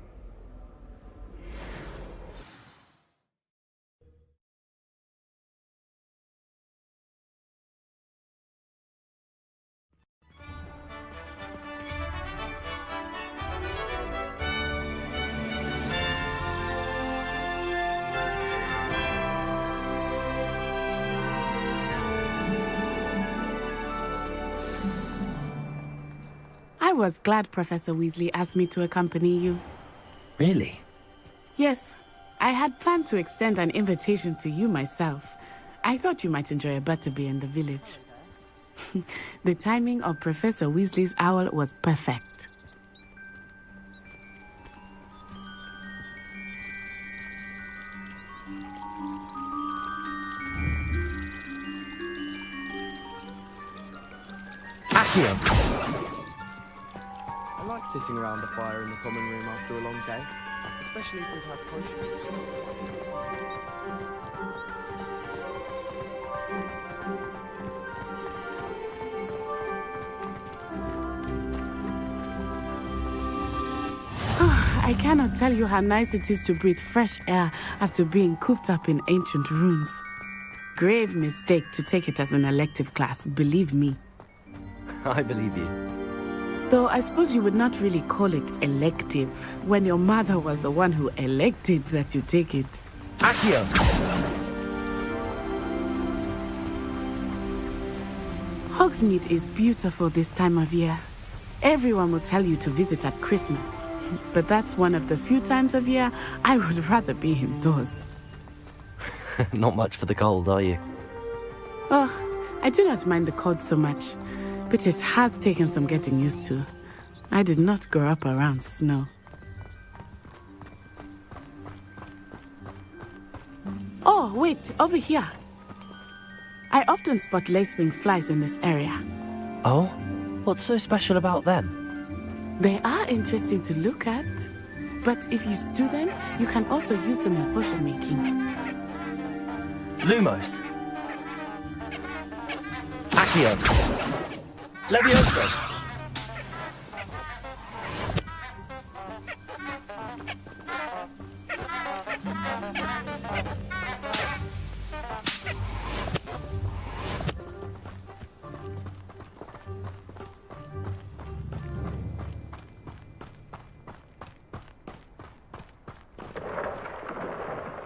I was glad Professor Weasley asked me to accompany you. Really? Yes, I had planned to extend an invitation to you myself. I thought you might enjoy a butterbeer in the village. The timing of Professor Weasley's owl was perfect. Accio! I like sitting around the fire in the common room after a long day, especially if we've had potions. I cannot tell you how nice it is to breathe fresh air after being cooped up in ancient rooms. Grave mistake to take it as an elective class, believe me. I believe you. Though I suppose you would not really call it elective when your mother was the one who elected that you take it. Accio! Hogsmeade is beautiful this time of year. Everyone will tell you to visit at Christmas. But that's one of the few times of year I would rather be indoors. Not much for the cold, are you? Oh, I do not mind the cold so much, but it has taken some getting used to. I did not grow up around snow. Oh, wait, over here. I often spot lacewing flies in this area. Oh? What's so special about them? They are interesting to look at, but if you stew them, you can also use them in potion making. Lumos. Accio. Levioso.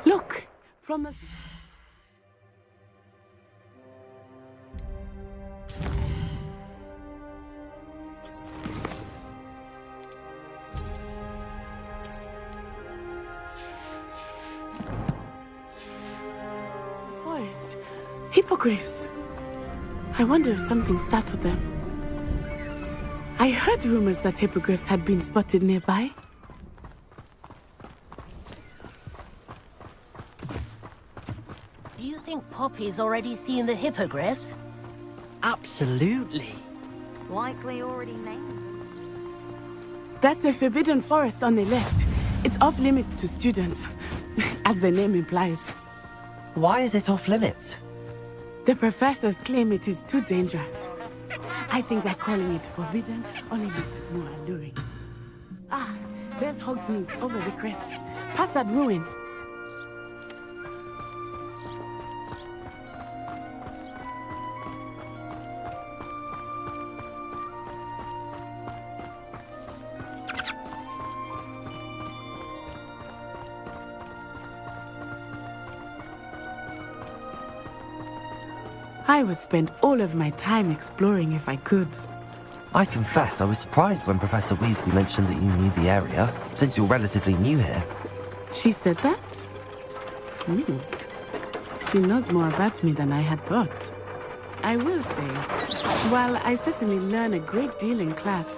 Look! From the... forest. Hippogriffs. I wonder if something startled them. I heard rumors that hippogriffs had been spotted nearby. think Poppy's already seen the hippogriffs? Absolutely. Likely already named. That's the Forbidden Forest on the left. It's off limits to students, as the name implies. Why is it off limits? The professors claim it is too dangerous. I think that calling it forbidden only makes it more alluring. Ah, there's Hogsmeade over the crest. Past that ruin. I would spend all of my time exploring if I could. I confess I was surprised when Professor Weasley mentioned that you knew the area, since you're relatively new here. She said that? She knows more about me than I had thought. I will say, while I certainly learn a great deal in class,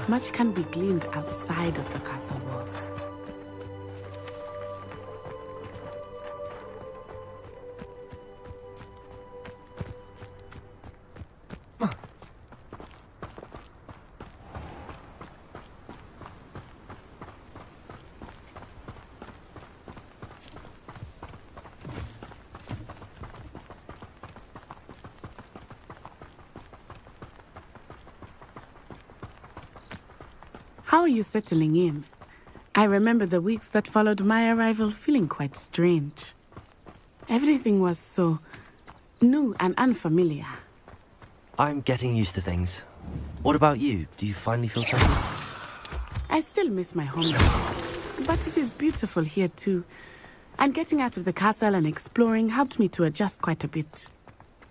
much can be gleaned outside of the castle walls. How are you settling in? I remember the weeks that followed my arrival feeling quite strange. Everything was so new and unfamiliar. I'm getting used to things. What about you? Do you finally feel settled? I still miss my home, but it is beautiful here too. And getting out of the castle and exploring helped me to adjust quite a bit.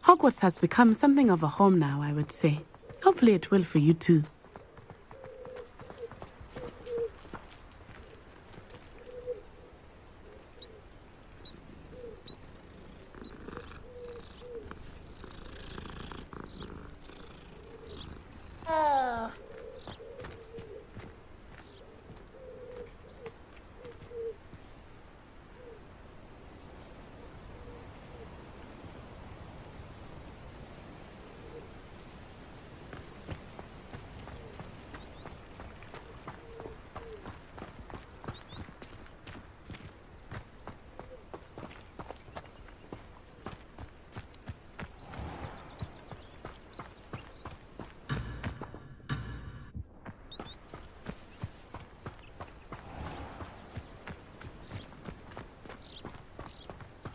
Hogwarts has become something of a home now, I would say. Hopefully it will for you too.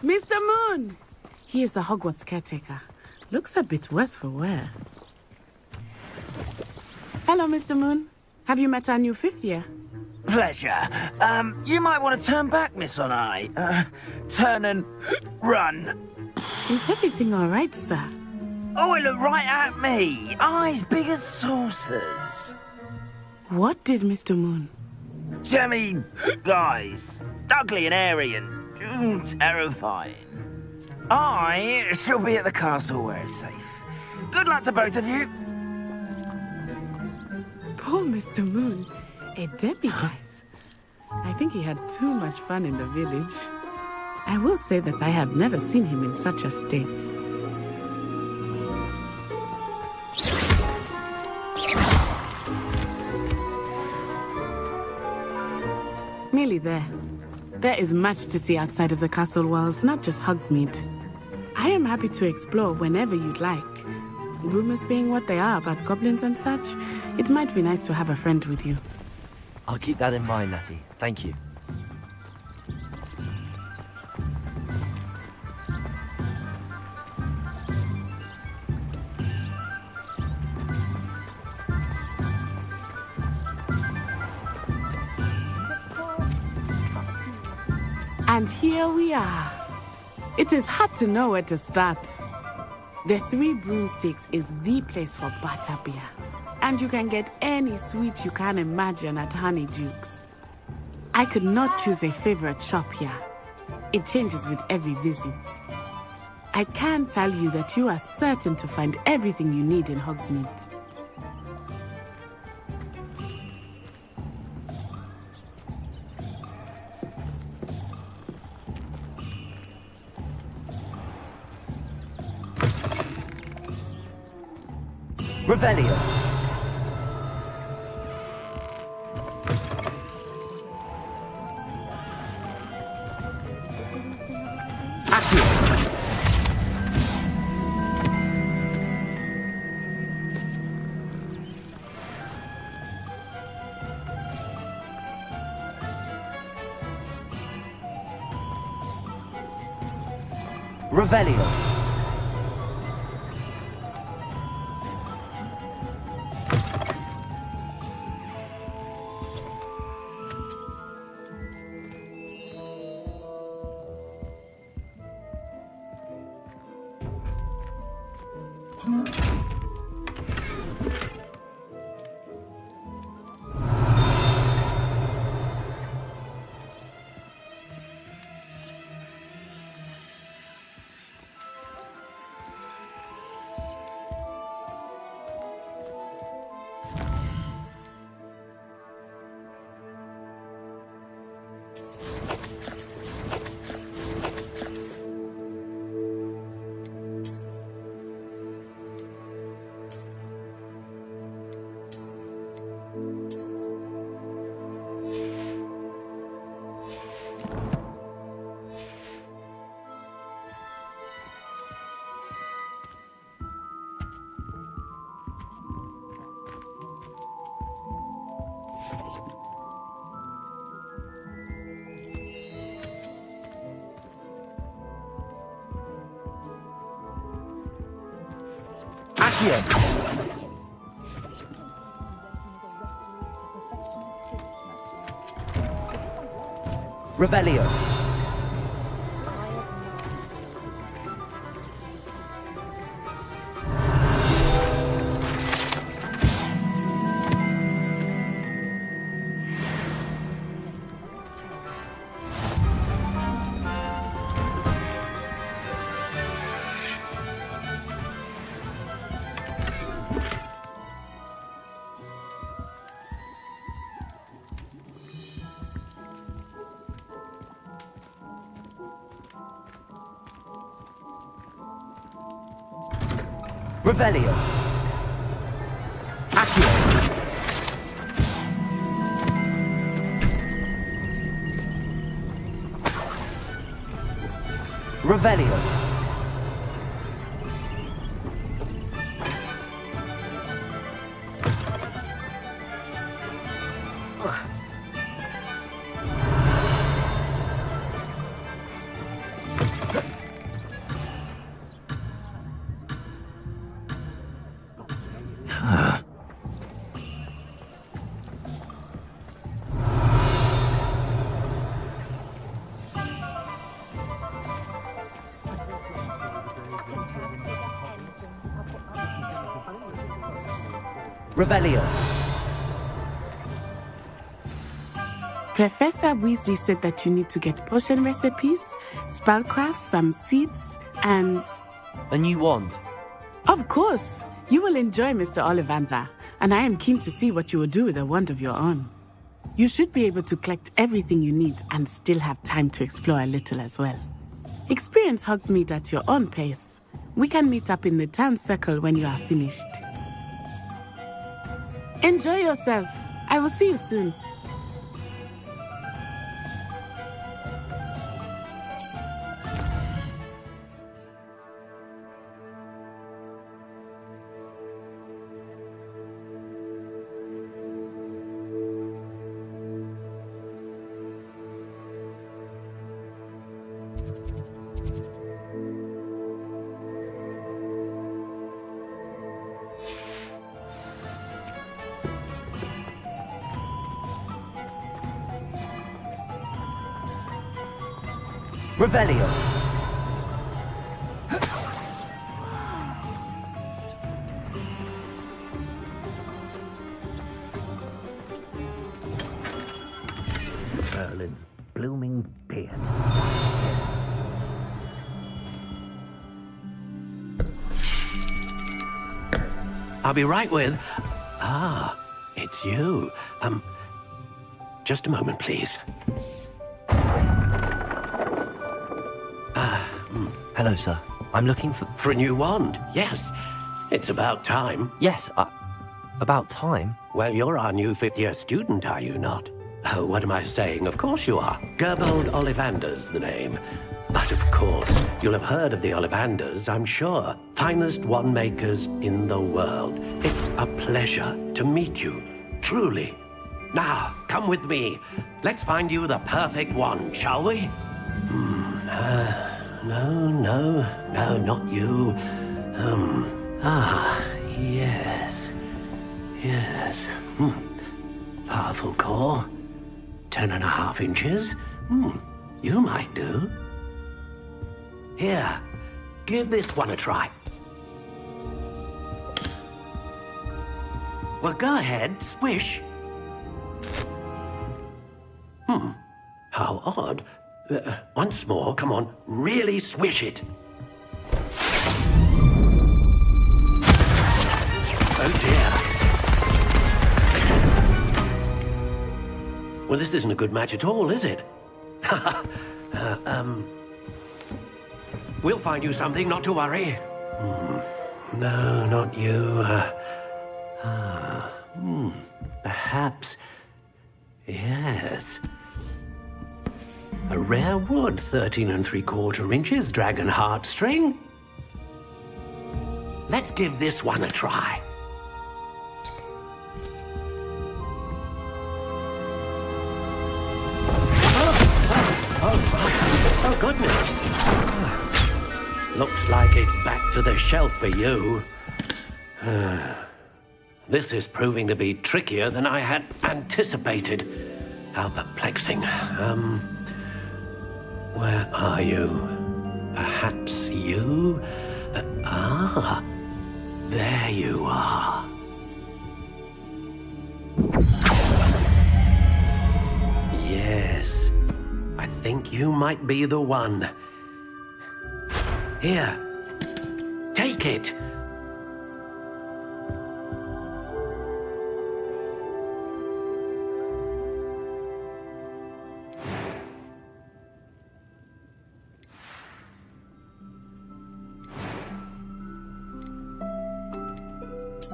Mr. Moon! He is the Hogwarts caretaker. Looks a bit worse for wear. Hello, Mr. Moon. Have you met our new fifth year? Pleasure. You might want to turn back, Miss On-Eye. Turn and run. Is everything all right, sir? Oh, it looked right at me. Eyes big as saucers. What did Mr. Moon? Jemmy guys. Ugly and airy and terrifying. I shall be at the castle where it's safe. Good luck to both of you. Poor Mr. Moon. A demiguise. I think he had too much fun in the village. I will say that I have never seen him in such a state. Nearly there. There is much to see outside of the castle walls, not just Hogsmeade. I am happy to explore whenever you'd like. Rumors being what they are about goblins and such, it might be nice to have a friend with you. I'll keep that in mind, Natty. Thank you. And here we are. It is hard to know where to start. The Three Broomsticks is the place for butterbeer. And you can get any sweet you can imagine at Honeydukes. I could not choose a favorite shop here. It changes with every visit. I can tell you that you are certain to find everything you need in Hogsmeade. Revelio. Revelio. Accio. Revelio. Revelio. Accio. Revelio. Revelio. Professor Weasley said that you need to get potion recipes, spellcraft, some seeds, and... A new wand. Of course! You will enjoy Mr. Ollivander, and I am keen to see what you will do with a wand of your own. You should be able to collect everything you need and still have time to explore a little as well. Experience Hogsmeade at your own pace. We can meet up in the town circle when you are finished. Enjoy yourself. I will see you soon. Revelio. Merlin's blooming beard. I'll be right with... Ah, it's you. Just a moment, please. Hello, sir. I'm looking for... For a new wand, yes. It's about time. Yes, about time? Well, you're our new fifth-year student, are you not? Oh, what am I saying? Of course you are. Gerbold Ollivander's the name. But of course, you'll have heard of the Ollivanders, I'm sure. Finest wand makers in the world. It's a pleasure to meet you, truly. Now, come with me. Let's find you the perfect wand, shall we? No, not you. Yes. Powerful core. 10.5 inches. You might do. Here, give this one a try. Well, go ahead, swish. How odd. Once more, come on, really swish it. Oh dear. Well, this isn't a good match at all, is it? We'll find you something, not to worry. No, not you. Perhaps. Yes. A rare wood, 13 3/4 inches, dragon heartstring. Let's give this one a try. Oh, goodness. Looks like it's back to the shelf for you. This is proving to be trickier than I had anticipated. How perplexing. Where are you? Perhaps you? There you are. Yes, I think you might be the one. Here, take it.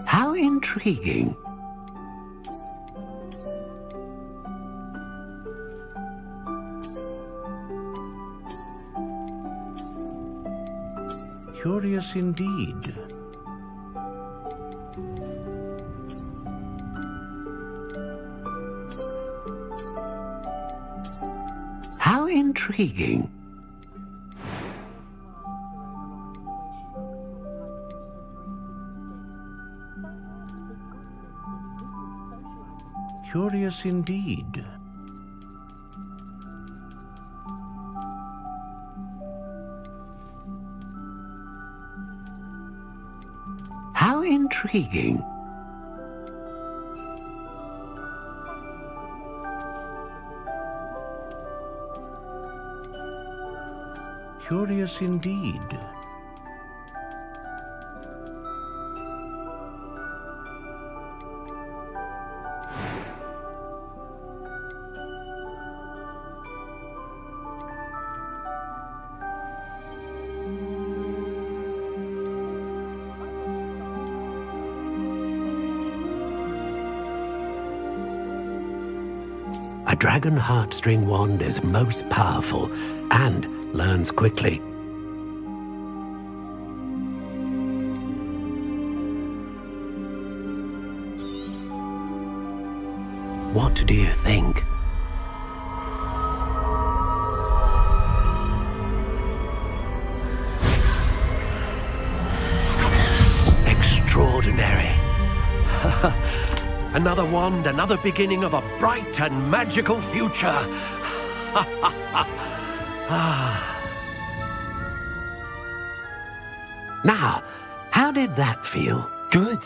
How intriguing. Curious indeed. How intriguing. Curious indeed. How intriguing. Curious indeed. A dragon heartstring wand is most powerful and learns quickly. What do you think? Extraordinary. Another wand, another beginning of a bright and magical future. Now, how did that feel? Good.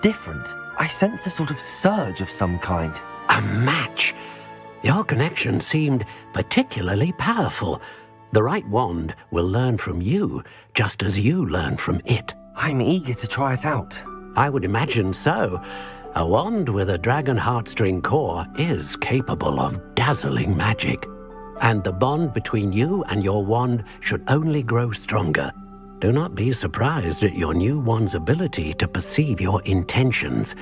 Different. I sensed a sort of surge of some kind. A match. Your connection seemed particularly powerful. The right wand will learn from you, just as you learn from it. I'm eager to try it out. I would imagine so. A wand with a dragon heartstring core is capable of dazzling magic. And the bond between you and your wand should only grow stronger. Do not be surprised at your new one's ability to perceive your intentions,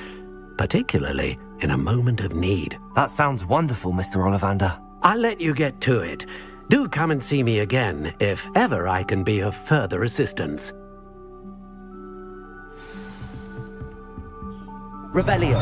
particularly in a moment of need. That sounds wonderful, Mr. Ollivander. I'll let you get to it. Do come and see me again if ever I can be of further assistance. Revelio.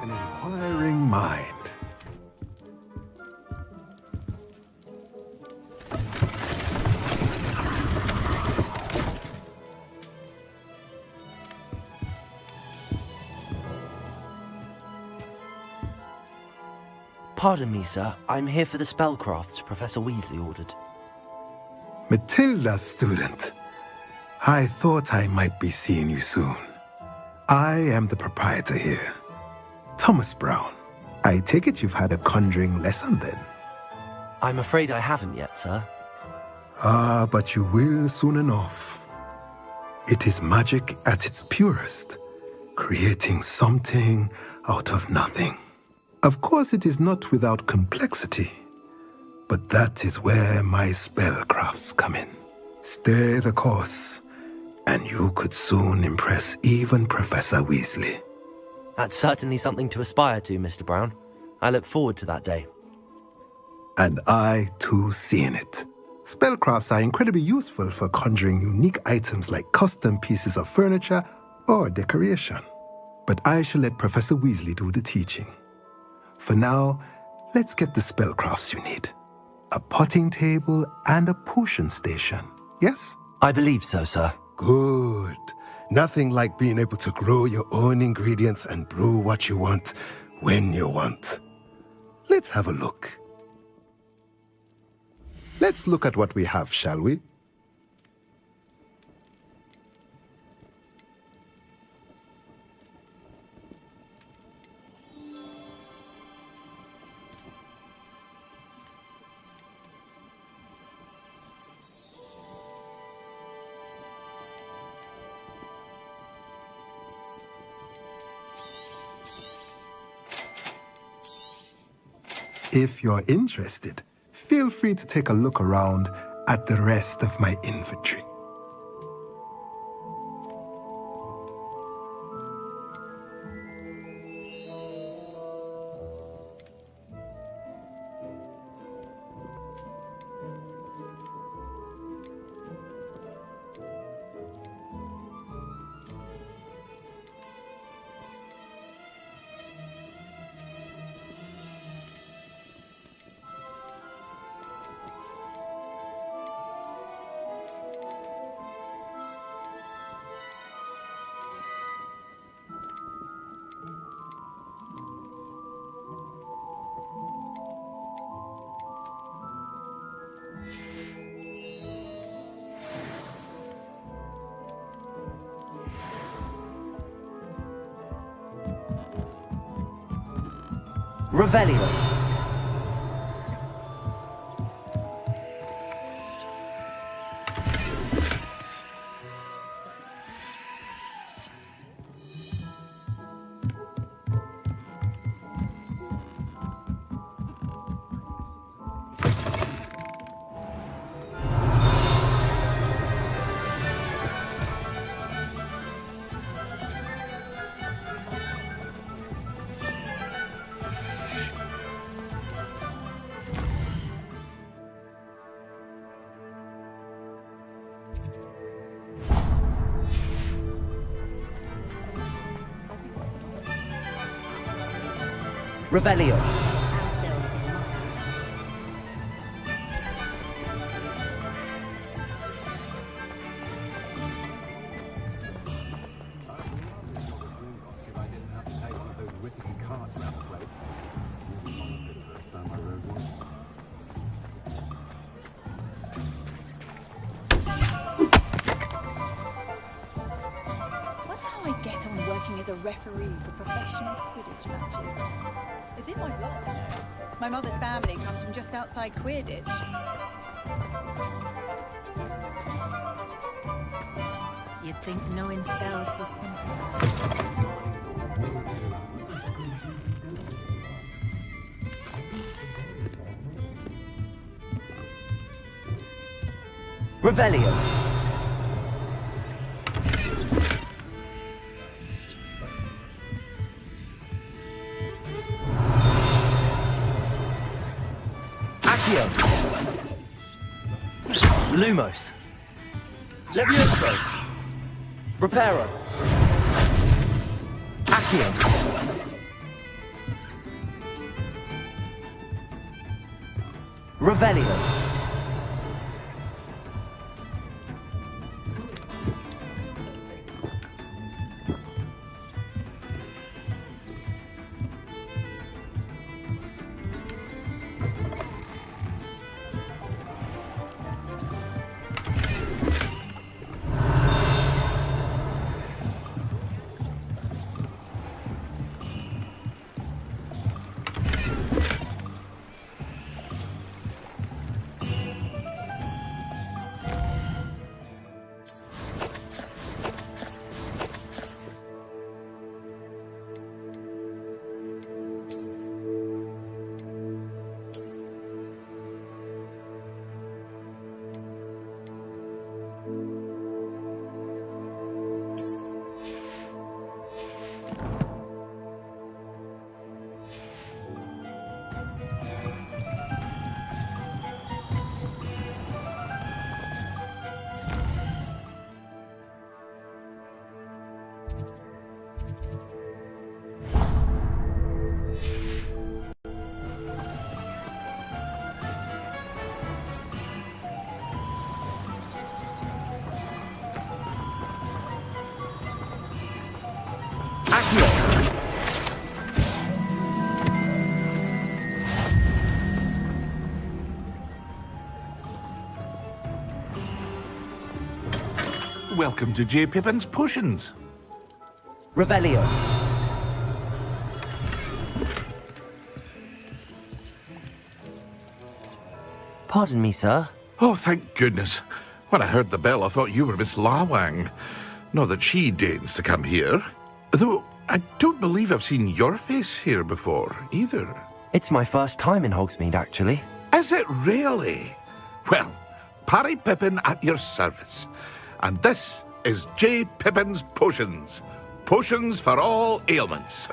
An inquiring mind. Pardon me, sir. I'm here for the spellcrafts Professor Weasley ordered. Matilda's student. I thought I might be seeing you soon. I am the proprietor here, Thomas Brown. I take it you've had a conjuring lesson then? I'm afraid I haven't yet, sir. Ah, but you will soon enough. It is magic at its purest, creating something out of nothing. Of course, it is not without complexity, but that is where my spellcrafts come in. Stay the course, and you could soon impress even Professor Weasley. That's certainly something to aspire to, Mr. Brown. I look forward to that day. And I, too, seeing it. Spellcrafts are incredibly useful for conjuring unique items like custom pieces of furniture or decoration. But I shall let Professor Weasley do the teaching. For now, let's get the spellcrafts you need. A potting table and a potion station, yes? I believe so, sir. Good. Nothing like being able to grow your own ingredients and brew what you want when you want. Let's have a look. Let's look at what we have, shall we? If you're interested, feel free to take a look around at the rest of my inventory. Revelio. Revelio. working as a referee for professional Quidditch matches. It's in my blood. My mother's family comes from just outside Quidditch. You'd think knowing spells would... Revelio. Accio. Lumos. Levioso. Reparo. Accio. Revelio. Welcome to J. Pippin's Potions. Revelio. Pardon me, sir. Oh, thank goodness. When I heard the bell, I thought you were Miss Lawang. Not that she deigns to come here. Though, I don't believe I've seen your face here before, either. It's my first time in Hogsmeade, actually. Is it really? Well, Parry Pippin at your service. And this is J. Pippin's Potions. Potions for all ailments.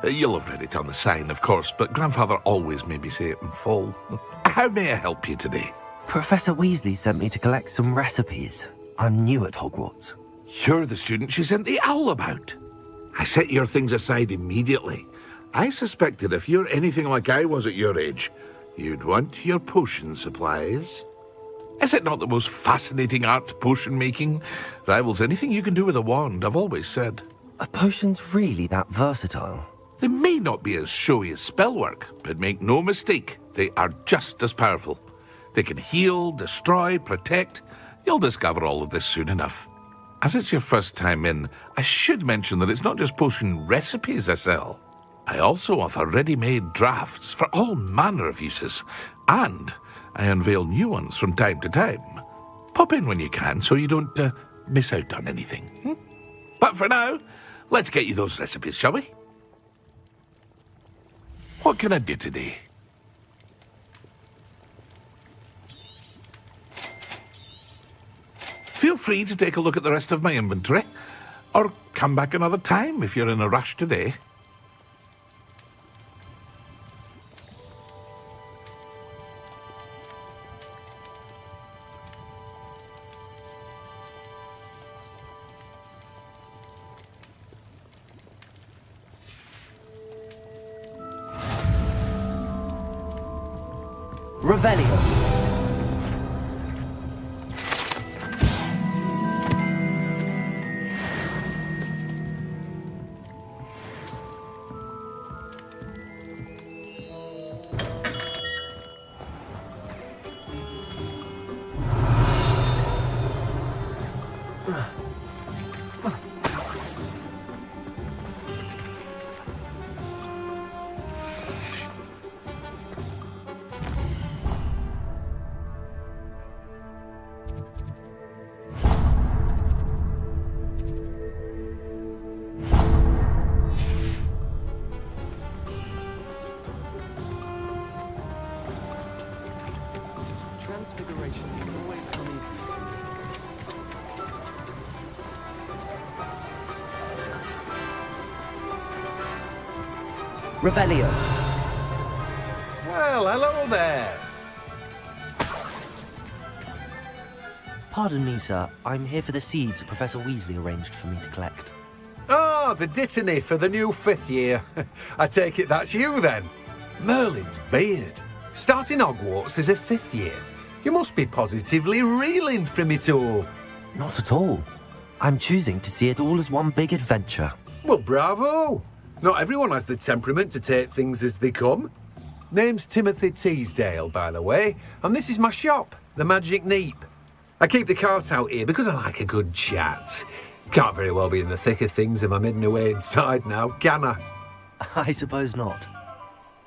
You'll have read it on the sign, of course, but Grandfather always made me say it in full. How may I help you today? Professor Weasley sent me to collect some recipes. I'm new at Hogwarts. You're the student she sent the owl about. I set your things aside immediately. I suspected if you're anything like I was at your age, you'd want your potion supplies. Is it not the most fascinating art, potion making? Rivals anything you can do with a wand, I've always said. Are potions really that versatile? They may not be as showy as spellwork, but make no mistake, they are just as powerful. They can heal, destroy, protect. You'll discover all of this soon enough. As it's your first time in, I should mention that it's not just potion recipes I sell. I also offer ready-made drafts for all manner of uses, and I unveil new ones from time to time. Pop in when you can so you don't miss out on anything. But for now, let's get you those recipes, shall we? What can I do today? Feel free to take a look at the rest of my inventory, or come back another time if you're in a rush today. Revelio. Revelio. Well, hello there. Pardon me, sir. I'm here for the seeds Professor Weasley arranged for me to collect. Ah, the dittany for the new 5th year. I take it that's you, then. Merlin's beard. Starting Hogwarts as a 5th year. You must be positively reeling from it all. Not at all. I'm choosing to see it all as one big adventure. Well, bravo. Not everyone has the temperament to take things as they come. Name's Timothy Teasdale, by the way, and this is my shop, the Magic Neep. I keep the cart out here because I like a good chat. Can't very well be in the thick of things if I'm hidden away inside now, can I? I suppose not.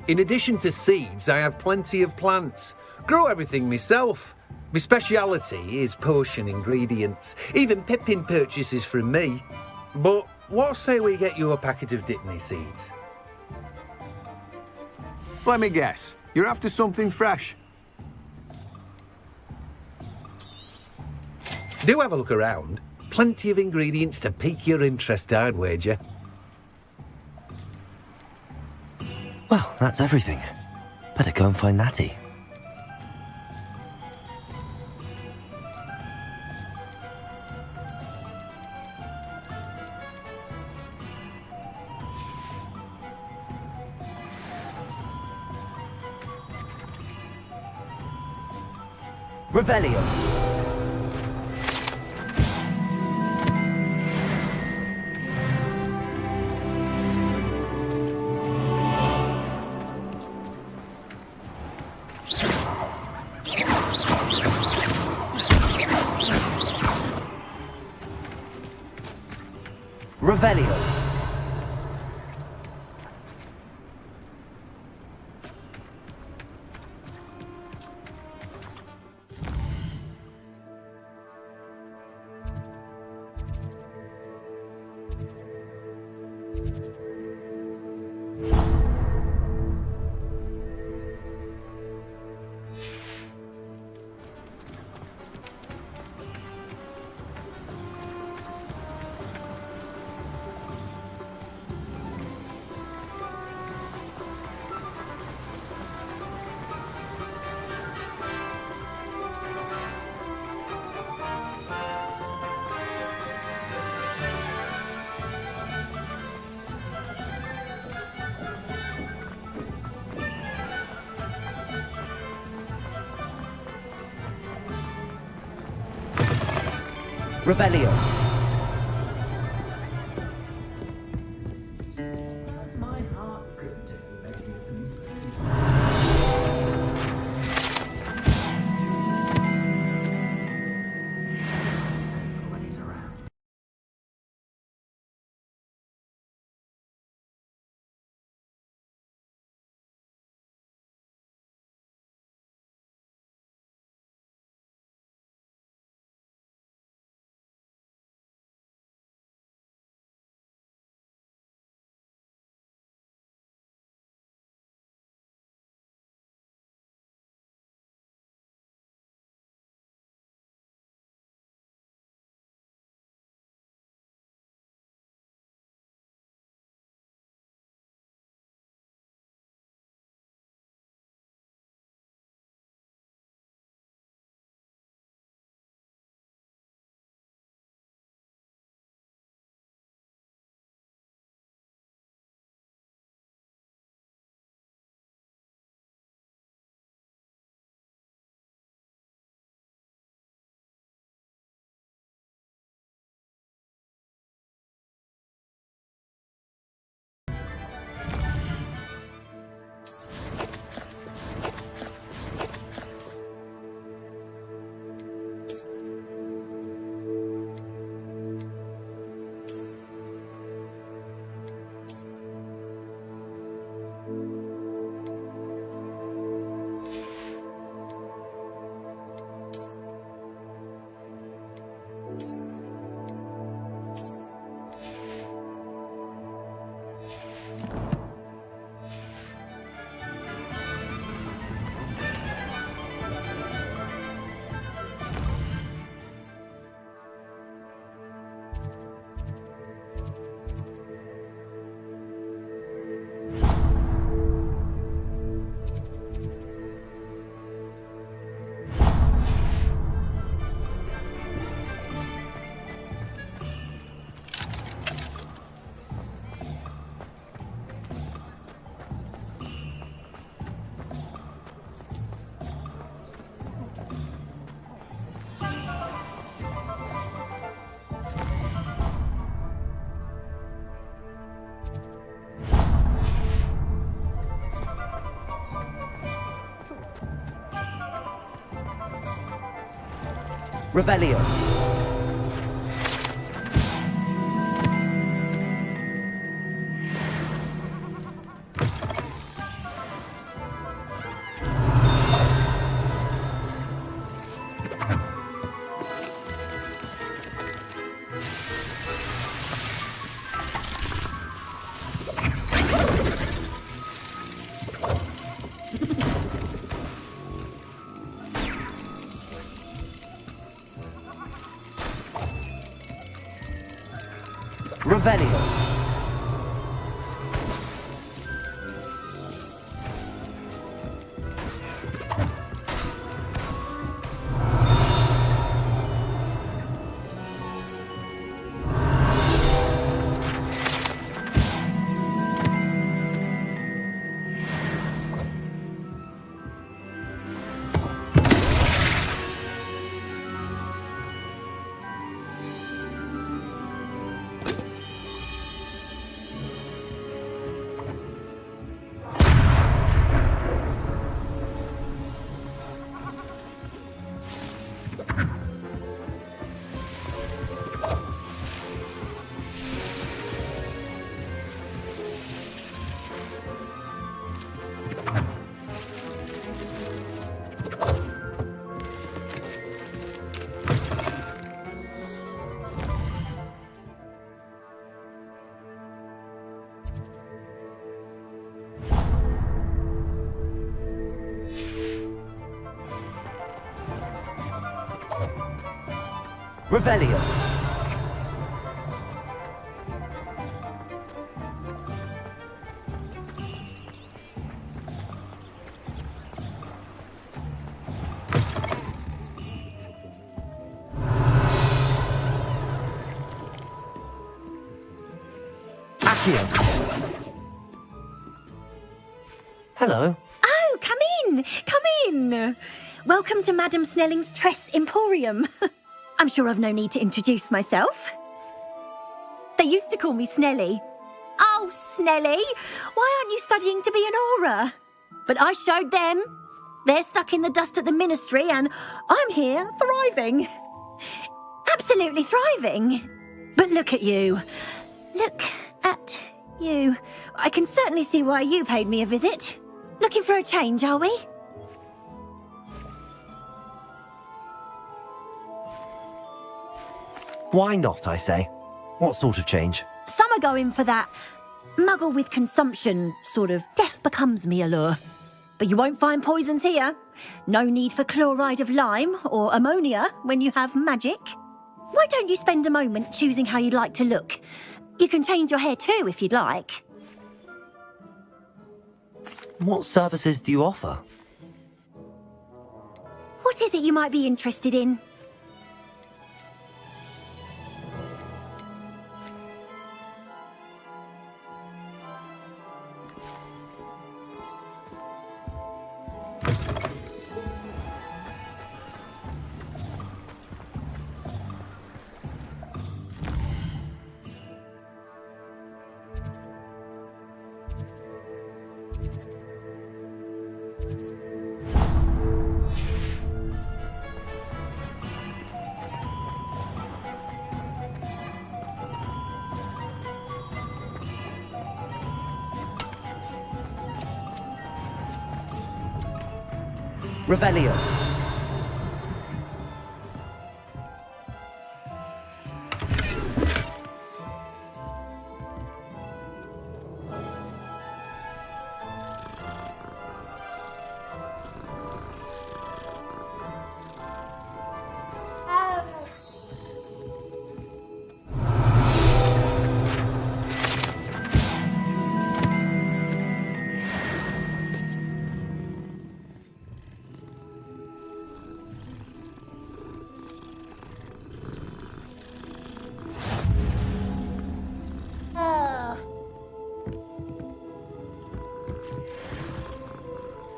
In addition to seeds, I have plenty of plants. Grow everything myself. My speciality is potion ingredients. Even Pippin purchases from me. But what say we get you a packet of Dittany seeds? Let me guess. You're after something fresh. Do have a look around. Plenty of ingredients to pique your interest, I'd wager. Well, that's everything. Better go and find Natty. Revelio. Revelio. Revelio. Revelio. Revelio. Revelio. Accio. Hello. Oh, come in! Come in! Welcome to Madame Snelling's Tress Emporium. I'm sure I've no need to introduce myself. They used to call me Snelly. Oh, Snelly, why aren't you studying to be an aura? But I showed them. They're stuck in the dust at the ministry and I'm here thriving. Absolutely thriving. But look at you. Look at you. I can certainly see why you paid me a visit. Looking for a change, are we? Why not, I say? What sort of change? Some are going for that muggle with consumption, sort of death becomes me allure. But you won't find poisons here. No need for chloride of lime or ammonia when you have magic. Why don't you spend a moment choosing how you'd like to look? You can change your hair too if you'd like. What services do you offer? What is it you might be interested in? Revelio.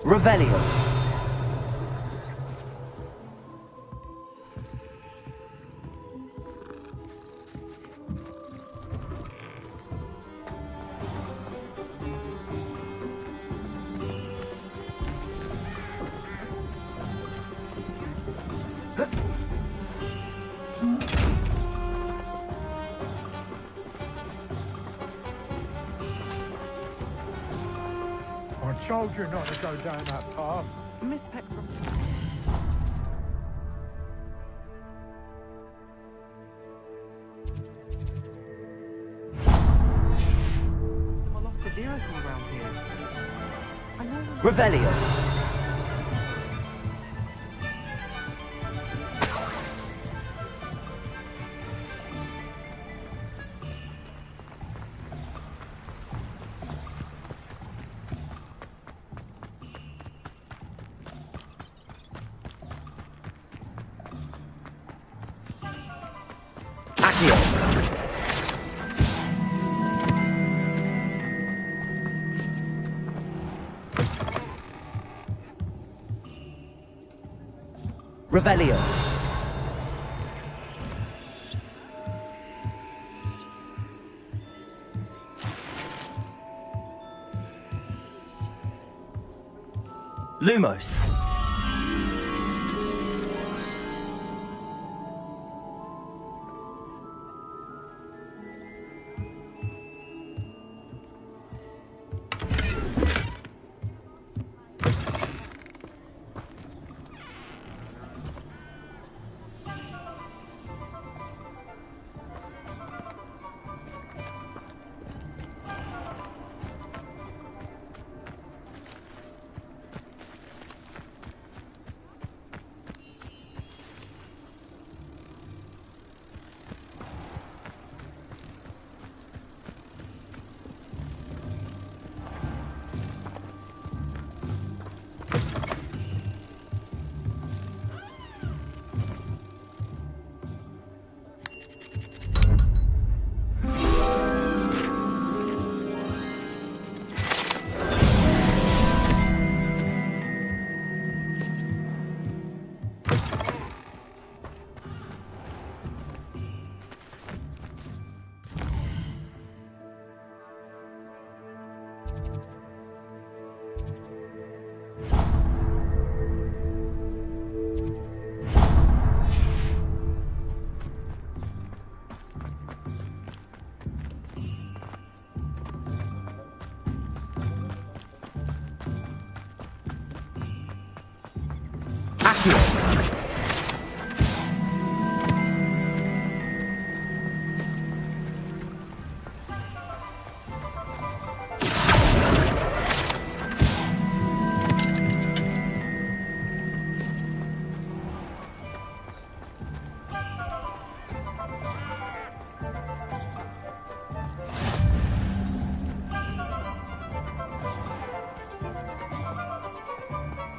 Revelio. told you not to go down that path. Miss Peckram. I lost the vehicle around here. I know. Revelio. Revelio. Lumos.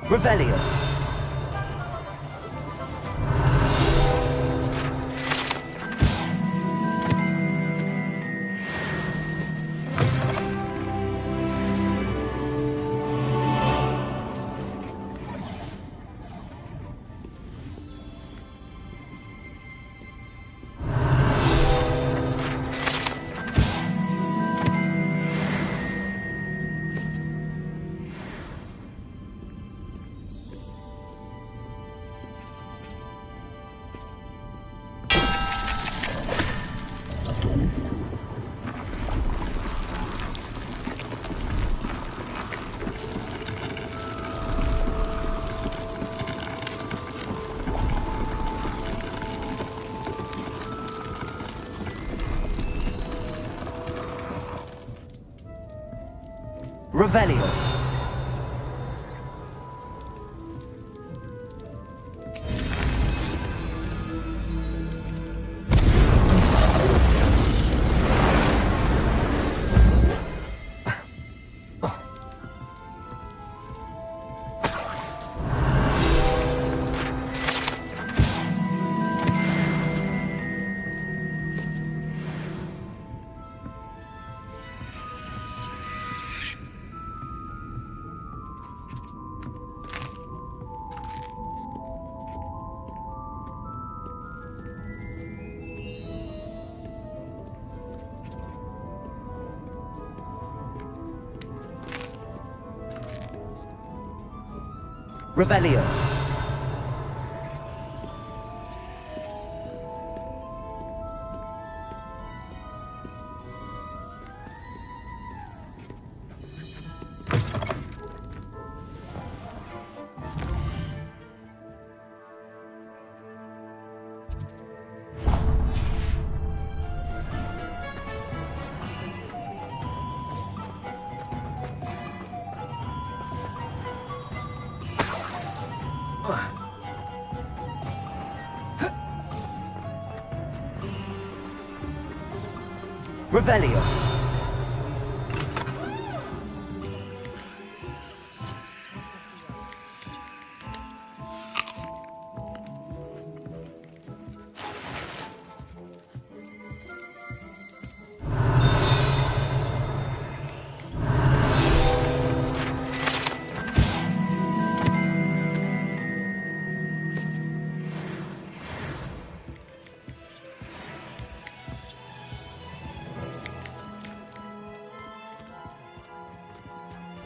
Revelio. Revelio. Revelio. Revelio.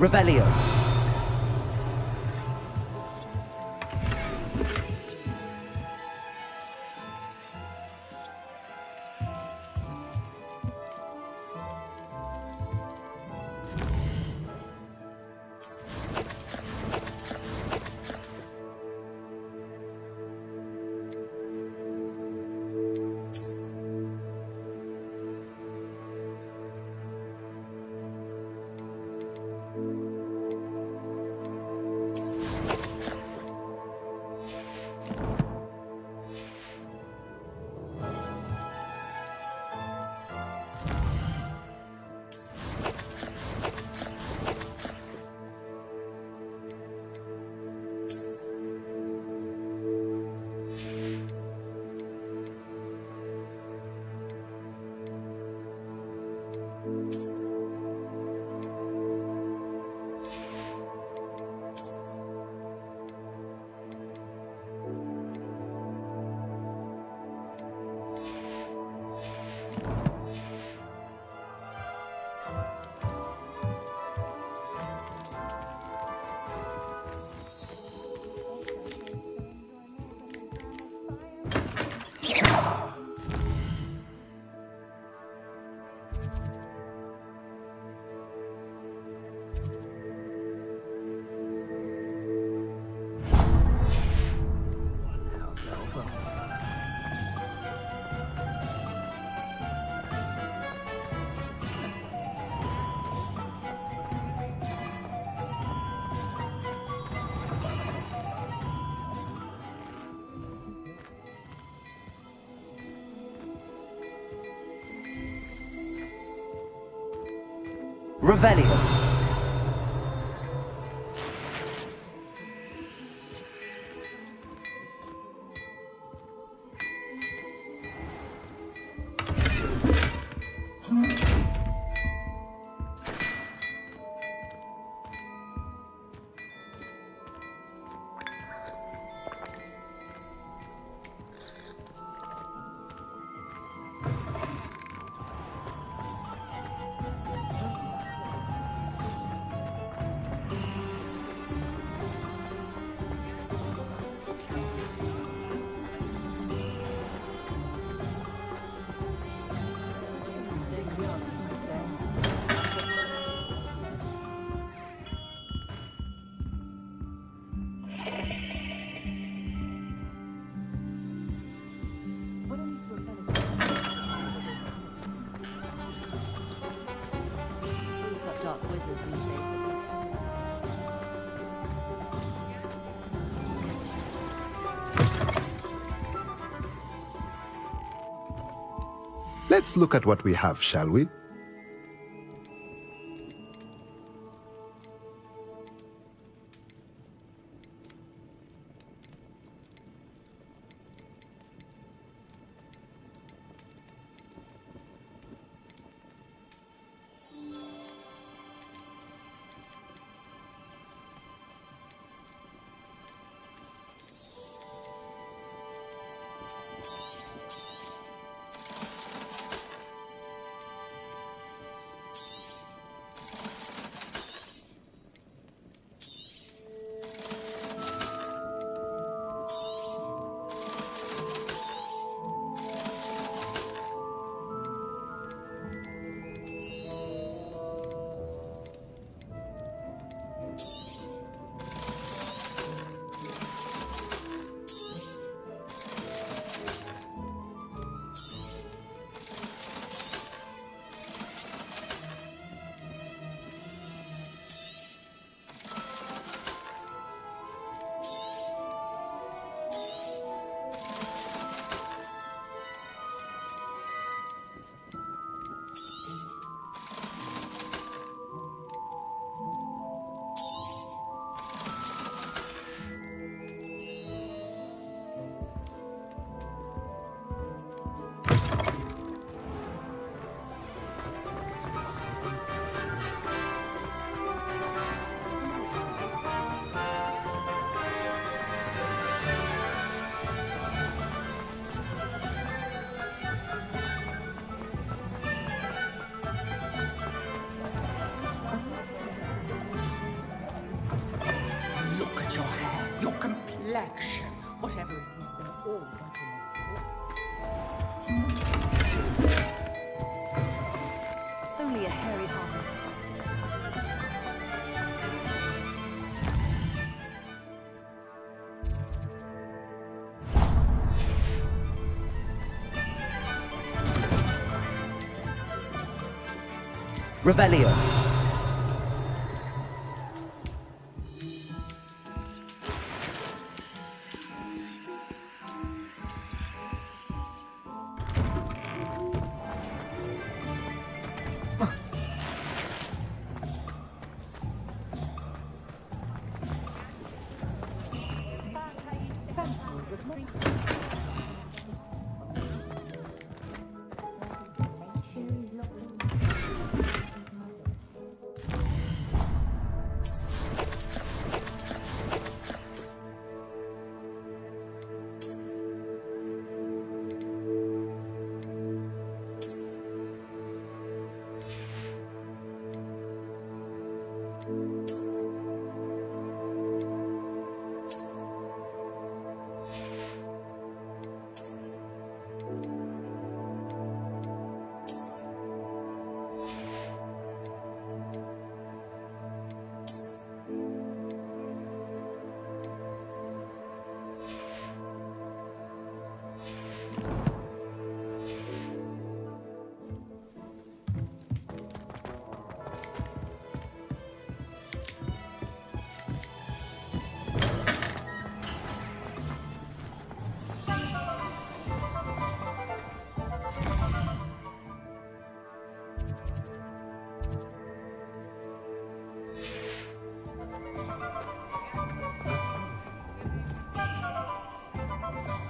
Revelio. Revelio. Let's look at what we have, shall we? reflection, whatever it is they're all wanting. Only a hairy heart. Revelio.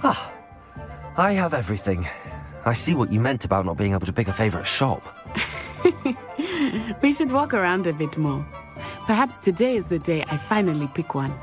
Ah, I have everything. I see what you meant about not being able to pick a favorite shop. We should walk around a bit more. Perhaps today is the day I finally pick one.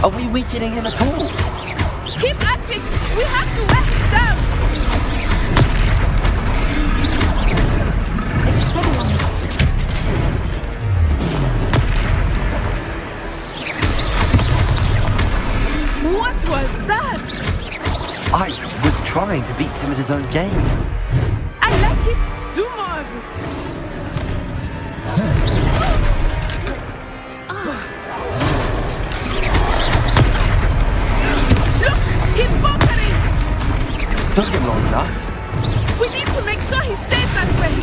Are we weakening him at all? Keep at it! We have to wear him down! What was that? I was trying to beat him at his own game. I like it! Do more of it! Look! He's bunkering! Took him long enough. We need to make sure he stays that way!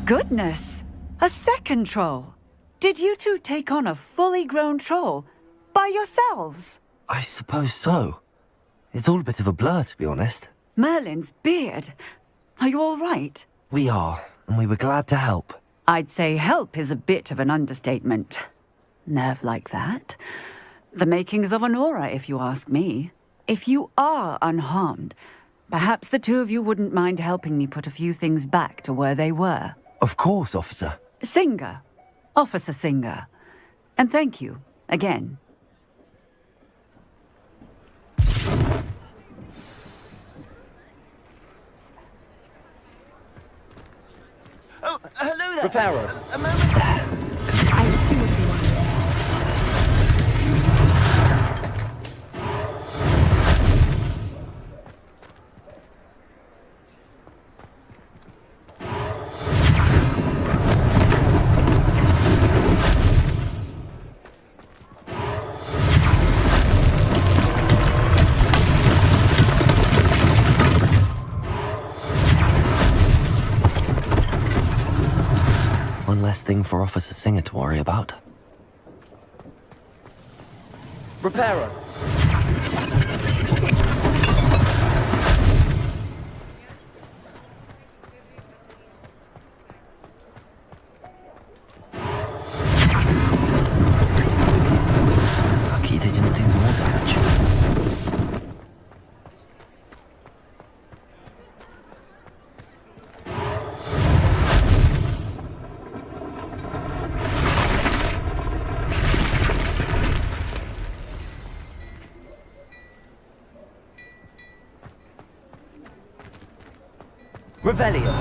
Goodness! A second troll! Did you two take on a fully grown troll? By yourselves? I suppose so. It's all a bit of a blur, to be honest. Merlin's beard. Are you all right? We are, and we were glad to help. I'd say help is a bit of an understatement. Nerve like that. The makings of an aura, if you ask me. If you are unharmed, perhaps the two of you wouldn't mind helping me put a few things back to where they were. Of course, officer. Singer. Officer Singer. And thank you, again. Oh, hello there. Reparo. A moment. I will see what he wants. one less thing for Officer Singer to worry about. Repairer. Lucky they didn't do more damage. Revelio.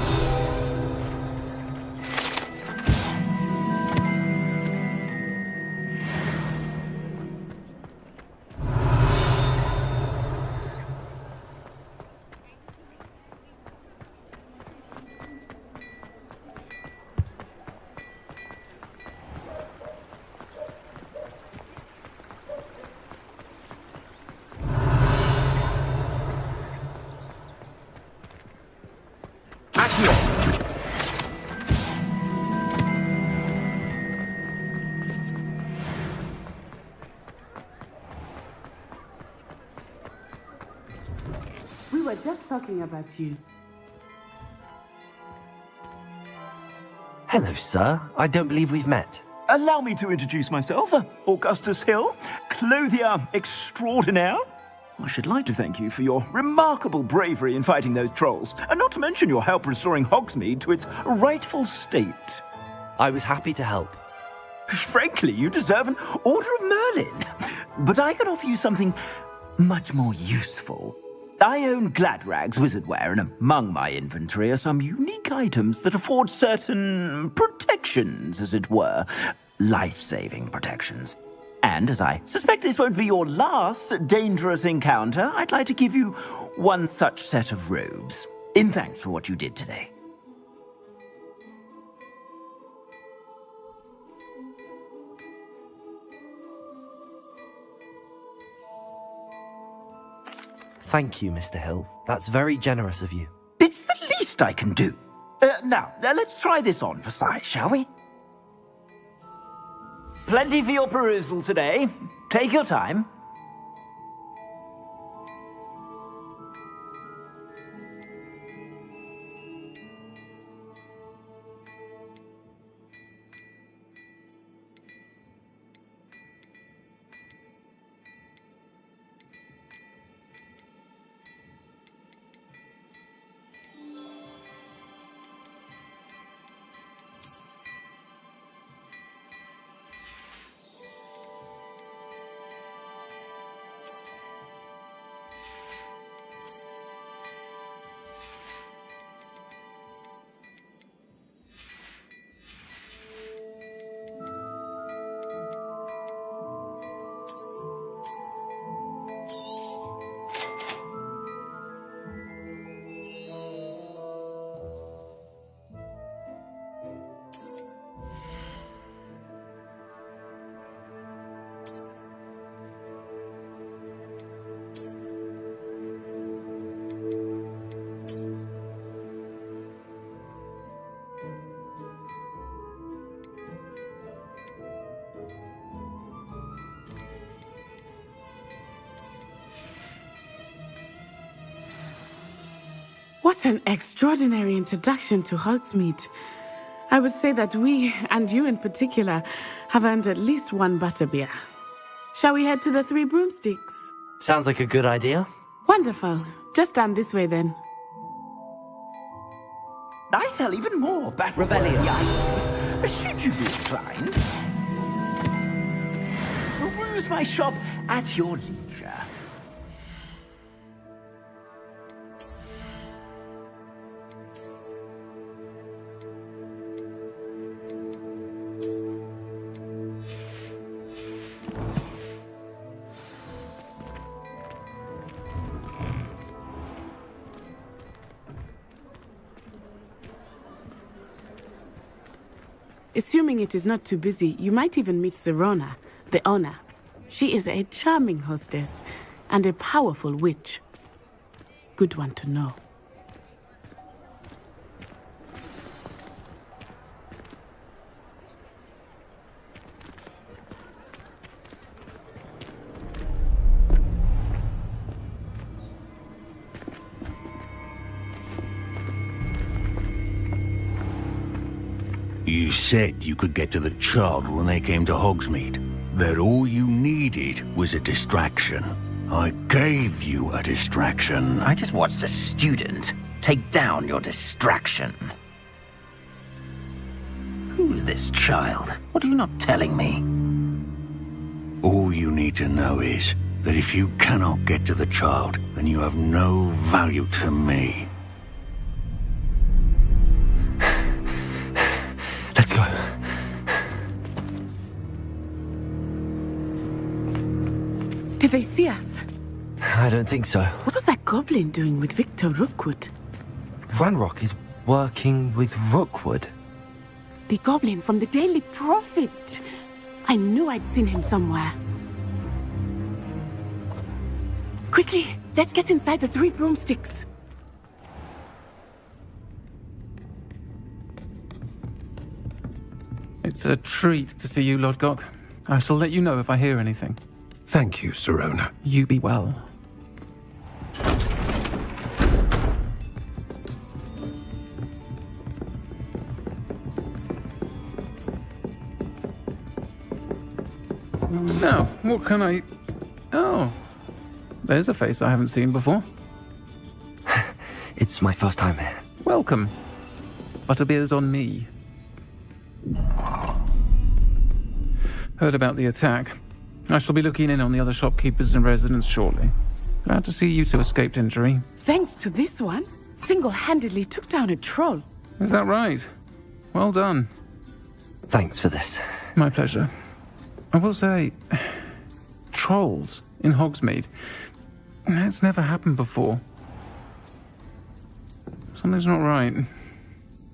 We were just talking about you. Hello, sir. I don't believe we've met. Allow me to introduce myself, Augustus Hill, clothier extraordinaire. I should like to thank you for your remarkable bravery in fighting those trolls, and not to mention your help restoring Hogsmeade to its rightful state. I was happy to help. Frankly, you deserve an Order of Merlin. But I can offer you something much more useful. I own Gladrag's wizardware, and among my inventory are some unique items that afford certain protections, as it were. Life-saving protections. And as I suspect this won't be your last dangerous encounter, I'd like to give you one such set of robes, in thanks for what you did today. Thank you, Mr. Hill. That's very generous of you. It's the least I can do. Now, let's try this on for size, shall we? Plenty for your perusal today. Take your time. What an extraordinary introduction to Hogsmeade. I would say that we, and you in particular, have earned at least one butterbeer. Shall we head to the Three Broomsticks? Sounds like a good idea. Wonderful. Just down this way then. I sell even more battle-worthy items, should you be inclined. Peruse my shop at your leisure. Assuming it is not too busy, you might even meet Serona, the owner. She is a charming hostess and a powerful witch. Good one to know. You said you could get to the child when they came to Hogsmeade. That all you needed was a distraction. I gave you a distraction. I just watched a student take down your distraction. Who's this child? What are you not telling me? All you need to know is that if you cannot get to the child, then you have no value to me. Let's go. Did they see us? I don't think so. What was that goblin doing with Victor Rookwood? Ranrock is working with Rookwood. The goblin from the Daily Prophet. I knew I'd seen him somewhere. Quickly, let's get inside the 3 broomsticks. It's a treat to see you, Lodgok. I shall let you know if I hear anything. Thank you, Sirona. You be well. Now, what can I... Oh, there's a face I haven't seen before. It's my first time here. Welcome. Butterbeer's on me. Heard about the attack. I shall be looking in on the other shopkeepers and residents shortly. Glad to see you two escaped injury. Thanks to this one, single-handedly took down a troll. Is that right? Well done. Thanks for this. My pleasure. I will say, trolls in Hogsmeade. That's never happened before. Something's not right.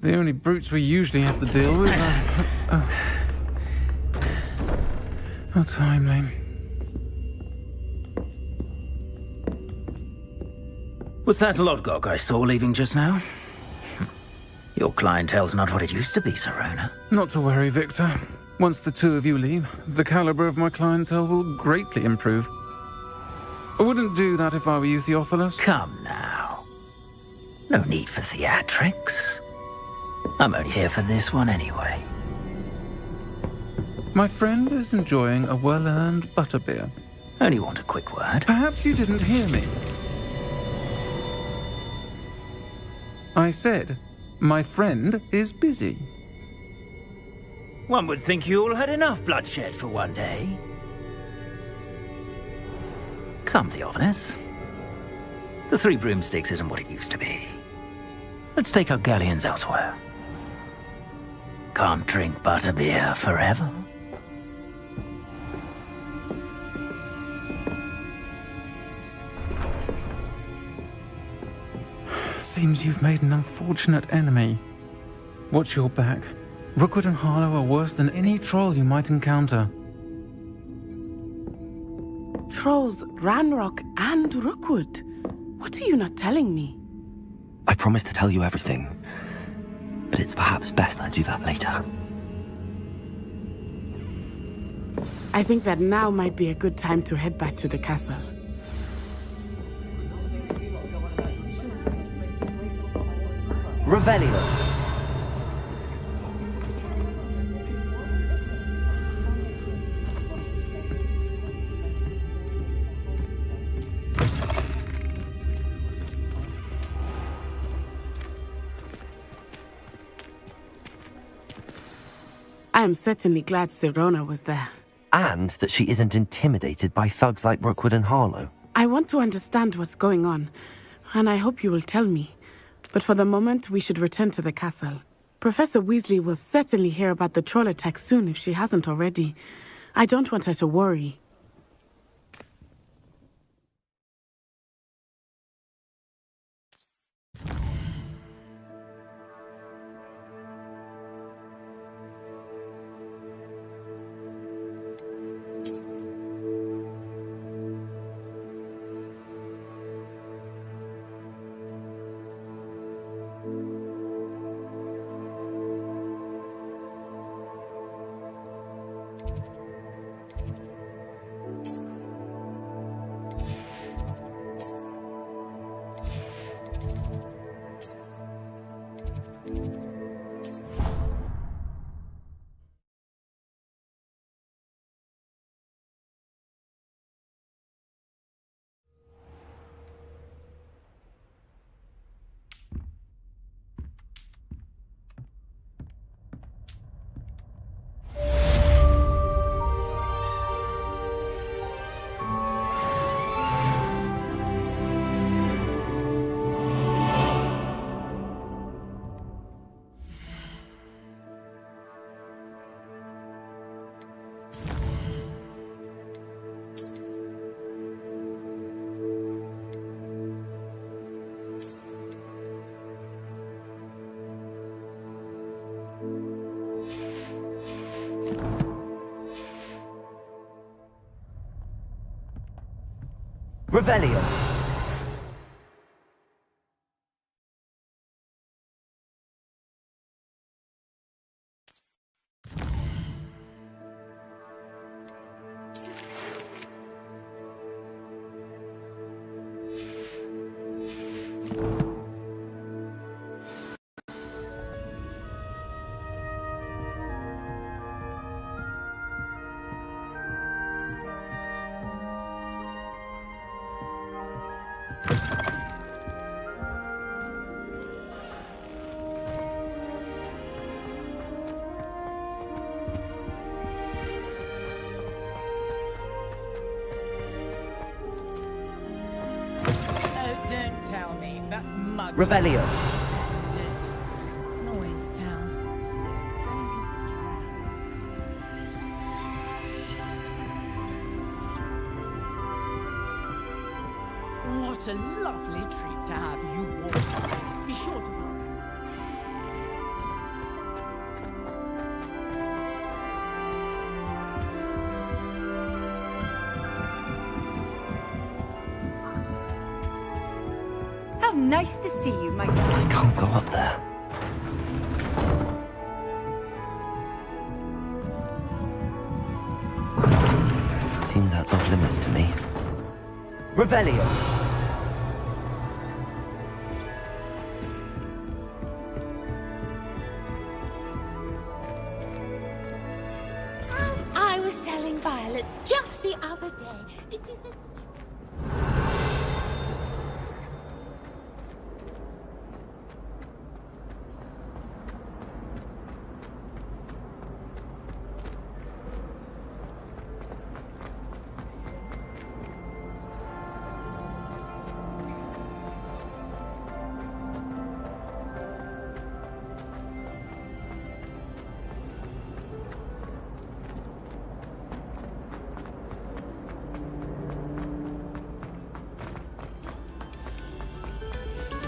The only brutes we usually have to deal with are... How timely. Was that Lodgok I saw leaving just now? Your clientele's not what it used to be, Sirona. Not to worry, Victor. Once the two of you leave, the caliber of my clientele will greatly improve. I wouldn't do that if I were you, Theophilus. Come now. No need for theatrics. I'm only here for this one anyway. My friend is enjoying a well-earned butterbeer. Only want a quick word. Perhaps you didn't hear me. I said, my friend is busy. One would think you all had enough bloodshed for one day. Come, Theophilus. The 3 broomsticks isn't what it used to be. Let's take our galleons elsewhere. Can't drink butterbeer forever. Seems you've made an unfortunate enemy. Watch your back. Rookwood and Harlow are worse than any troll you might encounter. Trolls, Ranrock, and Rookwood. What are you not telling me? I promised to tell you everything, but it's perhaps best I do that later. I think that now might be a good time to head back to the castle. Revelio. I am certainly glad Sirona was there. And that she isn't intimidated by thugs like Rookwood and Harlow. I want to understand what's going on, and I hope you will tell me. But for the moment, we should return to the castle. Professor Weasley will certainly hear about the troll attack soon if she hasn't already. I don't want her to worry. Revelio. Don't tell me. That's mug. Revelio. Can always tell. What a lovely treat to have you walk. Be sure to. How nice to see you, my darling. I can't go up there. Seems that's off limits to me. Revelio. As I was telling Violet just the other day, it is a...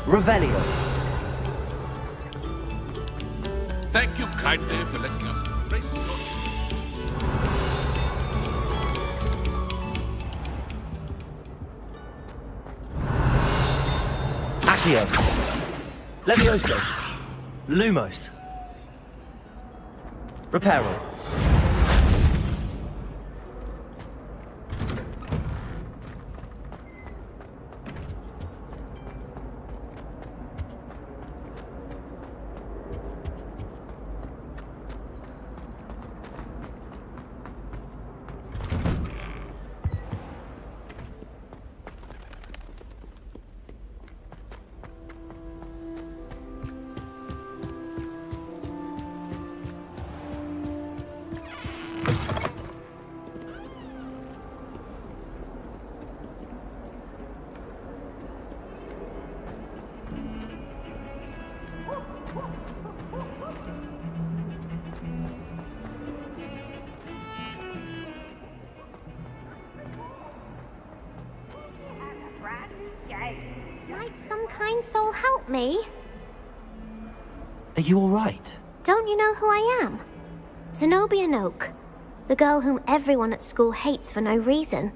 Revelio. Thank you kindly for letting us embrace your... Accio. Levioso. Lumos. Reparo. Might some kind soul help me? Are you all right? Don't you know who I am? Zenobia Noak, the girl whom everyone at school hates for no reason.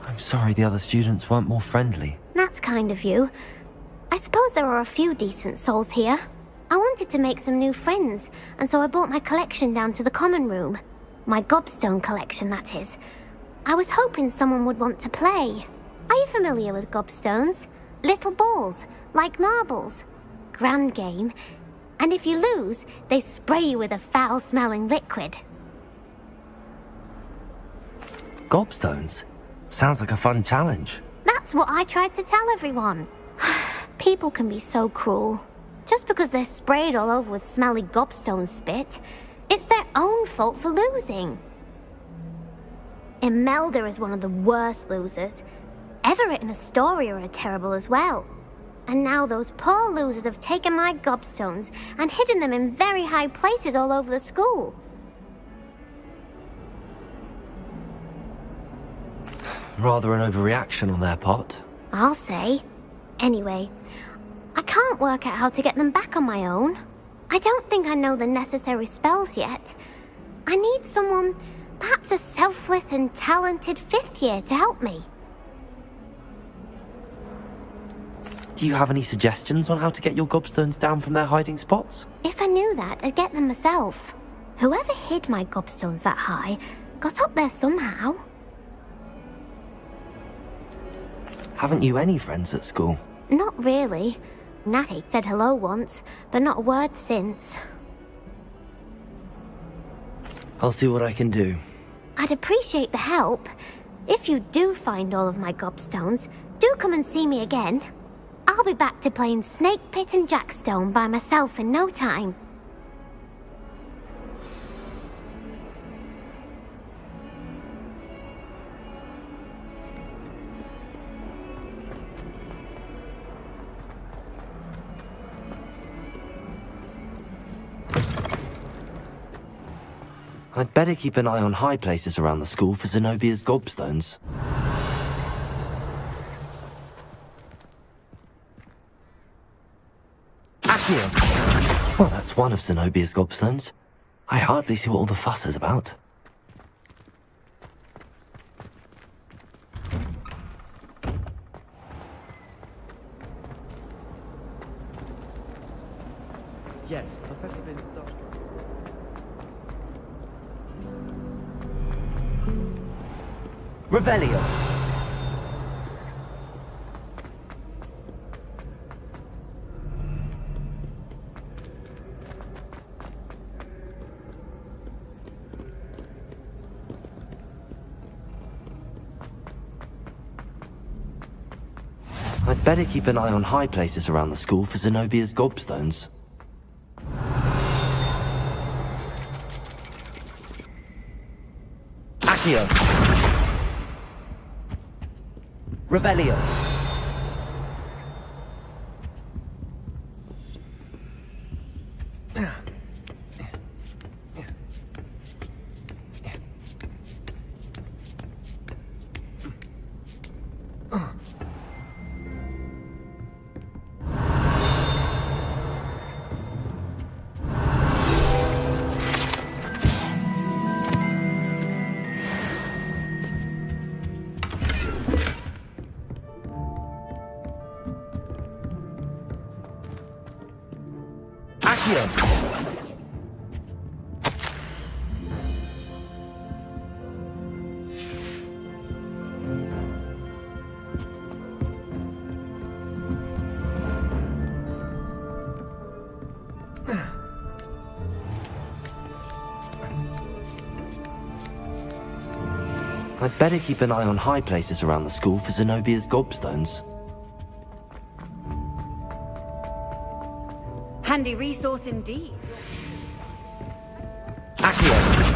I'm sorry the other students weren't more friendly. That's kind of you. I suppose there are a few decent souls here. I wanted to make some new friends, and so I brought my collection down to the common room. My gobstone collection, that is. I was hoping someone would want to play. Are you familiar with gobstones? Little balls, like marbles. Grand game. And if you lose, they spray you with a foul-smelling liquid. Gobstones? Sounds like a fun challenge. That's what I tried to tell everyone. People can be so cruel. Just because they're sprayed all over with smelly gobstone spit, it's their own fault for losing. Imelda is one of the worst losers. Everett and Astoria are terrible as well. And now those poor losers have taken my gobstones and hidden them in very high places all over the school. Rather an overreaction on their part. I'll say. Anyway, I can't work out how to get them back on my own. I don't think I know the necessary spells yet. I need someone Perhaps a selfless and talented 5th year to help me. Do you have any suggestions on how to get your gobstones down from their hiding spots? If I knew that, I'd get them myself. Whoever hid my gobstones that high got up there somehow. Haven't you any friends at school? Not really. Natty said hello once, but not a word since. I'll see what I can do. I'd appreciate the help. If you do find all of my gobstones, do come and see me again. I'll be back to playing Snake Pit and Jackstone by myself in no time. I'd better keep an eye on high places around the school for Zenobia's gobstones. Accio! Well, that's one of Zenobia's gobstones. I hardly see what all the fuss is about. Yes, Professor Vince does. Revelio. I'd better keep an eye on high places around the school for Zenobia's gobstones. Accio. Revelio. I'd better keep an eye on high places around the school for Zenobia's gobstones. Handy resource indeed. Accio.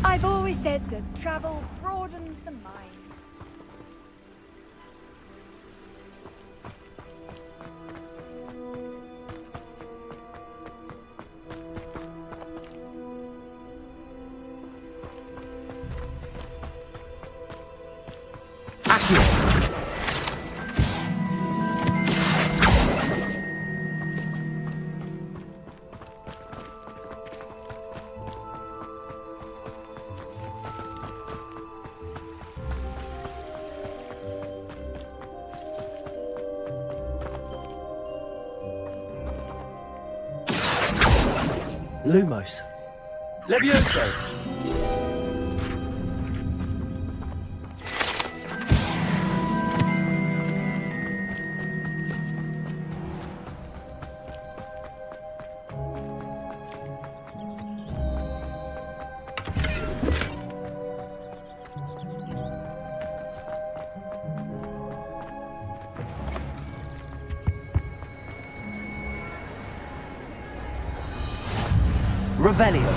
I've always said that travel broadens the mind. Lumos. Levioso! Revelio.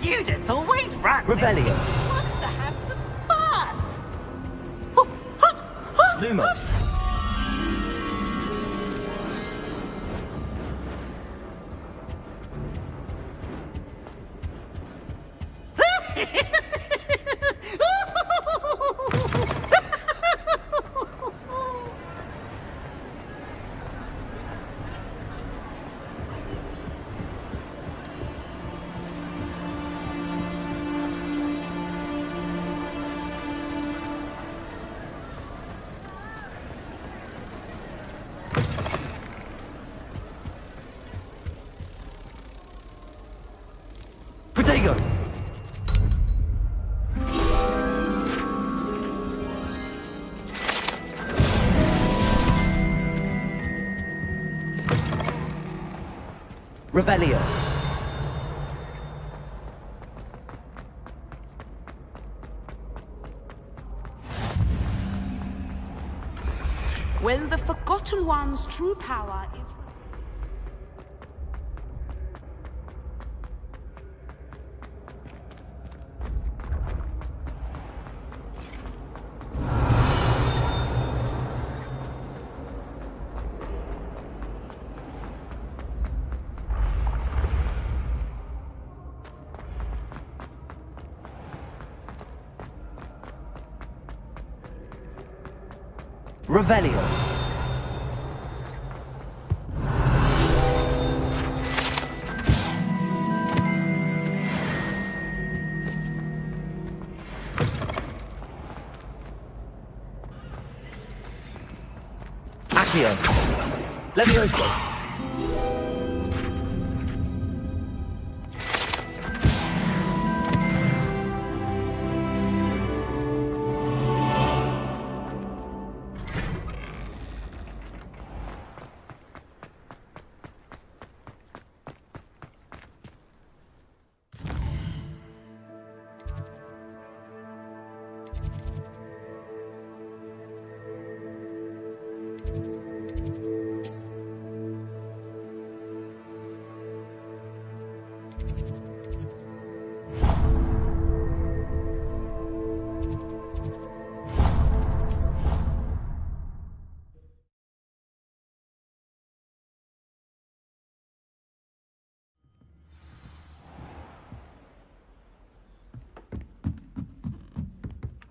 Students always run. Revelio. Wants to have some fun. Lumos. Protego! Revelio. When the Forgotten One's true power is... Revelio. Accio. Levioso.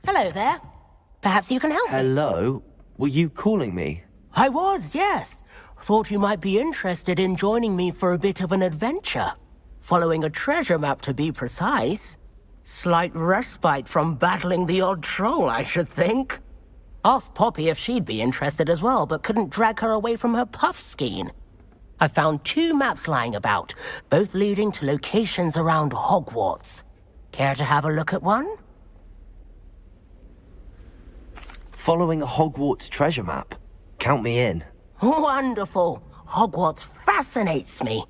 Hello there. Perhaps you can help me. Hello? Were you calling me? I was, yes. Thought you might be interested in joining me for a bit of an adventure. Following a treasure map, to be precise. Slight respite from battling the odd troll, I should think. Asked Poppy if she'd be interested as well, but couldn't drag her away from her puff skein. I found 2 maps lying about, both leading to locations around Hogwarts. Care to have a look at one? Following a Hogwarts treasure map? Count me in. Wonderful. Hogwarts fascinates me.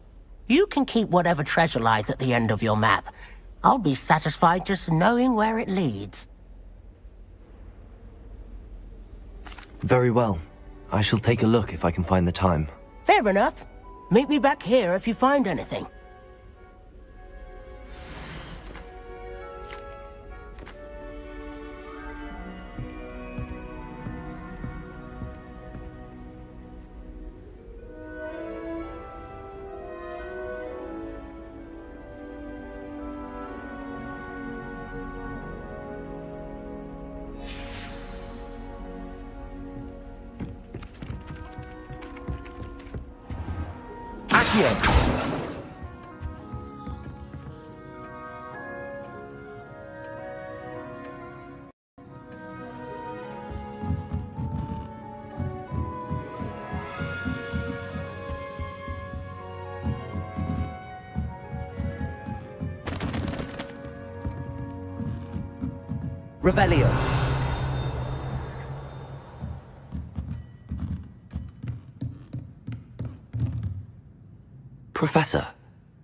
You can keep whatever treasure lies at the end of your map. I'll be satisfied just knowing where it leads. Very well. I shall take a look if I can find the time. Fair enough. Meet me back here if you find anything. Accio. Revelio. Professor,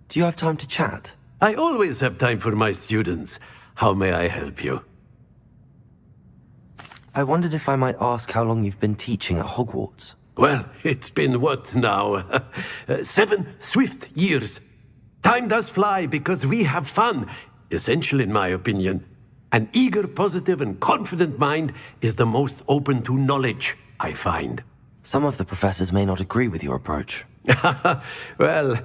do you have time to chat? I always have time for my students. How may I help you? I wondered if I might ask how long you've been teaching at Hogwarts. Well, it's been what now? 7 swift years. Time does fly because we have fun. Essential in my opinion. An eager, positive, and confident mind is the most open to knowledge, I find. Some of the professors may not agree with your approach. Well,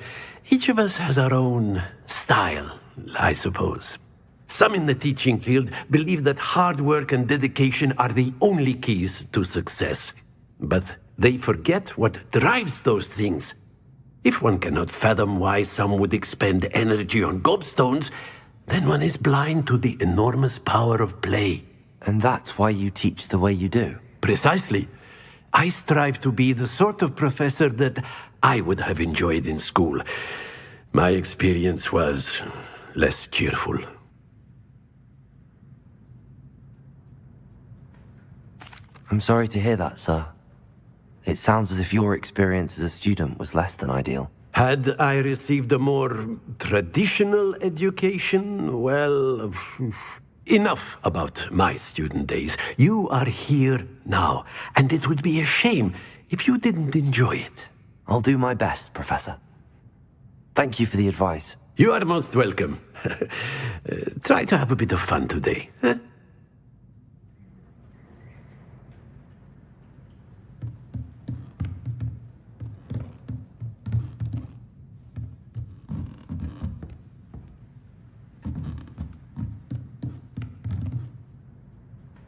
each of us has our own style, I suppose. Some in the teaching field believe that hard work and dedication are the only keys to success. But they forget what drives those things. If one cannot fathom why some would expend energy on gobstones, then one is blind to the enormous power of play. And that's why you teach the way you do? Precisely. I strive to be the sort of professor that I would have enjoyed in school. My experience was less cheerful. I'm sorry to hear that, sir. It sounds as if your experience as a student was less than ideal. Had I received a more traditional education, well, enough about my student days. You are here now, and it would be a shame if you didn't enjoy it. I'll do my best, Professor. Thank you for the advice. You are most welcome. Try to have a bit of fun today. Huh?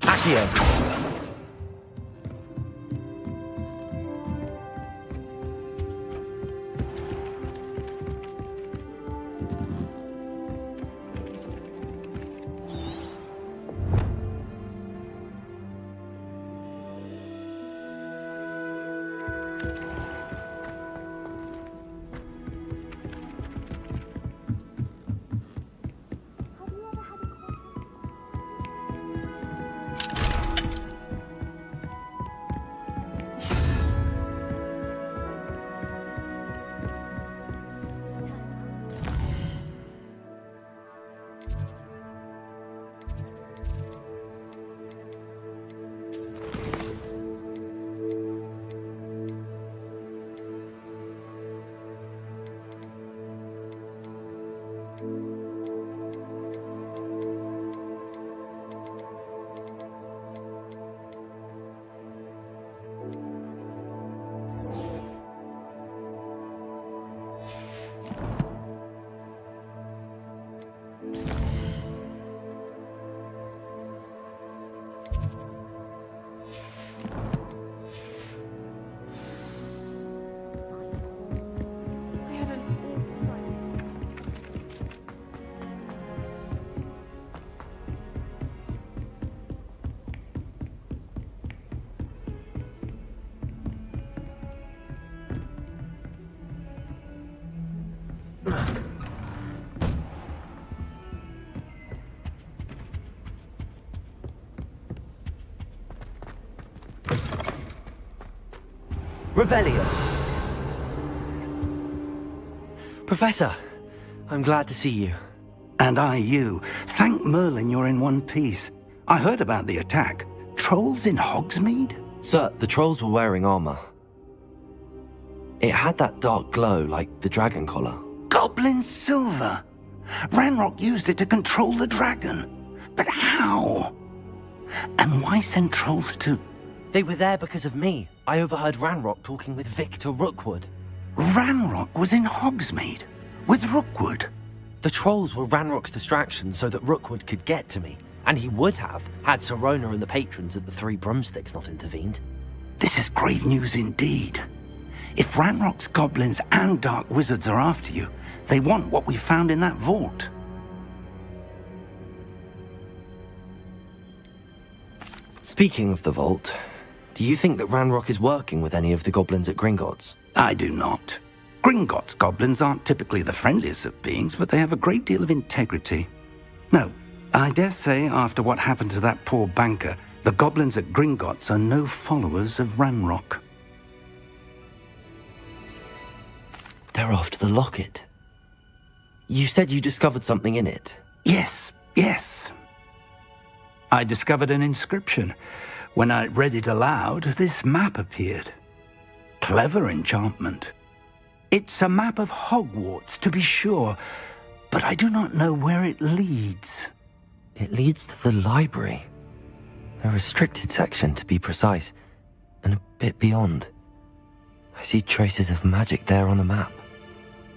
Accio. Revelio. Professor, I'm glad to see you. And I you. Thank Merlin you're in one piece. I heard about the attack. Trolls in Hogsmeade? Sir, the trolls were wearing armor. It had that dark glow like the dragon collar. Goblin silver! Ranrock used it to control the dragon. But how? And why send trolls to... They were there because of me. I overheard Ranrock talking with Victor Rookwood. Ranrock was in Hogsmeade? With Rookwood? The trolls were Ranrock's distraction so that Rookwood could get to me. And he would have, had Sirona and the patrons at the Three Broomsticks not intervened. This is grave news indeed. If Ranrock's goblins and dark wizards are after you, they want what we found in that vault. Speaking of the vault, do you think that Ranrock is working with any of the goblins at Gringotts? I do not. Gringotts goblins aren't typically the friendliest of beings, but they have a great deal of integrity. No, I dare say after what happened to that poor banker, the goblins at Gringotts are no followers of Ranrock. They're after the locket. You said you discovered something in it. Yes. I discovered an inscription. When I read it aloud, this map appeared. Clever enchantment. It's a map of Hogwarts, to be sure, but I do not know where it leads. It leads to the library. A restricted section, to be precise, and a bit beyond. I see traces of magic there on the map.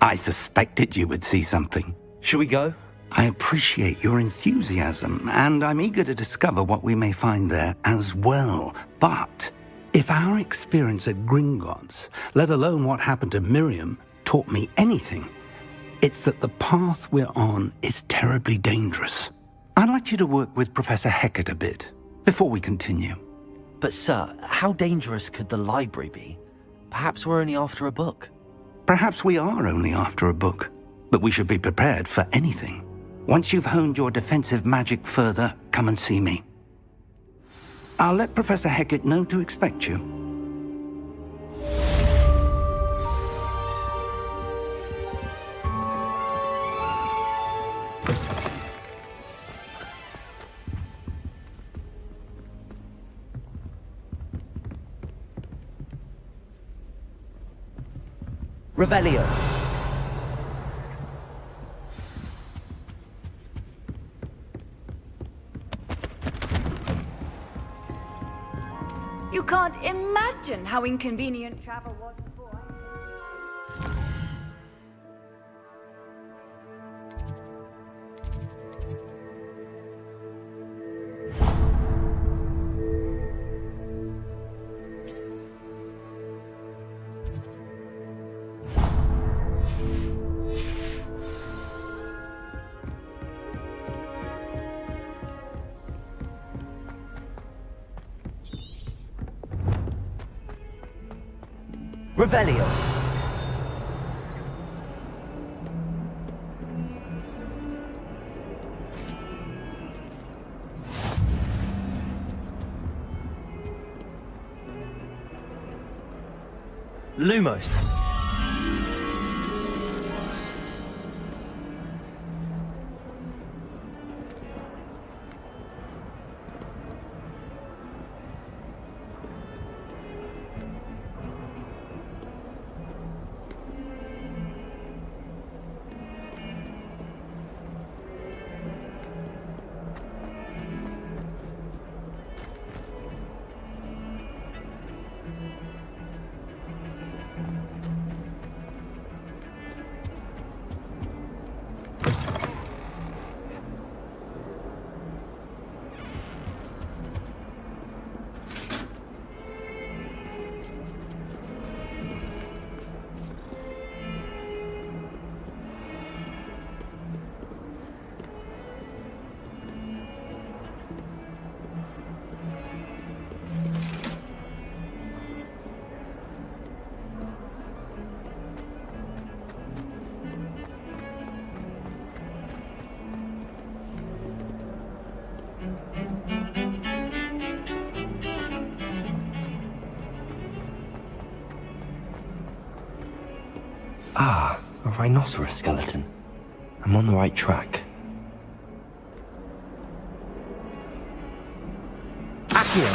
I suspected you would see something. Shall we go? I appreciate your enthusiasm, and I'm eager to discover what we may find there as well. But if our experience at Gringotts, let alone what happened to Miriam, taught me anything, it's that the path we're on is terribly dangerous. I'd like you to work with Professor Hecat a bit before we continue. But sir, how dangerous could the library be? Perhaps we're only after a book. Perhaps we are only after a book, but we should be prepared for anything. Once you've honed your defensive magic further, come and see me. I'll let Professor Hecat know to expect you. Revelio. You can't imagine how inconvenient travel was before. Revelio. Lumos. Ah, a rhinoceros skeleton. I'm on the right track. Accio!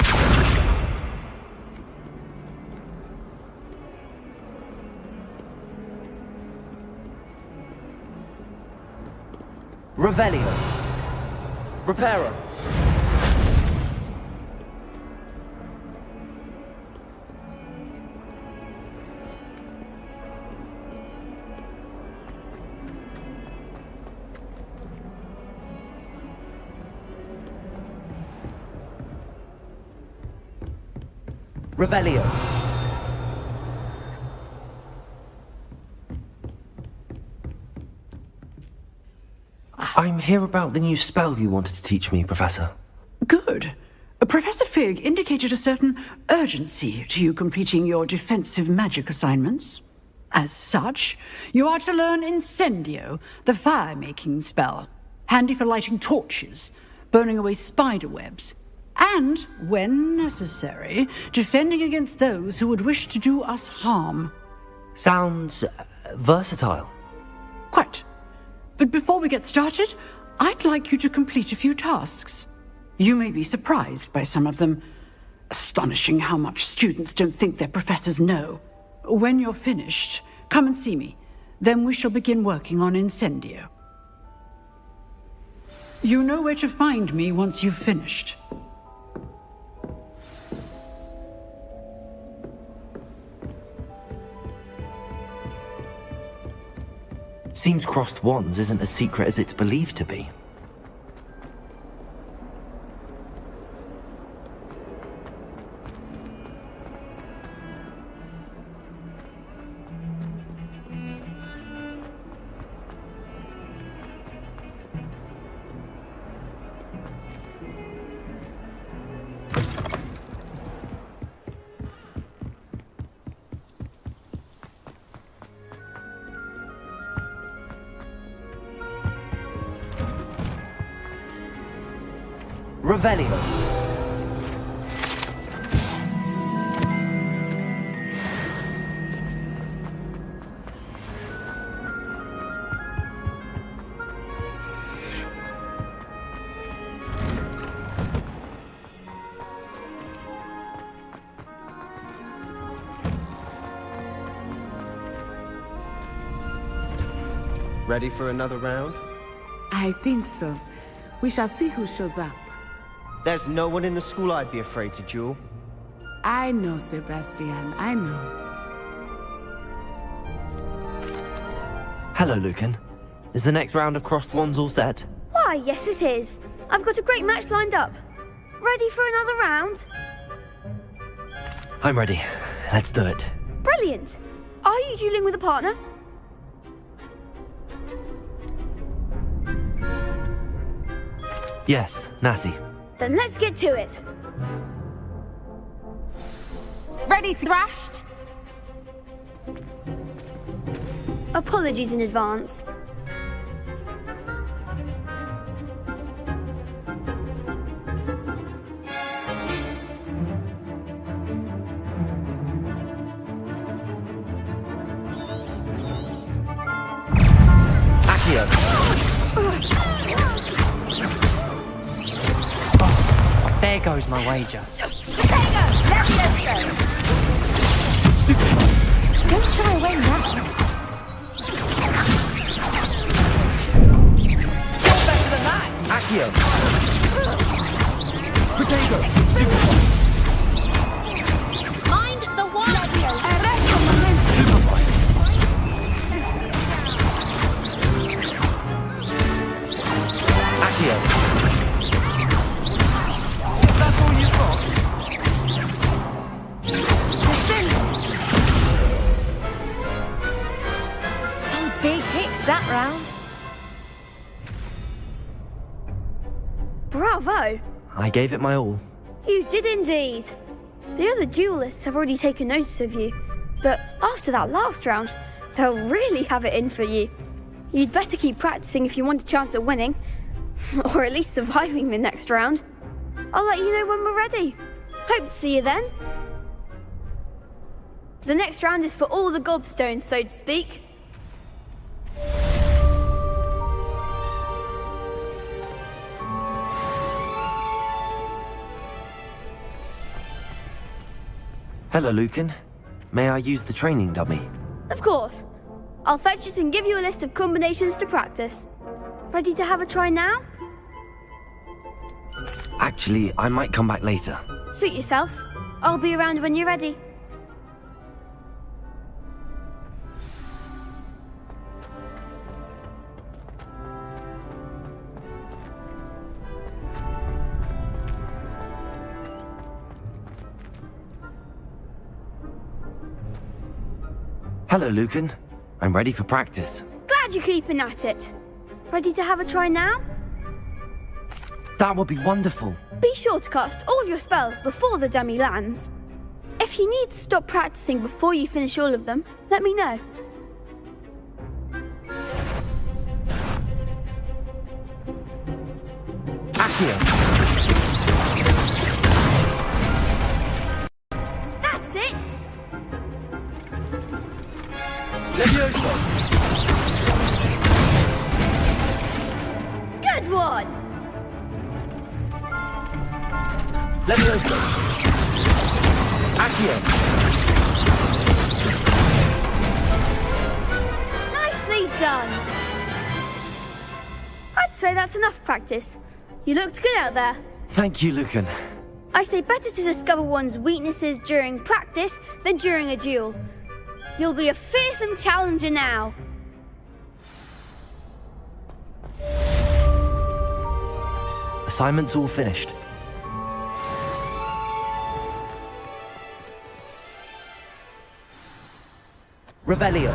Revelio. Reparo. Revelio. hear about the new spell you wanted to teach me, Professor. Good. Professor Fig indicated a certain urgency to you completing your defensive magic assignments. As such, you are to learn Incendio, the fire-making spell, handy for lighting torches, burning away spider webs, and, when necessary, defending against those who would wish to do us harm. Sounds versatile. Quite. But before we get started, I'd like you to complete a few tasks. You may be surprised by some of them. Astonishing how much students don't think their professors know. When you're finished, come and see me. Then we shall begin working on Incendio. You know where to find me once you've finished. Seems crossed wands isn't as secret as it's believed to be. Revelio. Ready for another round? I think so. We shall see who shows up. There's no one in the school I'd be afraid to duel. I know, Sebastian, I know. Hello, Lucan. Is the next round of crossed wands all set? Why, yes it is. I've got a great match lined up. Ready for another round? I'm ready. Let's do it. Brilliant. Are you dueling with a partner? Yes, Natty. Then let's get to it. Ready to thrashed? Apologies in advance. Accio. There goes my wager. Don't shy away now. Accio. Potato. Mind the wall. Accio. That's all you've got? Some big hits that round. Bravo! I gave it my all. You did indeed. The other duelists have already taken notice of you, but after that last round, they'll really have it in for you. You'd better keep practicing if you want a chance at winning, or at least surviving the next round. I'll let you know when we're ready. Hope to see you then. The next round is for all the gobstones, so to speak. Hello, Lucan. May I use the training dummy? Of course. I'll fetch it and give you a list of combinations to practice. Ready to have a try now? Actually, I might come back later. Suit yourself. I'll be around when you're ready. Hello, Lucan. I'm ready for practice. Glad you're keeping at it. Ready to have a try now? That would be wonderful. Be sure to cast all your spells before the dummy lands. If you need to stop practicing before you finish all of them, let me know. Accio. That's it! Levioso. Good one! Levioso. Accio. Nicely done! I'd say that's enough practice. You looked good out there. Thank you, Lucan. I say better to discover one's weaknesses during practice than during a duel. You'll be a fearsome challenger now. Assignment's all finished. Revelio.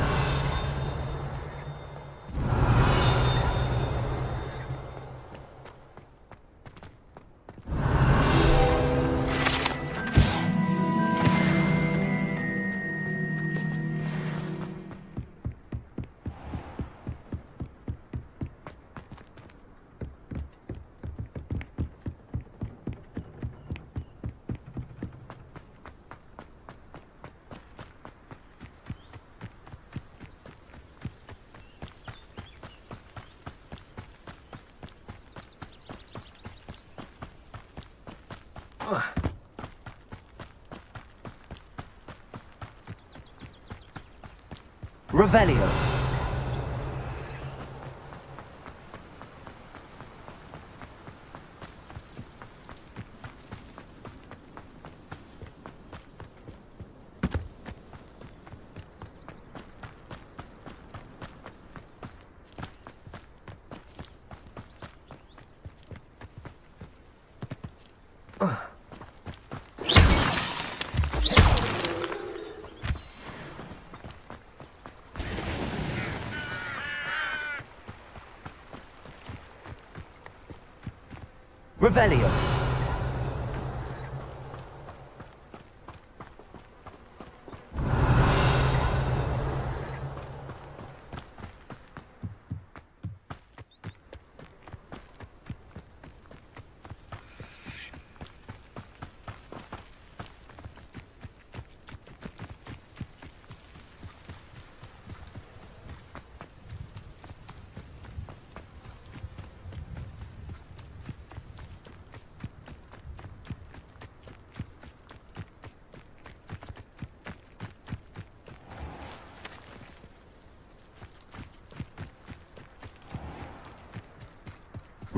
Revelio. Revelio.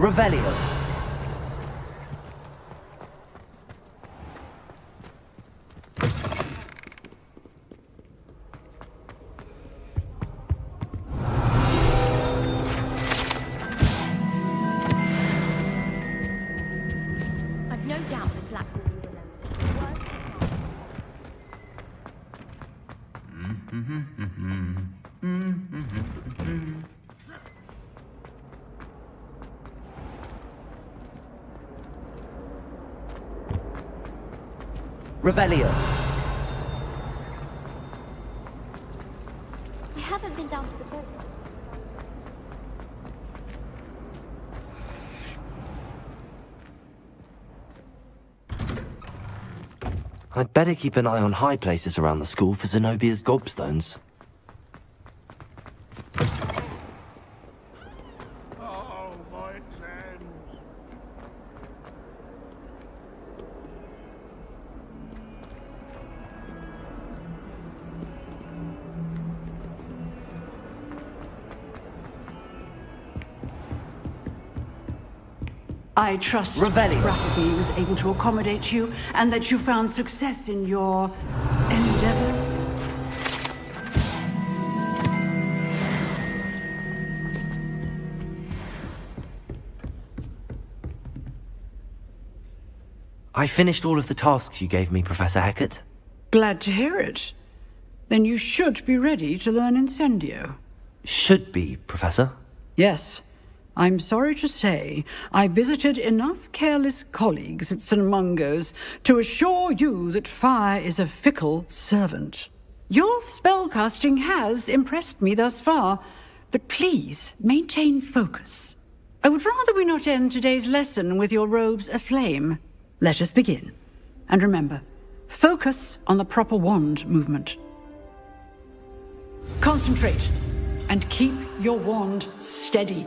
Revelio. I've no doubt the Black will be Revelio. I haven't been down to the boat. I'd better keep an eye on high places around the school for Zenobia's gobstones. I trust Revelio. Rafferty was able to accommodate you and that you found success in your endeavors. I finished all of the tasks you gave me, Professor Hackett. Glad to hear it. Then you should be ready to learn Incendio. Should be, Professor. Yes. I'm sorry to say, I visited enough careless colleagues at St. Mungo's to assure you that fire is a fickle servant. Your spellcasting has impressed me thus far, but please maintain focus. I would rather we not end today's lesson with your robes aflame. Let us begin. And remember, focus on the proper wand movement. Concentrate, and keep your wand steady.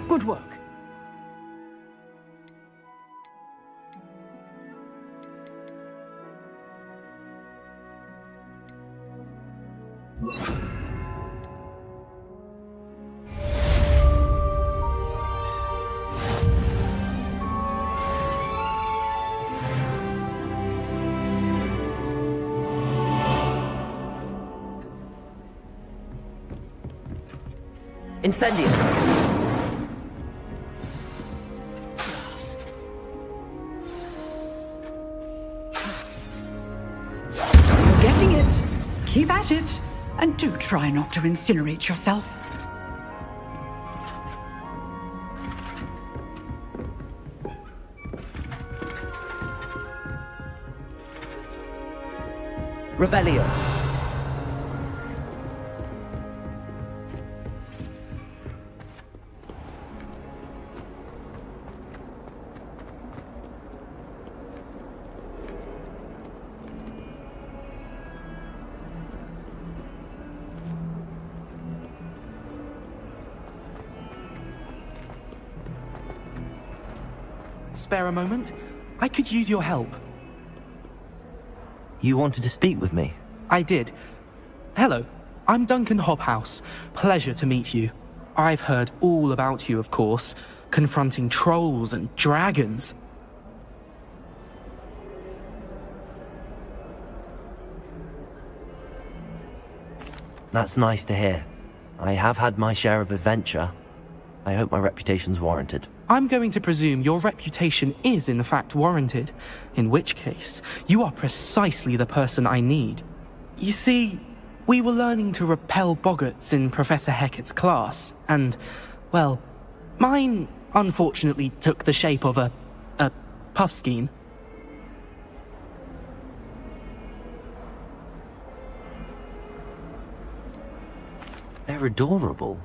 Good work. Incendio. You're getting it. Keep at it. And do try not to incinerate yourself. Revelio. Spare a moment? I could use your help. You wanted to speak with me? I did. Hello, I'm Duncan Hobhouse. Pleasure to meet you. I've heard all about you, of course, confronting trolls and dragons. That's nice to hear. I have had my share of adventure. I hope my reputation's warranted. I'm going to presume your reputation is in fact warranted, in which case, you are precisely the person I need. You see, we were learning to repel boggarts in Professor Hecat's class, and, well, mine unfortunately took the shape of a puffskein. They're adorable.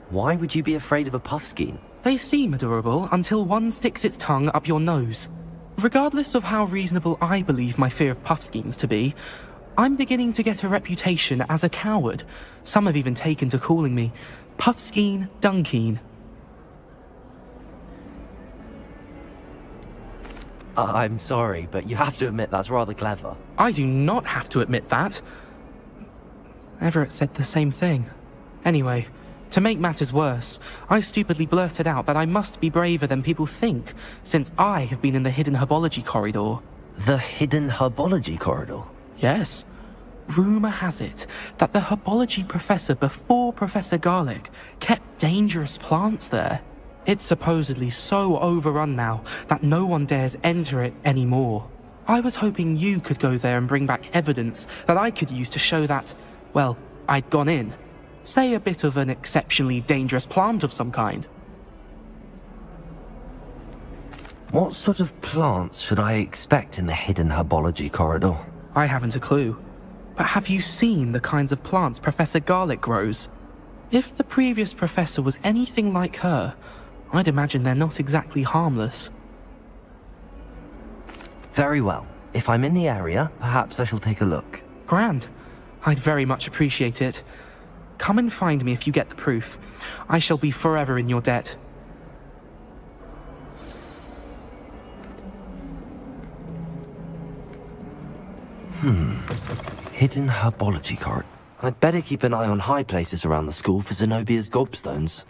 Why would you be afraid of a puffskein? They seem adorable until one sticks its tongue up your nose. Regardless of how reasonable I believe my fear of puffskeins to be, I'm beginning to get a reputation as a coward. Some have even taken to calling me Puffskein Dunkeen. I'm sorry, but you have to admit that's rather clever. I do not have to admit that. Everett said the same thing. Anyway, to make matters worse, I stupidly blurted out that I must be braver than people think, since I have been in the hidden herbology corridor. The hidden herbology corridor? Yes. Rumour has it that the herbology professor before Professor Garlic kept dangerous plants there. It's supposedly so overrun now that no one dares enter it anymore. I was hoping you could go there and bring back evidence that I could use to show that, well, I'd gone in. Say a bit of an exceptionally dangerous plant of some kind. What sort of plants should I expect in the hidden herbology corridor? I haven't a clue. But have you seen the kinds of plants Professor Garlic grows? If the previous professor was anything like her, I'd imagine they're not exactly harmless. Very well. If I'm in the area, perhaps I shall take a look. Grand. I'd very much appreciate it. Come and find me if you get the proof. I shall be forever in your debt. Hidden herbology corridor. I'd better keep an eye on high places around the school for Zenobia's gobstones.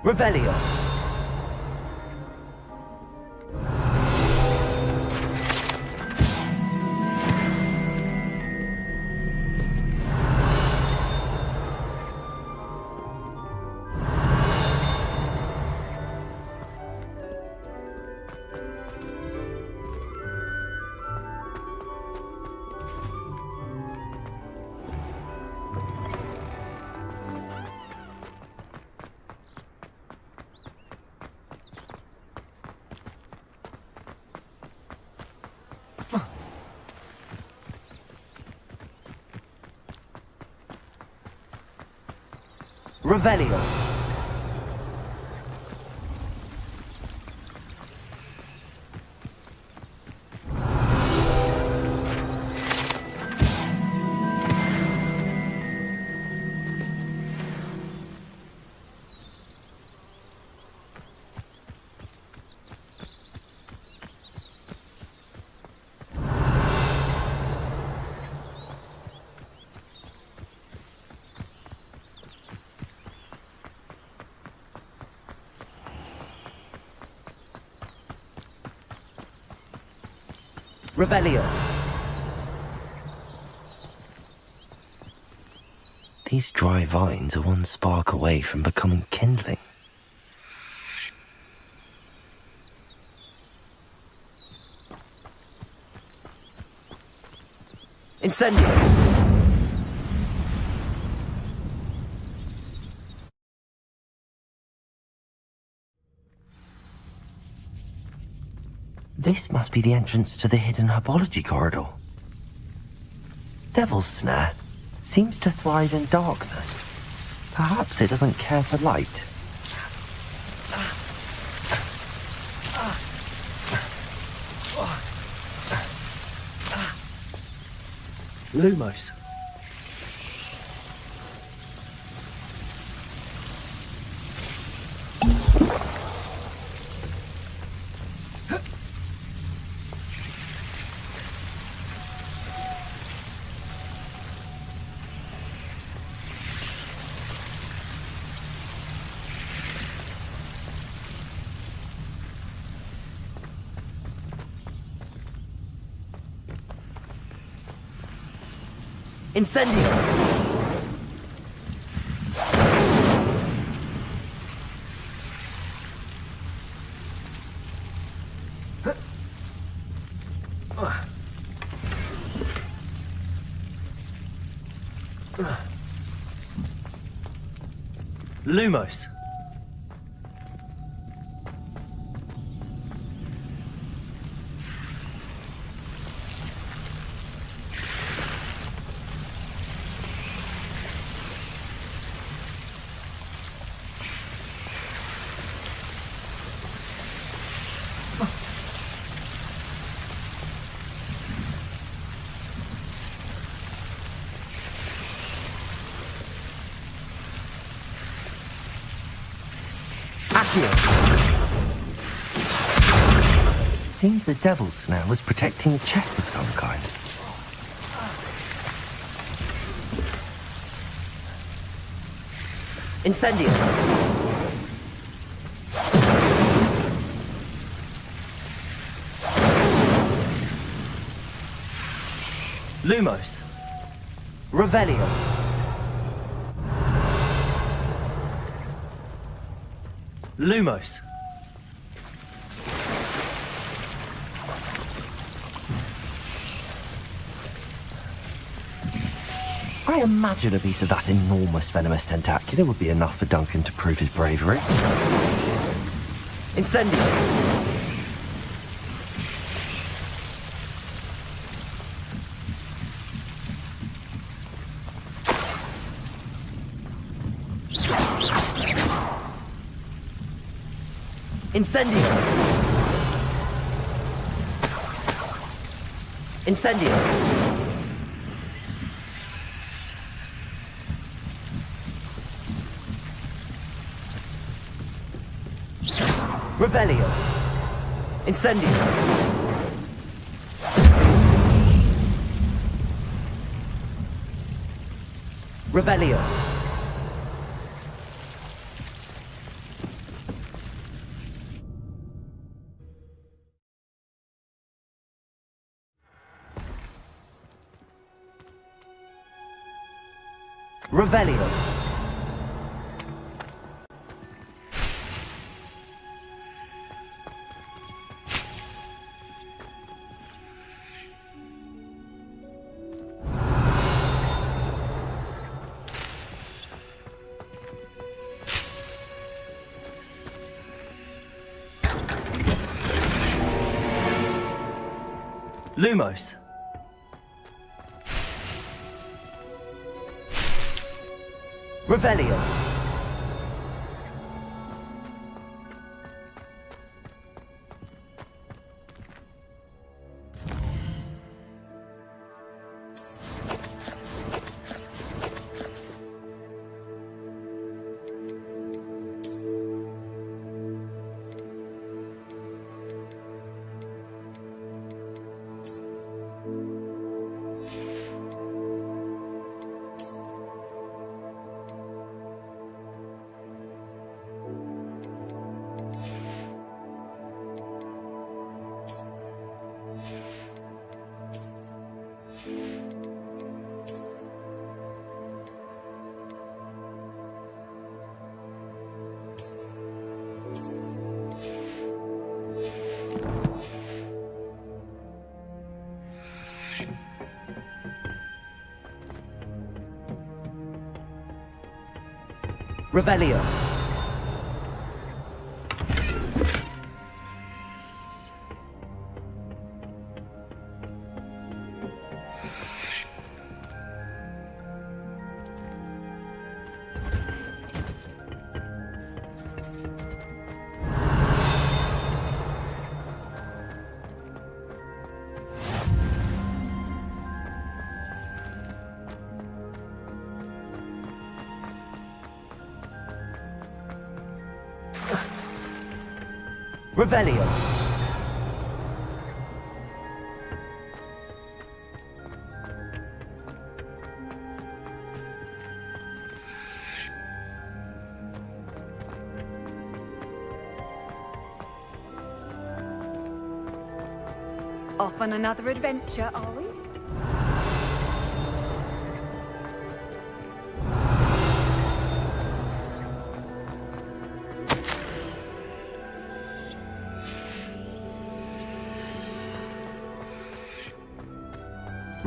Revelio. Revelio. Revelio. These dry vines are one spark away from becoming kindling. Incendio. This must be the entrance to the hidden herbology corridor. Devil's Snare seems to thrive in darkness. Perhaps it doesn't care for light. Lumos. Incendio. Lumos. Seems the Devil's Snare was protecting a chest of some kind. Incendio. Lumos. Revelio. Lumos. I imagine a piece of that enormous venomous tentacular would be enough for Duncan to prove his bravery. Incendio. Incendio. Incendio. Revelio. Incendio. Revelio. Revelio. Lumos. Revelio. Revelio. Revelio. Off on another adventure, are we?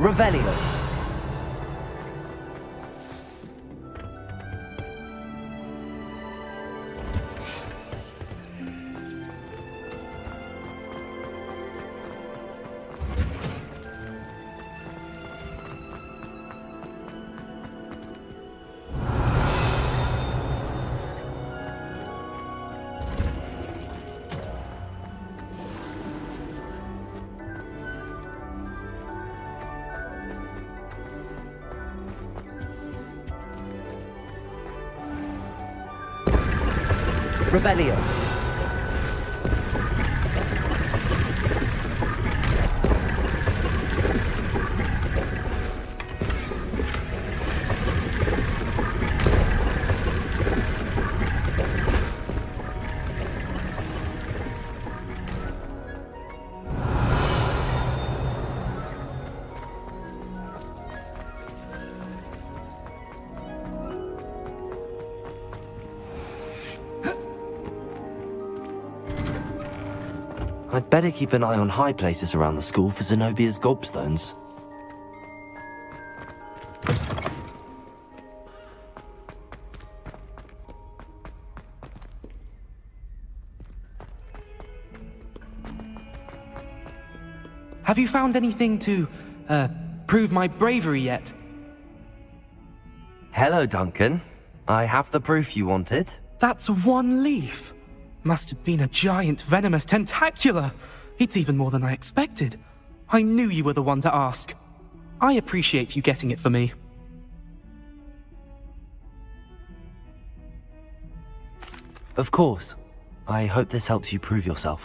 Revelio. Revelio. I'd better keep an eye on high places around the school for Zenobia's gobstones. Have you found anything to, prove my bravery yet? Hello, Duncan. I have the proof you wanted. That's one leaf. Must have been a giant venomous tentacula. It's even more than I expected. I knew you were the one to ask. I appreciate you getting it for me. Of course. I hope this helps you prove yourself.